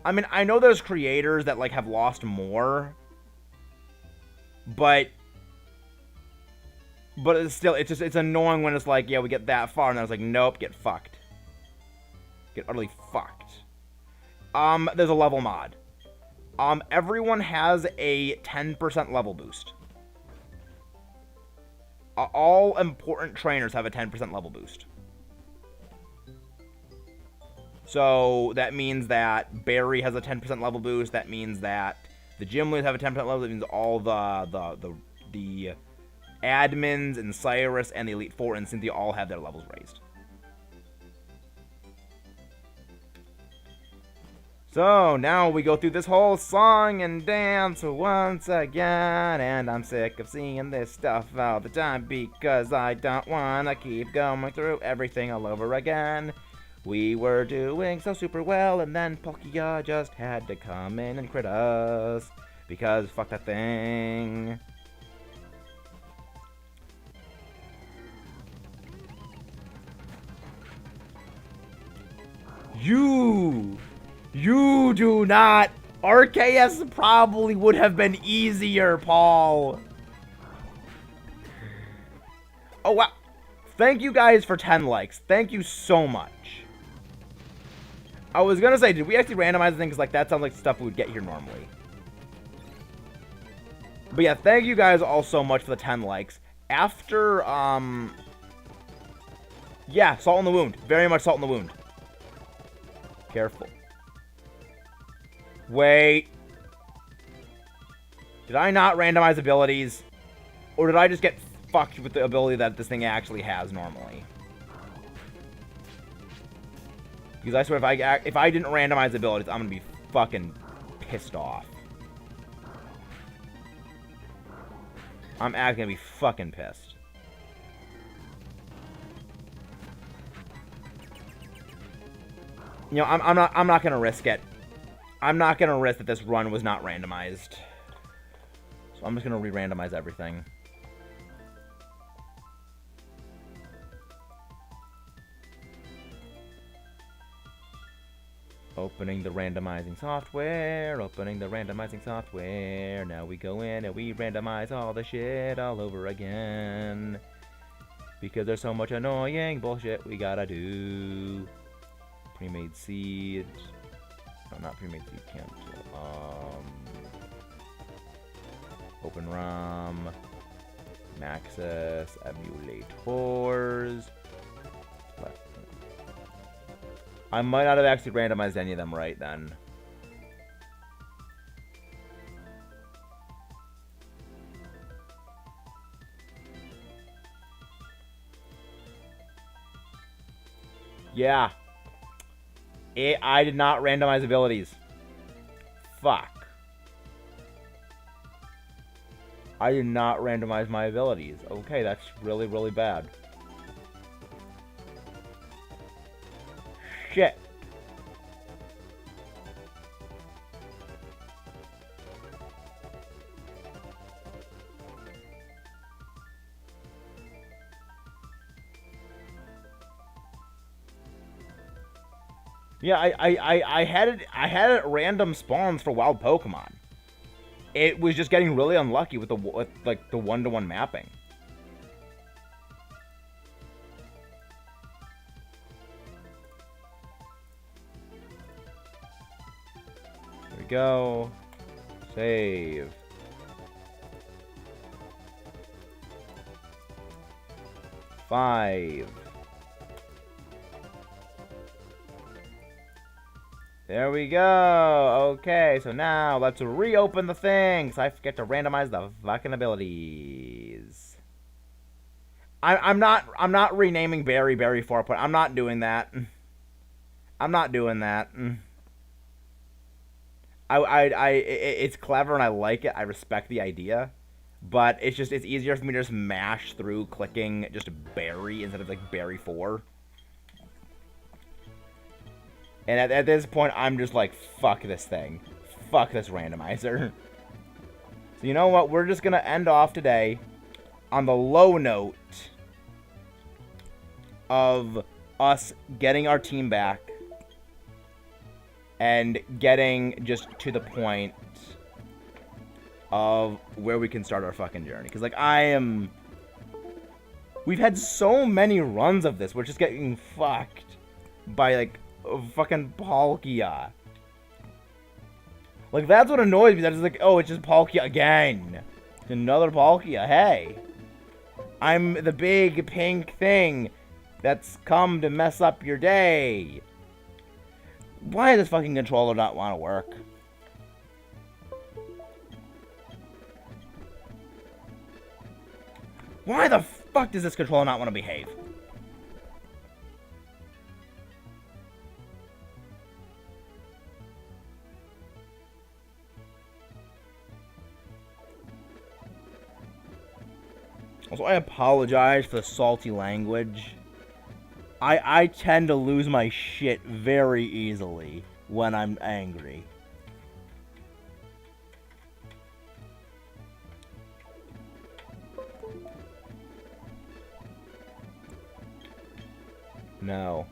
I mean, I know there's creators that, like, have lost more. But it's still, it's annoying when it's like, yeah, we get that far, and then it's like, nope, get fucked. Get utterly fucked. There's a level mod. Everyone has a 10% level boost. All important trainers have a 10% level boost. So that means that Barry has a 10% level boost. That means that the gym leaders have a 10% level. That means all the admins and Cyrus and the Elite Four and Cynthia all have their levels raised. So, now we go through this whole song and dance once again, and I'm sick of seeing this stuff all the time because I don't want to keep going through everything all over again. We were doing so super well, and then Palkia just had to come in and crit us, because fuck that thing. You do not. RKS probably would have been easier, Paul. Oh, wow. Thank you guys for 10 likes. Thank you so much. I was gonna say, did we actually randomize the thing? Because, like, that sounds like stuff we would get here normally. But yeah, thank you guys all so much for the 10 likes. After, yeah, salt in the wound. Very much salt in the wound. Careful. Wait. Did I not randomize abilities? Or did I just get fucked with the ability that this thing actually has normally? Because I swear, if I didn't randomize abilities, I'm gonna be fucking pissed off. I'm actually gonna be fucking pissed. You know, I'm not gonna risk it. I'm not gonna risk that this run was not randomized. So I'm just gonna re-randomize everything. Opening the randomizing software, opening the randomizing software. Now we go in and we randomize all the shit all over again. Because there's so much annoying bullshit we gotta do. Pre-made seed. No, not pre-made seed, cancel. Open ROM. Maxis, emulators. I might not have actually randomized any of them right then. Yeah. I did not randomize abilities. Fuck. I did not randomize my abilities. Okay, that's really, really bad. Shit. Yeah, I had it at random spawns for wild Pokemon. It was just getting really unlucky with the one-to-one mapping. There we go. Save. Five. There we go. Okay, so now let's reopen the thing. So I forget to randomize the fucking abilities. I'm not renaming Berry 4. I'm not doing that. I'm not doing that. It's clever and I like it. I respect the idea, but it's easier for me to just mash through clicking just Berry instead of like Berry 4. And at this point, I'm just like, fuck this thing. Fuck this randomizer. So you know what? We're just going to end off today on the low note of us getting our team back and getting just to the point of where we can start our fucking journey. Because, like, we've had so many runs of this. We're just getting fucked by, like, fucking Palkia. Like, that's what annoys me. That's like, oh, it's just Palkia again. It's another Palkia. Hey. I'm the big pink thing that's come to mess up your day. Why does this fucking controller not want to work? Why the fuck does this controller not want to behave? Also, I apologize for the salty language. I tend to lose my shit very easily when I'm angry. No.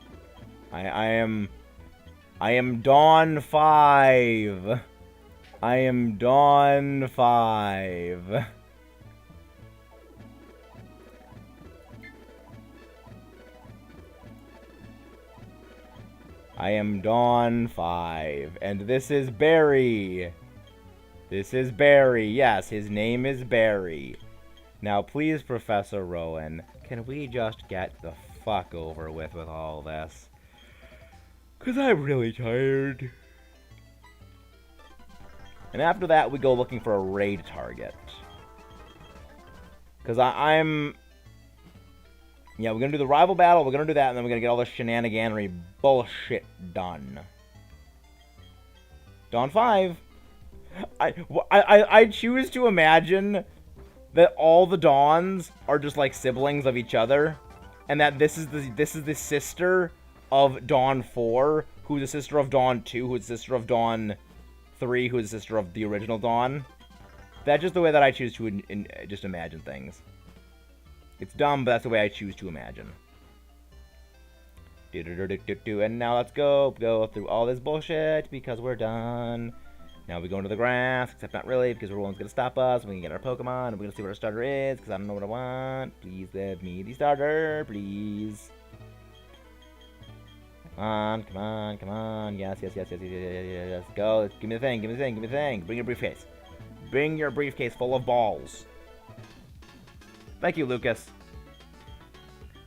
I am Dawn 5. I am Dawn 5. I am Dawn 5, and this is Barry. This is Barry. Yes, his name is Barry. Now, please, Professor Rowan, can we just get the fuck over with all this? 'Cause I'm really tired. And after that, we go looking for a raid target. Because I'm... Yeah, we're going to do the rival battle, we're going to do that, and then we're going to get all the shenaniganery bullshit done. Dawn 5. I choose to imagine that all the Dawns are just like siblings of each other, and that this is the sister of Dawn 4, who's the sister of Dawn 2, who's the sister of Dawn 3, who's the sister of the original Dawn. That's just the way that I choose to just imagine things. It's dumb, but that's the way I choose to imagine. And now let's go through all this bullshit because we're done. Now we go into the grass, except not really, because everyone's going to stop us. We can get our Pokemon, and we're going to see what our starter is, because I don't know what I want. Please give me the starter, please. Come on, come on, come on. Yes, yes, yes, yes, yes, yes, yes, yes. Go. Give me the thing, give me the thing, give me the thing. Bring your briefcase. Bring your briefcase full of balls. Thank you, Lucas.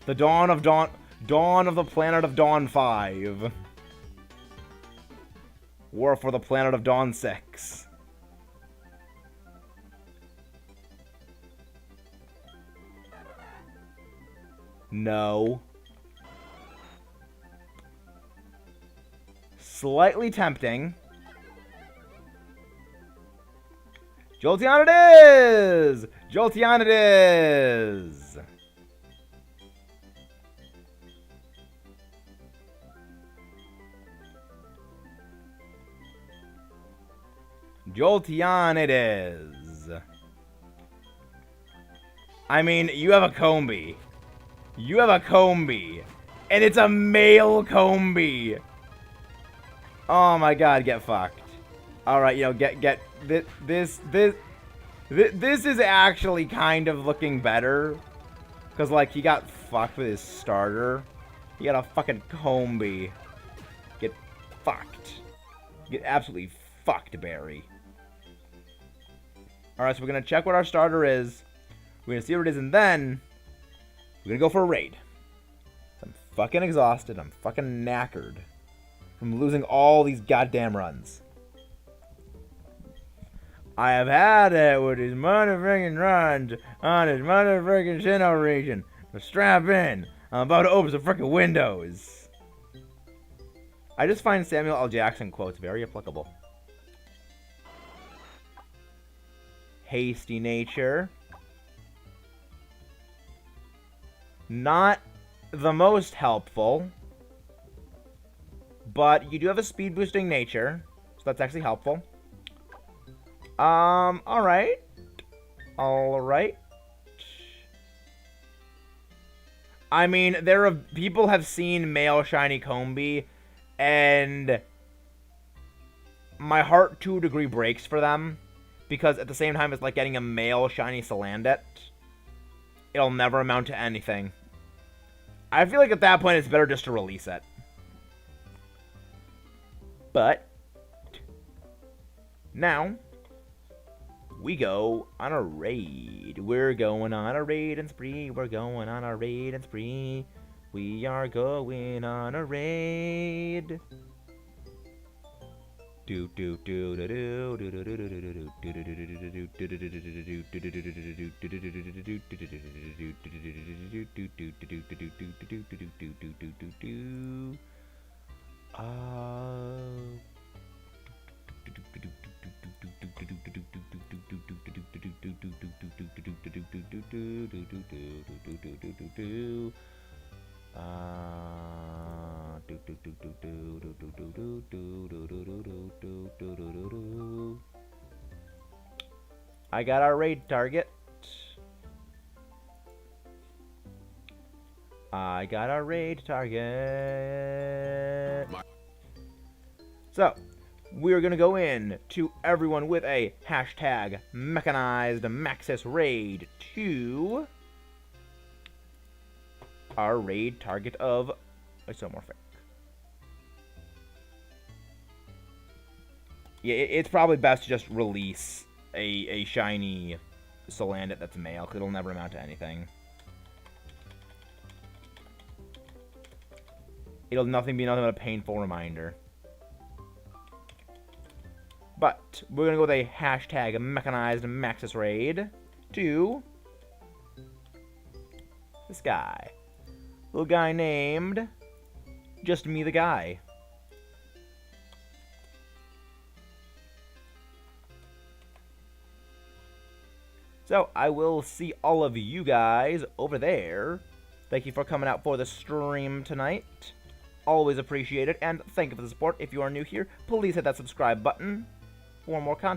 The dawn of the planet of Dawn 5. War for the planet of Dawn 6. No. Slightly tempting. Jolteon it is! Jolteon it is! Jolteon it is. I mean, you have a Combi. You have a Combi. And it's a male Combi. Oh my god, get fucked. Alright, you know, get this is actually kind of looking better. Because, like, he got fucked with his starter. He got a fucking Combi. Get fucked. Get absolutely fucked, Barry. Alright, so we're going to check what our starter is. We're going to see what it is, and then we're going to go for a raid. I'm fucking exhausted. I'm fucking knackered from losing all these goddamn runs. I have had it with these motherfucking runs on this motherfucking Sinnoh region. So strap in. I'm about to open some freaking windows. I just find Samuel L. Jackson quotes very applicable. Hasty nature. Not the most helpful. But you do have a speed boosting nature. So that's actually helpful. Alright. Alright. I mean, people have seen male shiny Combi, and my heart to a degree breaks for them. Because at the same time, it's like getting a male shiny Salandit. It'll never amount to anything. I feel like at that point, it's better just to release it. But now we go on a raid. We're going on a raid and spree. We're going on a raid and spree. We are going on a raid. Do do do do do do do do do do. I got our raid target. I got our raid target. So, we're gonna go in to everyone with a hashtag mechanized maxis raid to our raid target of isomorphic. Yeah, it's probably best to just release a shiny Salandit that's male, because it'll never amount to anything. It'll be nothing but a painful reminder. But we're gonna go with a hashtag mechanized maxis raid to This guy. Little guy named Just Me the Guy. So, I will see all of you guys over there. Thank you for coming out for the stream tonight. Always appreciate it, and thank you for the support. If you are new here, please hit that subscribe button for more content.